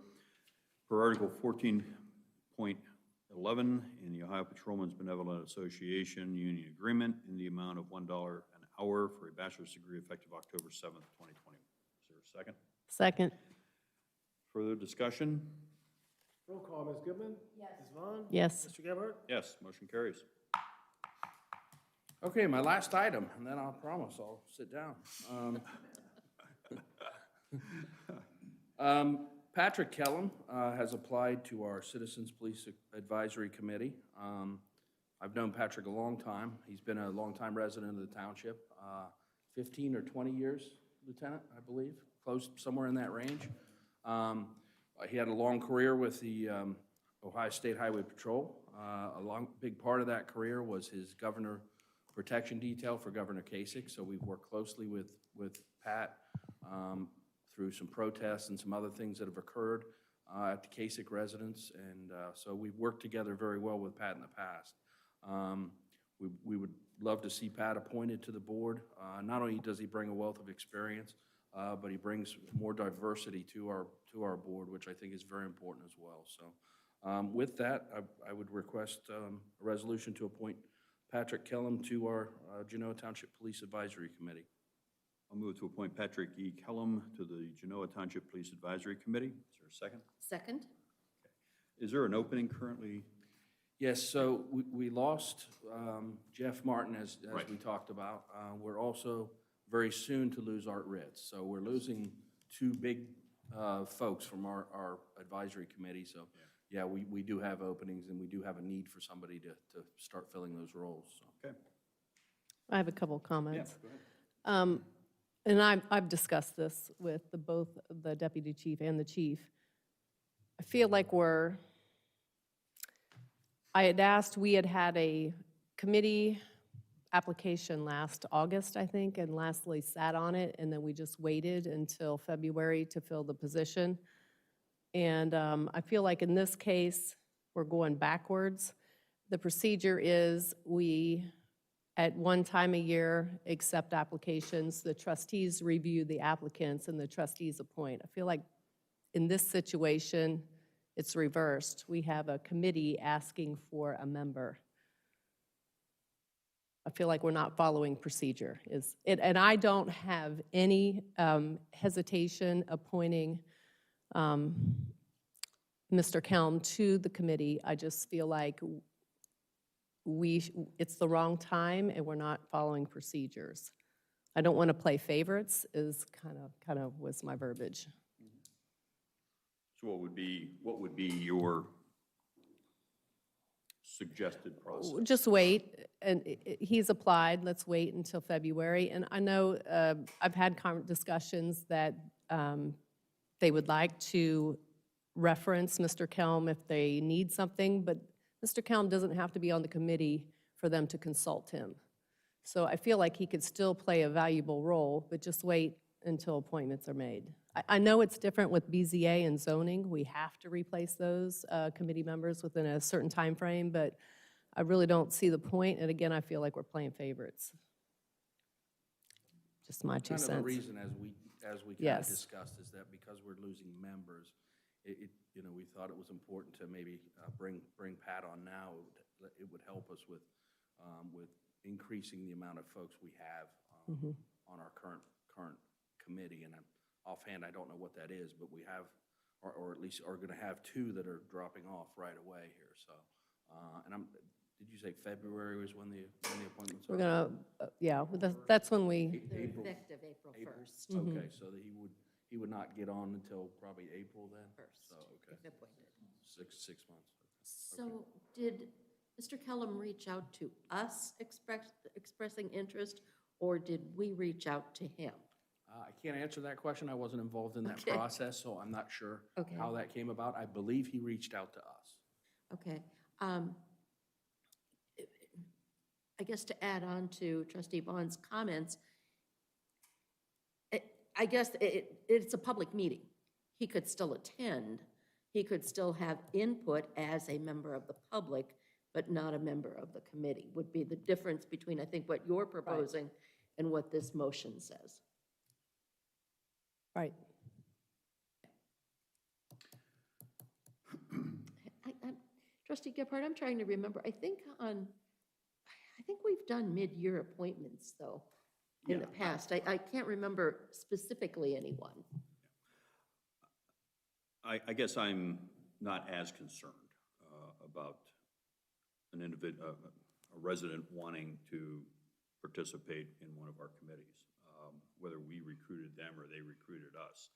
per article 14.11 in the Ohio Patrolmen's Benevolent Association Union Agreement in the amount of $1 an hour for a bachelor's degree effective October 7th, 2021. Is there a second? Second. Further discussion? Roll call, Ms. Goodman? Yes. Ms. Vaughn? Yes. Mr. Gebhardt? Yes, motion carries. Okay, my last item, and then I'll promise I'll sit down. Patrick Kellum has applied to our Citizens Police Advisory Committee. I've known Patrick a long time. He's been a longtime resident of the township, 15 or 20 years, Lieutenant, I believe, close, somewhere in that range. He had a long career with the Ohio State Highway Patrol. Big part of that career was his governor protection detail for Governor Kasich, so we've worked closely with Pat through some protests and some other things that have occurred at the Kasich residence, and so we've worked together very well with Pat in the past. We would love to see Pat appointed to the board. Not only does he bring a wealth of experience, but he brings more diversity to our board, which I think is very important as well. So with that, I would request a resolution to appoint Patrick Kellum to our Genoa Township Police Advisory Committee. I'll move to appoint Patrick E. Kellum to the Genoa Township Police Advisory Committee. Is there a second? Second? Is there an opening currently? Yes, so we lost Jeff Martin, as Right. we talked about. We're also very soon to lose Art Ritz. So we're losing 2 big folks from our advisory committee. So yeah, we do have openings, and we do have a need for somebody to start filling those roles. So. Okay. I have a couple comments. Yeah, go ahead. And I've discussed this with both the deputy chief and the chief. I feel like we had a committee application last August, I think, and Leslie sat on it, and then we just waited until February to fill the position. And I feel like in this case, we're going backwards. The procedure is we, at one time a year, accept applications. The trustees review the applicants, and the trustees appoint. I feel like in this situation, it's reversed. We have a committee asking for a member. I feel like we're not following procedure. And I don't have any hesitation appointing Mr. Kelm to the committee. I just feel like it's the wrong time and we're not following procedures. I don't want to play favorites is kind of was my verbiage. So what would be your suggested process? Just wait, and he's applied, let's wait until February. And I know I've had discussions that they would like to reference Mr. Kelm if they need something, but Mr. Kelm doesn't have to be on the committee for them to consult him. So I feel like he could still play a valuable role, but just wait until appointments are made. I know it's different with BZA and zoning. We have to replace those committee members within a certain time frame, but I really don't see the point. And again, I feel like we're playing favorites. Just my 2 Kind cents. of the reason, as we kind of Yes. discussed, is that because we're losing members, you know, we thought it was important to maybe bring Pat on now. It would help us with increasing the amount of folks we have on our current committee. And offhand, I don't know what that is, but we have, or at least are going to have 2 that are dropping off right away here. So, and did you say February was when the appointments are? We're gonna, yeah, that's when we, They're April. effective April 1st. Okay, so that he would not get on until probably April then? First, So, okay. if appointed. Six months. So did Mr. Kellum reach out to us expressing interest, or did we reach out to him? I can't answer that question. I wasn't involved in that Okay. process, so I'm not sure Okay. how that came about. I believe he reached out to us. Okay. I guess to add on to Trustee Bond's comments, I guess it's a public meeting. He could still attend. He could still have input as a member of the public, but not a member of the committee, would be the difference between, I think, what you're proposing and what this motion says. right. Trustee Gephardt, I'm trying to remember, I think we've done mid-year appointments, though, in the past. I can't remember specifically anyone. I guess I'm not as concerned about an individual, a resident wanting to participate in one of our committees, whether we recruited them or they recruited us.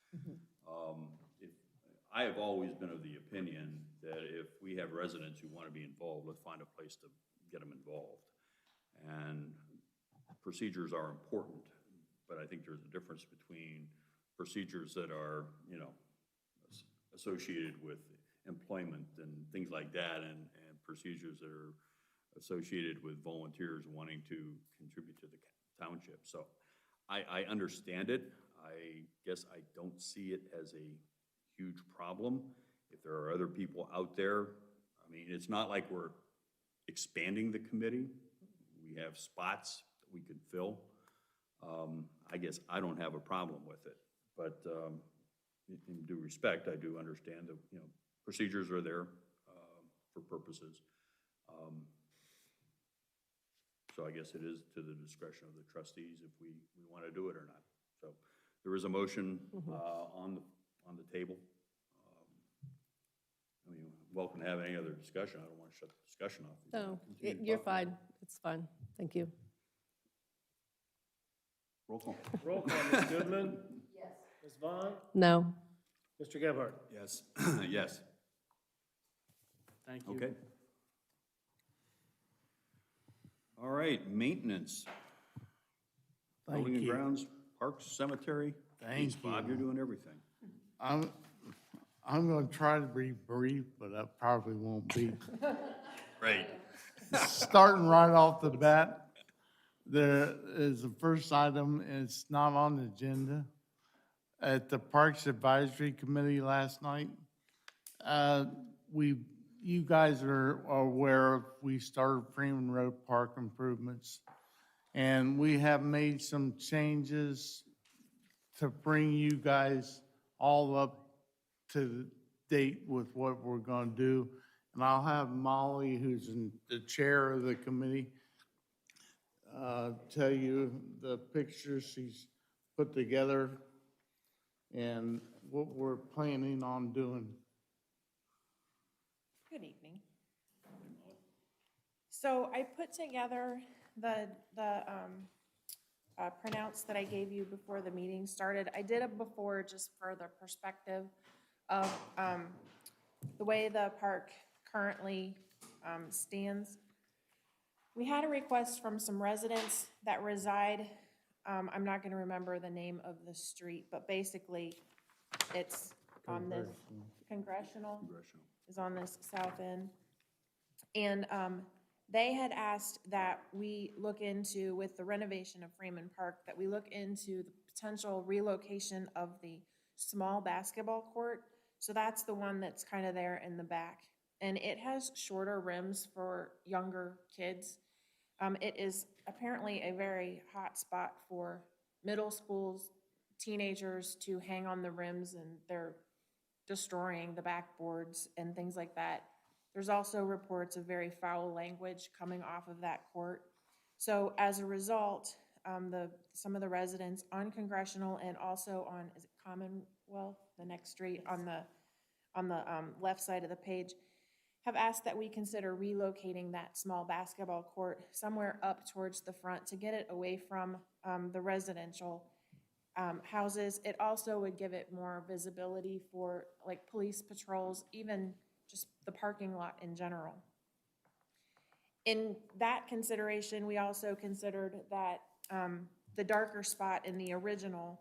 I have always been of the opinion that if we have residents who want to be involved, let's find a place to get them involved. And procedures are important, but I think there's a difference between procedures that are, you know, associated with employment and things like that, and procedures that are associated with volunteers wanting to contribute to the township. So I understand it. I guess I don't see it as a huge problem. If there are other people out there, I mean, it's not like we're expanding the committee. We have spots that we could fill. I guess I don't have a problem with it, but in due respect, I do understand that, you know, procedures are there for purposes. So I guess it is to the discretion of the trustees if we want to do it or not. So there is a motion on the table. I mean, welcome to have any other discussion. I don't want to shut the discussion off. No, Continue to you're talk about it. fine. It's fine. Thank you. Roll call. Roll call, Ms. Goodman? Yes. Ms. Vaughn? No. Mr. Gebhardt? Yes. Yes. Thank you. Okay. All right, maintenance. Building and grounds, parks, cemetery. Thank Jeez, Bob, you. you're doing everything. I'm going to try to be brief, but I probably won't be. Right. Starting right off the bat, there is the first item, it's not on the agenda. At the Parks Advisory Committee last night, you guys are aware of, we started Freeman Road Park improvements. And we have made some changes to bring you guys all up to date with what we're gonna do. And I'll have Molly, who's the chair of the committee, tell you the pictures she's put together and what we're planning on doing. Good evening. So I put together the printouts that I gave you before the meeting started. I did it before just for the perspective of the way the park currently stands. We had a request from some residents that reside, I'm not gonna remember the name of the street, but basically, it's on this, Congressional is on this south end. And they had asked that we look into, with the renovation of Freeman Park, that we look into the potential relocation of the small basketball court. So that's the one that's kind of there in the back. And it has shorter rims for younger kids. It is apparently a very hot spot for middle schools, teenagers to hang on the rims, and they're destroying the backboards and things like that. There's also reports of very foul language coming off of that court. So as a result, some of the residents on Congressional and also on, is it Commonwealth, the next street on the left side of the page, have asked that we consider relocating that small basketball court somewhere up towards the front to get it away from the residential houses. It also would give it more visibility for like police patrols, even just the parking lot in general. In that consideration, we also considered that the darker spot in the original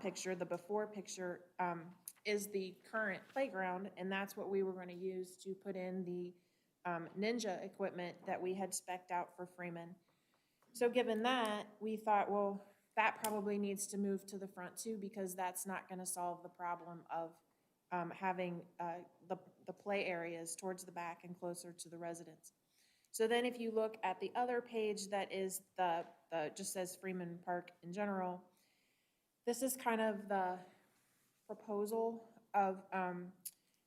picture, the before picture, is the current playground, and that's what we were going to use to put in the Ninja equipment that we had spec'd out for Freeman. So given that, we thought, well, that probably needs to move to the front too, because that's not going to solve the problem of having the play areas towards the back and closer to the residents. So then if you look at the other page that is the just says Freeman Park in general, this is kind of the proposal of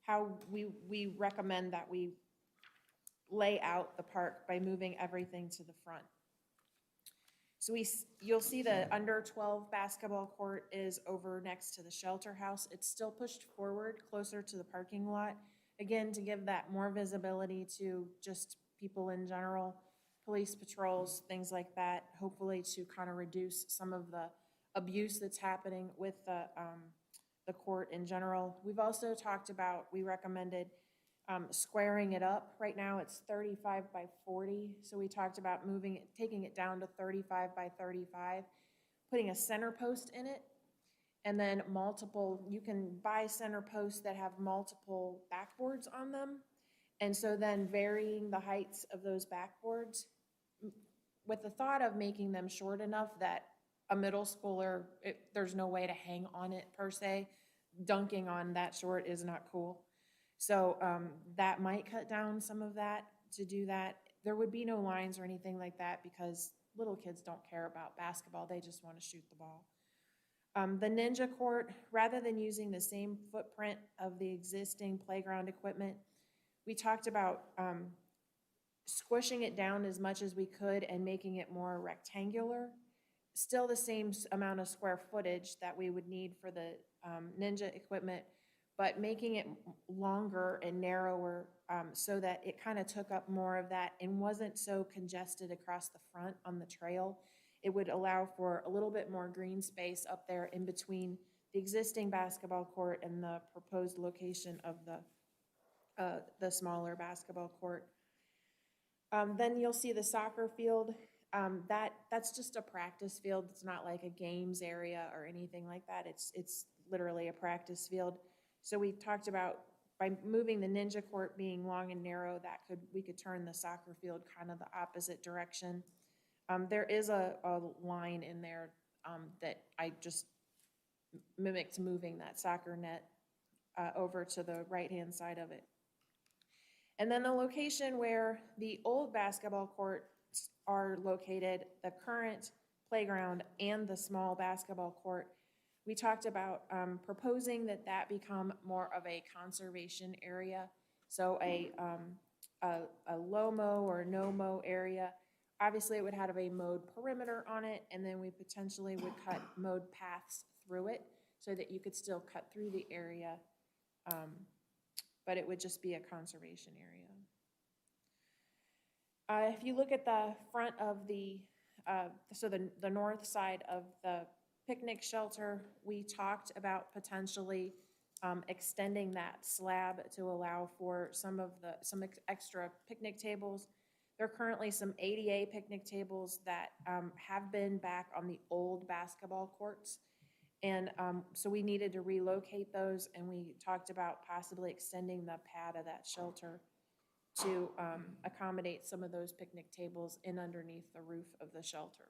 how we recommend that we lay out the park by moving everything to the front. So you'll see the under 12 basketball court is over next to the shelter house. It's still pushed forward closer to the parking lot, again, to give that more visibility to just people in general, police patrols, things like that, hopefully to kind of reduce some of the abuse that's happening with the court in general. We've also talked about, we recommended squaring it up. Right now it's 35 by 40, so we talked about moving it, taking it down to 35 by 35, putting a center post in it, and then multiple, you can buy center posts that have multiple backboards on them, and so then varying the heights of those backboards with the thought of making them short enough that a middle schooler, there's no way to hang on it per se. Dunking on that short is not cool. So that might cut down some of that to do that. There would be no lines or anything like that because little kids don't care about basketball. They just want to shoot the ball. The Ninja court, rather than using the same footprint of the existing playground equipment, we talked about squishing it down as much as we could and making it more rectangular. Still the same amount of square footage that we would need for the Ninja equipment, but making it longer and narrower so that it kind of took up more of that and wasn't so congested across the front on the trail. It would allow for a little bit more green space up there in between the existing basketball court and the proposed location of the smaller basketball court. Then you'll see the soccer field. That's just a practice field. It's not like a games area or anything like that. It's literally a practice field. So we talked about by moving the Ninja court being long and narrow, we could turn the soccer field kind of the opposite direction. There is a line in there that I just mimicked moving that soccer net over to the right-hand side of it. And then the location where the old basketball courts are located, the current playground and the small basketball court, we talked about proposing that become more of a conservation area. So a low-mow or no-mow area. Obviously, it would have a mowed perimeter on it, and then we potentially would cut mowed paths through it so that you could still cut through the area, but it would just be a conservation area. If you look at the front of the north side of the picnic shelter, we talked about potentially extending that slab to allow for some extra picnic tables. There are currently some ADA picnic tables that have been back on the old basketball courts. And so we needed to relocate those, and we talked about possibly extending the pad of that shelter to accommodate some of those picnic tables in underneath the roof of the shelter.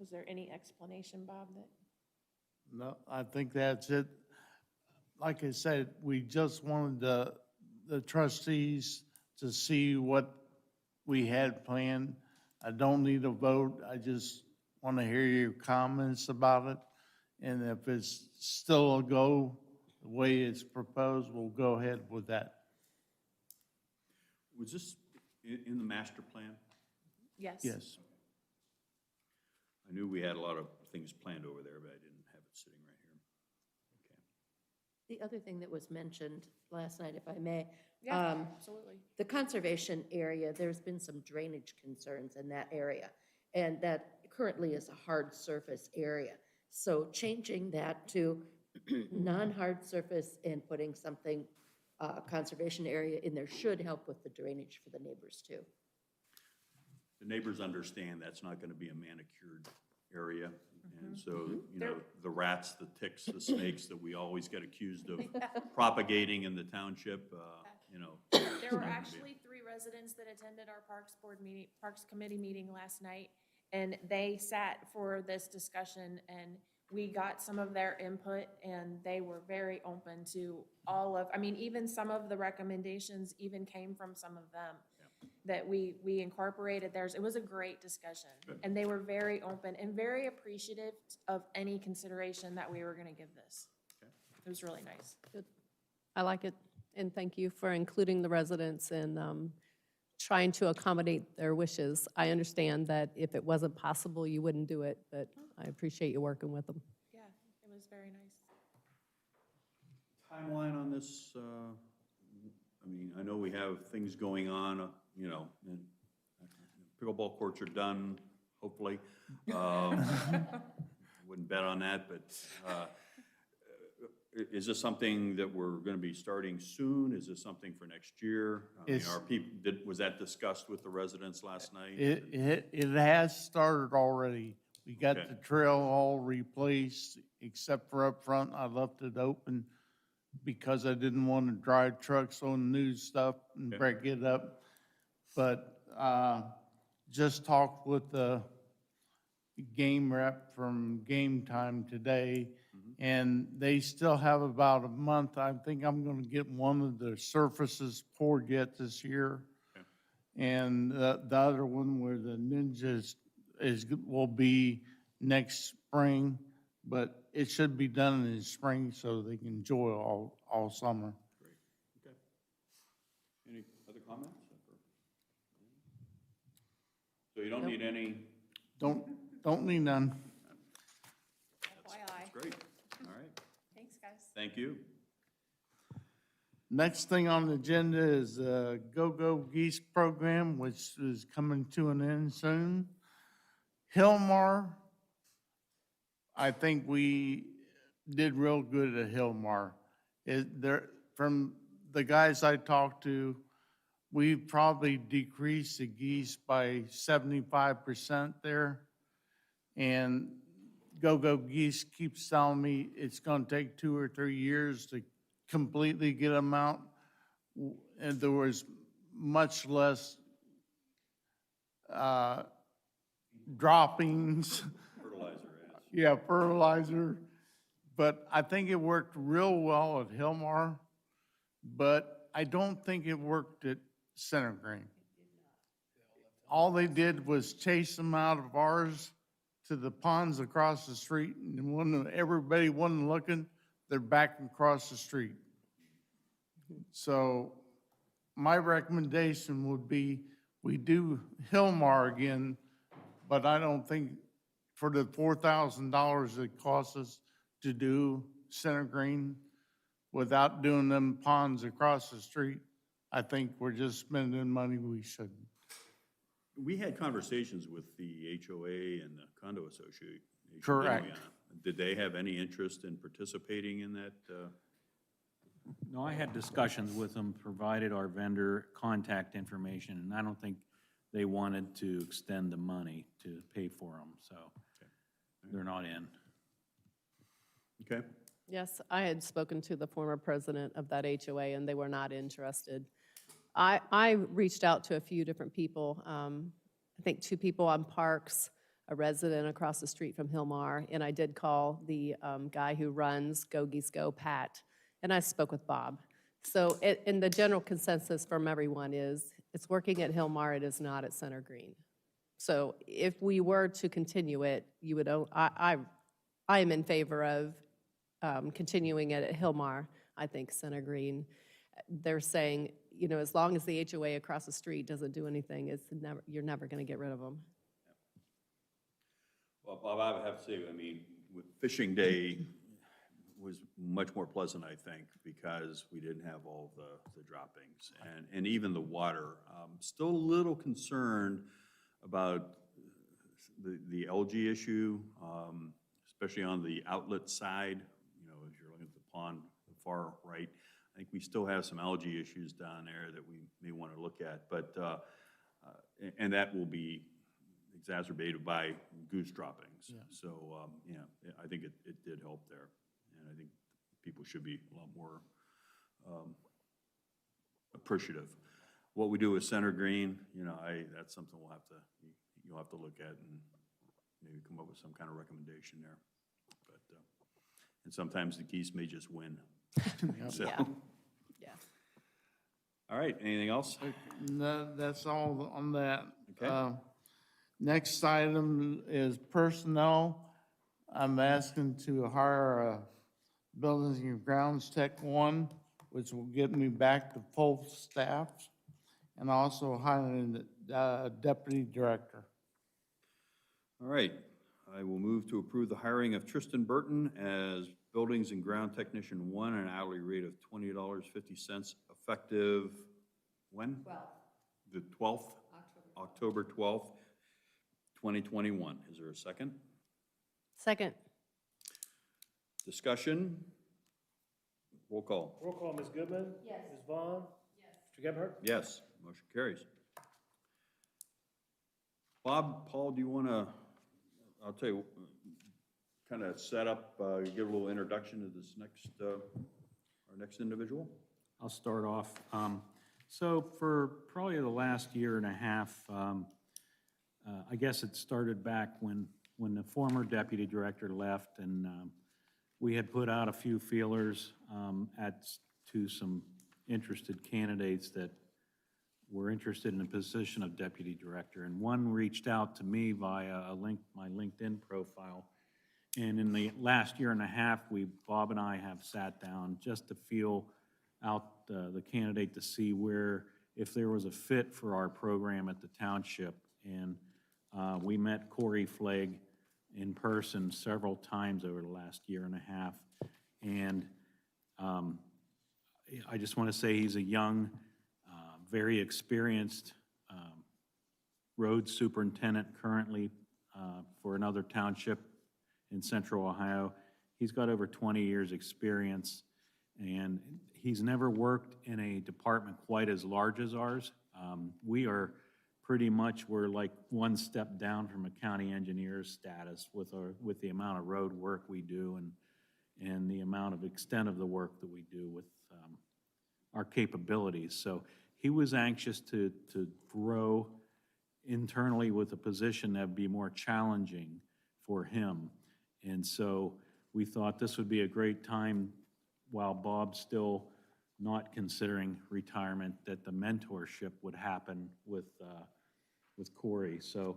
Was there any explanation, Bob, that? No, I think that's it. Like I said, we just wanted the trustees to see what we had planned. I don't need a vote. I just want to hear your comments about it. And if it's still a go, the way it's proposed, we'll go ahead with that. Was this in the master plan? Yes. Yes. I knew we had a lot of things planned over there, but I didn't have it sitting right here. The other thing that was mentioned last night, if I may. Yeah, absolutely. The conservation area, there's been some drainage concerns in that area, and that currently is a hard surface area. So changing that to non-hard surface and putting something, conservation area in there should help with the drainage for the neighbors too. The neighbors understand that's not going to be a manicured area. And so, you know, the rats, the ticks, the snakes that we always get accused of propagating in the township, you know. There were actually 3 residents that attended our Parks Committee meeting last night, and they sat for this discussion, and we got some of their input, and they were very open to all of, I mean, even some of the recommendations even came from some of them that we incorporated theirs. It was a great discussion. Good. And they were very open and very appreciative of any consideration that we were going to give this. Okay. It was really nice. Good. I like it, and thank you for including the residents and trying to accommodate their wishes. I understand that if it wasn't possible, you wouldn't do it, but I appreciate you working with them. Yeah, it was very nice. Timeline on this, I mean, I know we have things going on, you know, and pickleball courts are done, hopefully. Wouldn't bet on that, but is this something that we're going to be starting soon? Is this something for next year? I mean, are people, was that discussed with the residents last night? It has started already. We got Okay. the trail all replaced, except for up front. I left it open because I didn't want to drive trucks on new stuff and Okay. break it up. But just talked with the game rep from Game Time today, and they still have about a month. I think I'm going to get one of the surfaces poured yet this year. Okay. And the other one where the Ninjas will be next spring, but it should be done in the spring so they can enjoy all summer. Great, okay. Any other comments? So you don't need any? Don't need none. FYI. That's great, all right, Thanks, guys. thank you. Next thing on the agenda is the Go-Go Geese program, which is coming to an end soon. Hillmar, I think we did real good at Hillmar. From the guys I talked to, we probably decreased the geese by 75% there. And Go-Go Geese keeps telling me it's gonna take 2 or 3 years to completely get them out. And there was much less droppings. Fertilizer, yes. Yeah, fertilizer. But I think it worked real well at Hillmar, but I don't think it worked at Center Green. All they did was chase them out of ours to the ponds across the street, and when everybody wasn't looking, they're back across the street. So my recommendation would be we do Hillmar again, but I don't think for the $4,000 it costs us to do Center Green without doing them ponds across the street, I think we're just spending money we shouldn't. We had conversations with the HOA and the condo Correct. Genoa. Did they have any interest in participating in that? No, I had discussions with them, provided our vendor contact information, and I don't think they wanted to extend the money to pay for them, so they're not in. Okay. Yes, I had spoken to the former president of that HOA, and they were not interested. I reached out to a few different people, I think 2 people on Parks, a resident across the street from Hillmar, and I did call the guy who runs Go Geese Go, Pat, and I spoke with Bob. So, and the general consensus from everyone is, it's working at Hillmar, it is not at Center Green. So if we were to continue it, you would, I am in favor of continuing it at Hillmar. I think Center Green, they're saying, you know, as long as the HOA across the street doesn't do anything, you're never going to get rid of them. Well, Bob, I would have to say, I mean, with fishing day was much more pleasant, I think, because we didn't have all the droppings and even the water. Still a little concerned about the algae issue, especially on the outlet side. You know, as you're looking at the pond, the far right, I think we still have some algae issues down there that we may want to look at, but and that will be exacerbated by goose droppings. Yeah. So, yeah, I think it did help there, and I think people should be a lot more appreciative. What we do with Center Green, you know, that's something you'll have to look at and maybe come up with some kind of recommendation there. But and sometimes the geese may just win. So. Yeah. Yeah. All right, anything else? No, that's all on that. Okay. Next item is personnel. I'm asking to hire a Buildings and Grounds Tech 1, which will get me back to full staff, and also hiring the deputy director. All right, I will move to approve the hiring of Tristan Burton as Buildings and Ground Technician 1 at an hourly rate of $20.50 effective when? 12. The 12th? October 12th, 2021. Is there a second? Second. Discussion? Roll call. Roll call, Ms. Goodman? Yes. Ms. Vaughn? Yes. Mr. Gebhardt? Yes, motion carries. Bob, Paul, do you want to, I'll tell you, kind of set up, give a little introduction to this next, our next individual? I'll start off. So for probably the last year and a half, I guess it started back when the former deputy director left, and we had put out a few feelers to some interested candidates that were interested in the position of deputy director. And one reached out to me via my LinkedIn profile. And in the last year and a half, Bob and I have sat down just to feel out the candidate to see if there was a fit for our program at the township. And we met Corey Flagg in person several times over the last year and a half. And I just want to say he's a young, very experienced road superintendent currently for another township in central Ohio. He's got over 20 years' experience, and he's never worked in a department quite as large as ours. We're like one step down from a county engineer's status with the amount of road work we do and the amount of extent of the work that we do with our capabilities. So he was anxious to grow internally with a position that would be more challenging for him. And so we thought this would be a great time, while Bob's still not considering retirement, that the mentorship would happen with Corey. So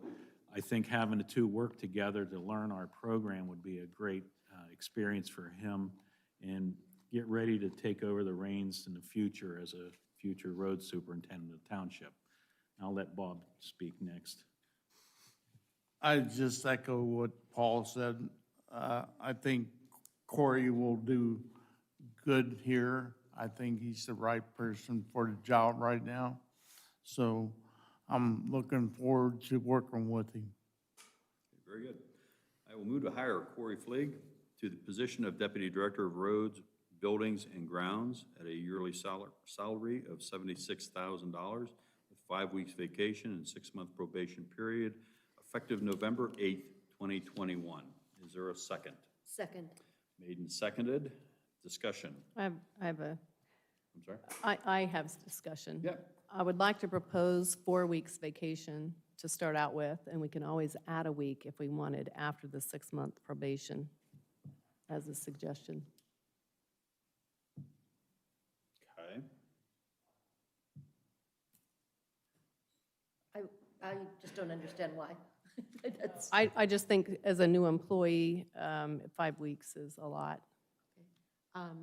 I think having the two work together to learn our program would be a great experience for him, and get ready to take over the reins in the future as a future road superintendent of the township. I'll let Bob speak next. I just echo what Paul said. I think Corey will do good here. I think he's the right person for the job right now. So I'm looking forward to working with him. Very good. I will move to hire Corey Fligg to the position of Deputy Director of Roads, Buildings, and Grounds at a yearly salary of $76,000 with 5 weeks vacation and 6-month probation period, effective November 8th, 2021. Is there a second? Second. Made and seconded. Discussion. I have a, I'm sorry? I have discussion. Yeah. I would like to propose 4 weeks vacation to start out with, and we can always add a week if we wanted after the 6-month probation as a suggestion. Okay. I just don't understand why. That's, I just think as a new employee, 5 weeks is a lot.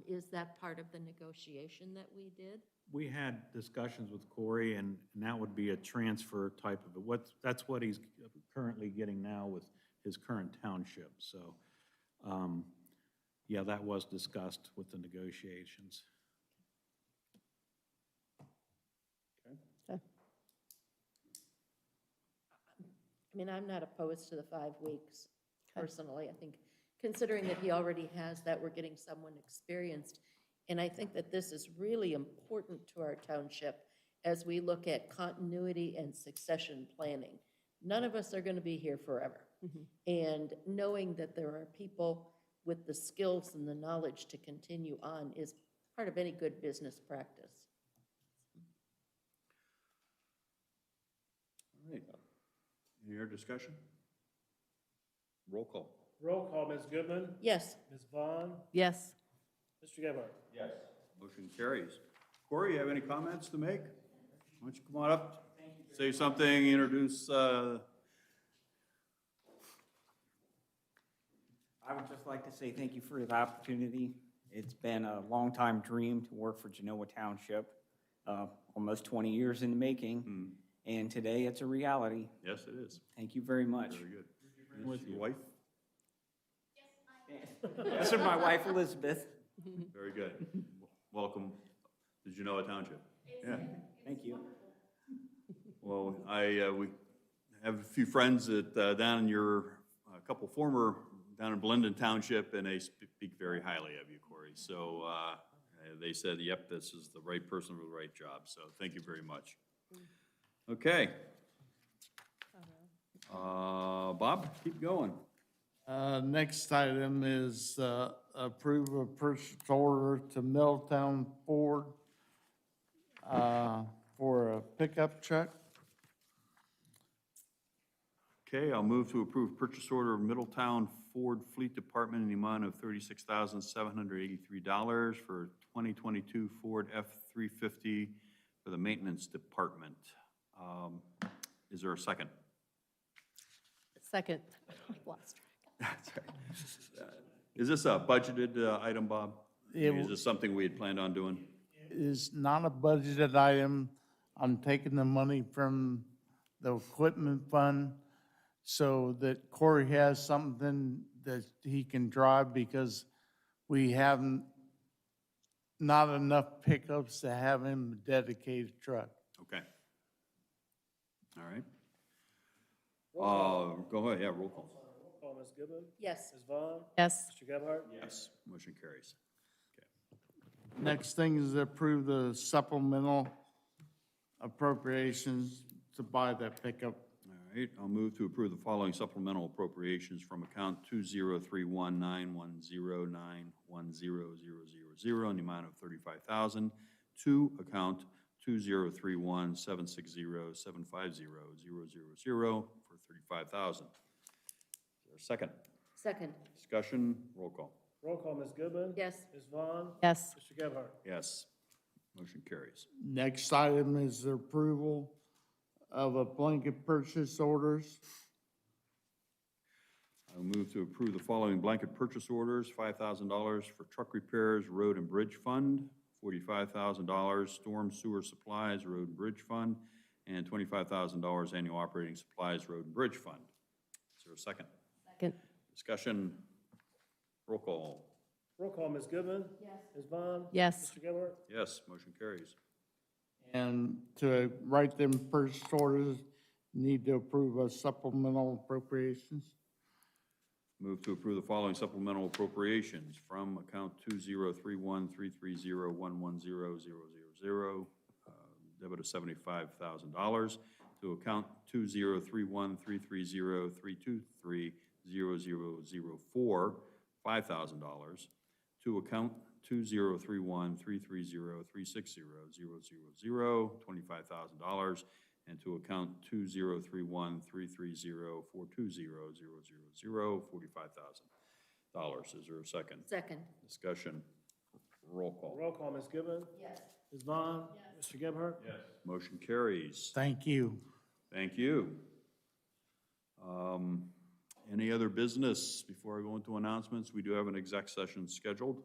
is that part of the negotiation that we did? We had discussions with Corey, and that would be a transfer type of, that's what he's currently getting now with his current township. So, yeah, that was discussed with the negotiations. I mean, I'm not opposed to the 5 weeks personally. I think considering that he already has that, we're getting someone experienced. And I think that this is really important to our township as we look at continuity and succession planning. None of us are going to be here forever. And knowing that there are people with the skills and the knowledge to continue on is part of any good business practice. All right. Any other discussion? Roll call. Roll call, Ms. Goodman? Yes. Ms. Vaughn? Yes. Mr. Gebhardt? Yes. Motion carries. Corey, you have any comments to make? Why don't you come on up, say something, introduce, I would just like to say thank you for the opportunity. It's been a long-time dream to work for Genoa Township, almost 20 years in the making, and today it's a reality. Yes, it is. Thank you very much. Very good. With your wife? This is my wife, Elizabeth. Very good. Welcome to Genoa Township. Yeah. Thank you. Well, we have a few friends that, down in your, a couple former, down in Blendon Township, and they speak very highly of you, Corey. So they said, yep, this is the right person for the right job. So thank you very much. Okay. Bob, keep going. Next item is approve a purchase order to Middletown Ford for a pickup truck. Okay, I'll move to approve purchase order of Middletown Ford Fleet Department in the amount of $36,783 for 2022 Ford F-350 for the Maintenance Department. Is there a second? Second. I lost track. That's right. Is this a budgeted item, Bob? It Is this something we had planned on doing? Is not a budgeted item. I'm taking the money from the equipment fund so that Corey has something that he can drive, because we haven't, not enough pickups to have him a dedicated truck. Okay. All right. Go ahead, yeah, roll call. Roll call, Ms. Goodman? Yes. Ms. Vaughn? Yes. Mr. Gebhardt? Yes, motion carries. Next thing is to approve the supplemental appropriations to buy that pickup. All right, I'll move to approve the following supplemental appropriations from account 2031910910000 in the amount of $35,000 to account 2031760750000 for $35,000. Is there a second? Second. Discussion, roll call. Roll call, Ms. Goodman? Yes. Ms. Vaughn? Yes. Mr. Gebhardt? Yes, motion carries. Next item is the approval of a blanket purchase orders. I'll move to approve the following blanket purchase orders: $5,000 for truck repairs, road and bridge fund, $45,000 storm sewer supplies, road and bridge fund, and $25,000 annual operating supplies, road and bridge fund. Is there a second? Second. Discussion, roll call. Roll call, Ms. Goodman? Yes. Ms. Vaughn? Yes. Mr. Gebhardt? Yes, motion carries. And to write them purchase orders, need to approve a supplemental appropriations. Move to approve the following supplemental appropriations from account 2031-330-110-000, debit of $75,000, to account 2031-330-323-0004, $5,000, to account 2031-330-360-000, $25,000, and to account 2031-330-420-000, $45,000. Is there a second? Second. Discussion. Roll call. Roll call, Ms. Goodman? Yes. Ms. Vaughn? Yes. Mr. Gebhardt? Yes. Motion carries. Thank you. Thank you. Any other business before I go into announcements? We do have an exec session scheduled.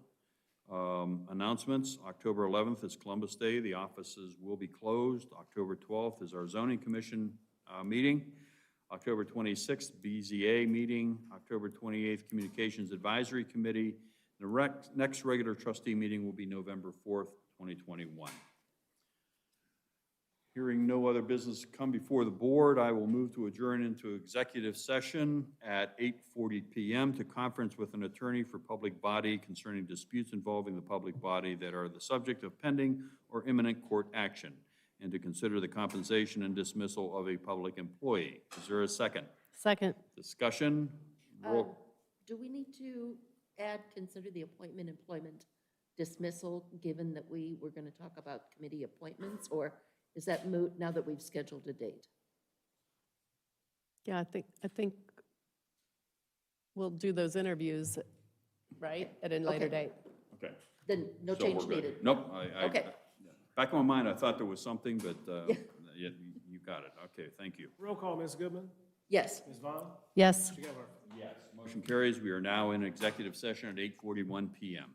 Announcements, October 11th is Columbus Day. The offices will be closed. October 12th is our zoning commission meeting. October 26th, BZA meeting. October 28th, Communications Advisory Committee. The next regular trustee meeting will be November 4th, 2021. Hearing no other business come before the board, I will move to adjourn into executive session at 8:40 p.m. to conference with an attorney for public body concerning disputes involving the public body that are the subject of pending or imminent court action, and to consider the compensation and dismissal of a public employee. Is there a second? Second. Discussion? Roll. Do we need to add, consider the appointment, employment dismissal, given that we were going to talk about committee appointments, or is that moot now that we've scheduled a date? Yeah, I think we'll do those interviews, right, at a later Okay. date. Okay. Then no So change we're good. needed? Nope. Okay. Back in my mind, I thought there was something, but you got it. Okay, thank you. Roll call, Ms. Goodman? Yes. Ms. Vaughn? Yes. Mr. Gebhardt? Yes. Motion carries. We are now in executive session at 8:41 p.m.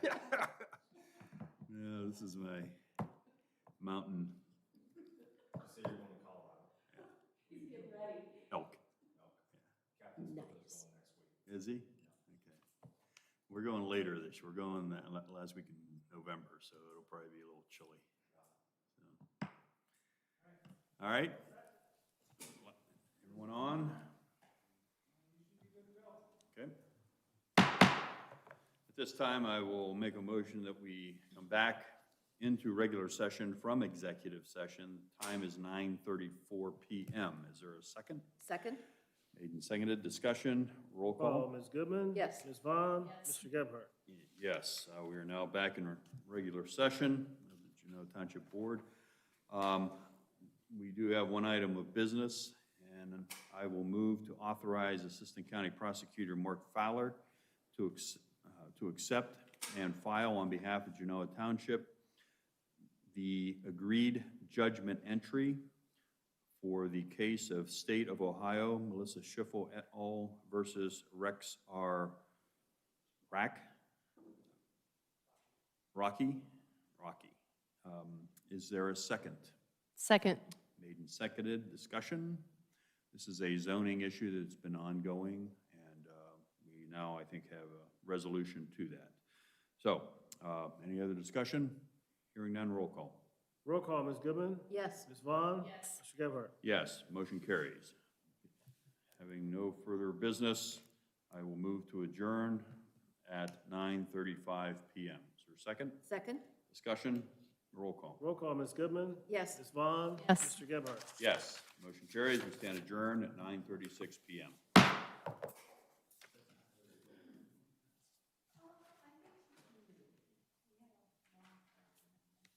Yeah, this is my mountain Say you're going to Colorado. elk. Captain's with us Nice. going next week. Is he? Okay. We're going later this year. We're going that last week in November, so it'll probably be a little chilly. So. All right. Everyone on? Okay. At this time, I will make a motion that we come back into regular session from executive session. Time is 9:34 PM. Is there a second? Second? Made and seconded. Discussion. Roll Call, call. Ms. Goodman? Yes. Ms. Vaughn? Mr. Gebhardt? Yes, we are now back in regular session of the Genoa Township Board. We do have one item of business, and I will move to authorize Assistant County Prosecutor Mark Fowler to accept and file on behalf of Genoa Township the agreed judgment entry for the case of State of Ohio, Melissa Schiffel et al. Versus Rex R. Rocky. Is there a second? Second. Made and seconded. Discussion. This is a zoning issue that's been ongoing, and we now, I think, have a resolution to that. So, any other discussion? Hearing none, roll call. Roll call, Ms. Goodman? Yes. Ms. Vaughn? Yes. Mr. Gebhardt? Yes, motion carries. Having no further business, I will move to adjourn at 9:35 PM. Is there a second? Second? Discussion? Roll call. Roll call, Ms. Goodman? Yes. Ms. Vaughn? Yes. Mr. Gebhardt? Yes, motion carries. We stand adjourned at 9:36 PM.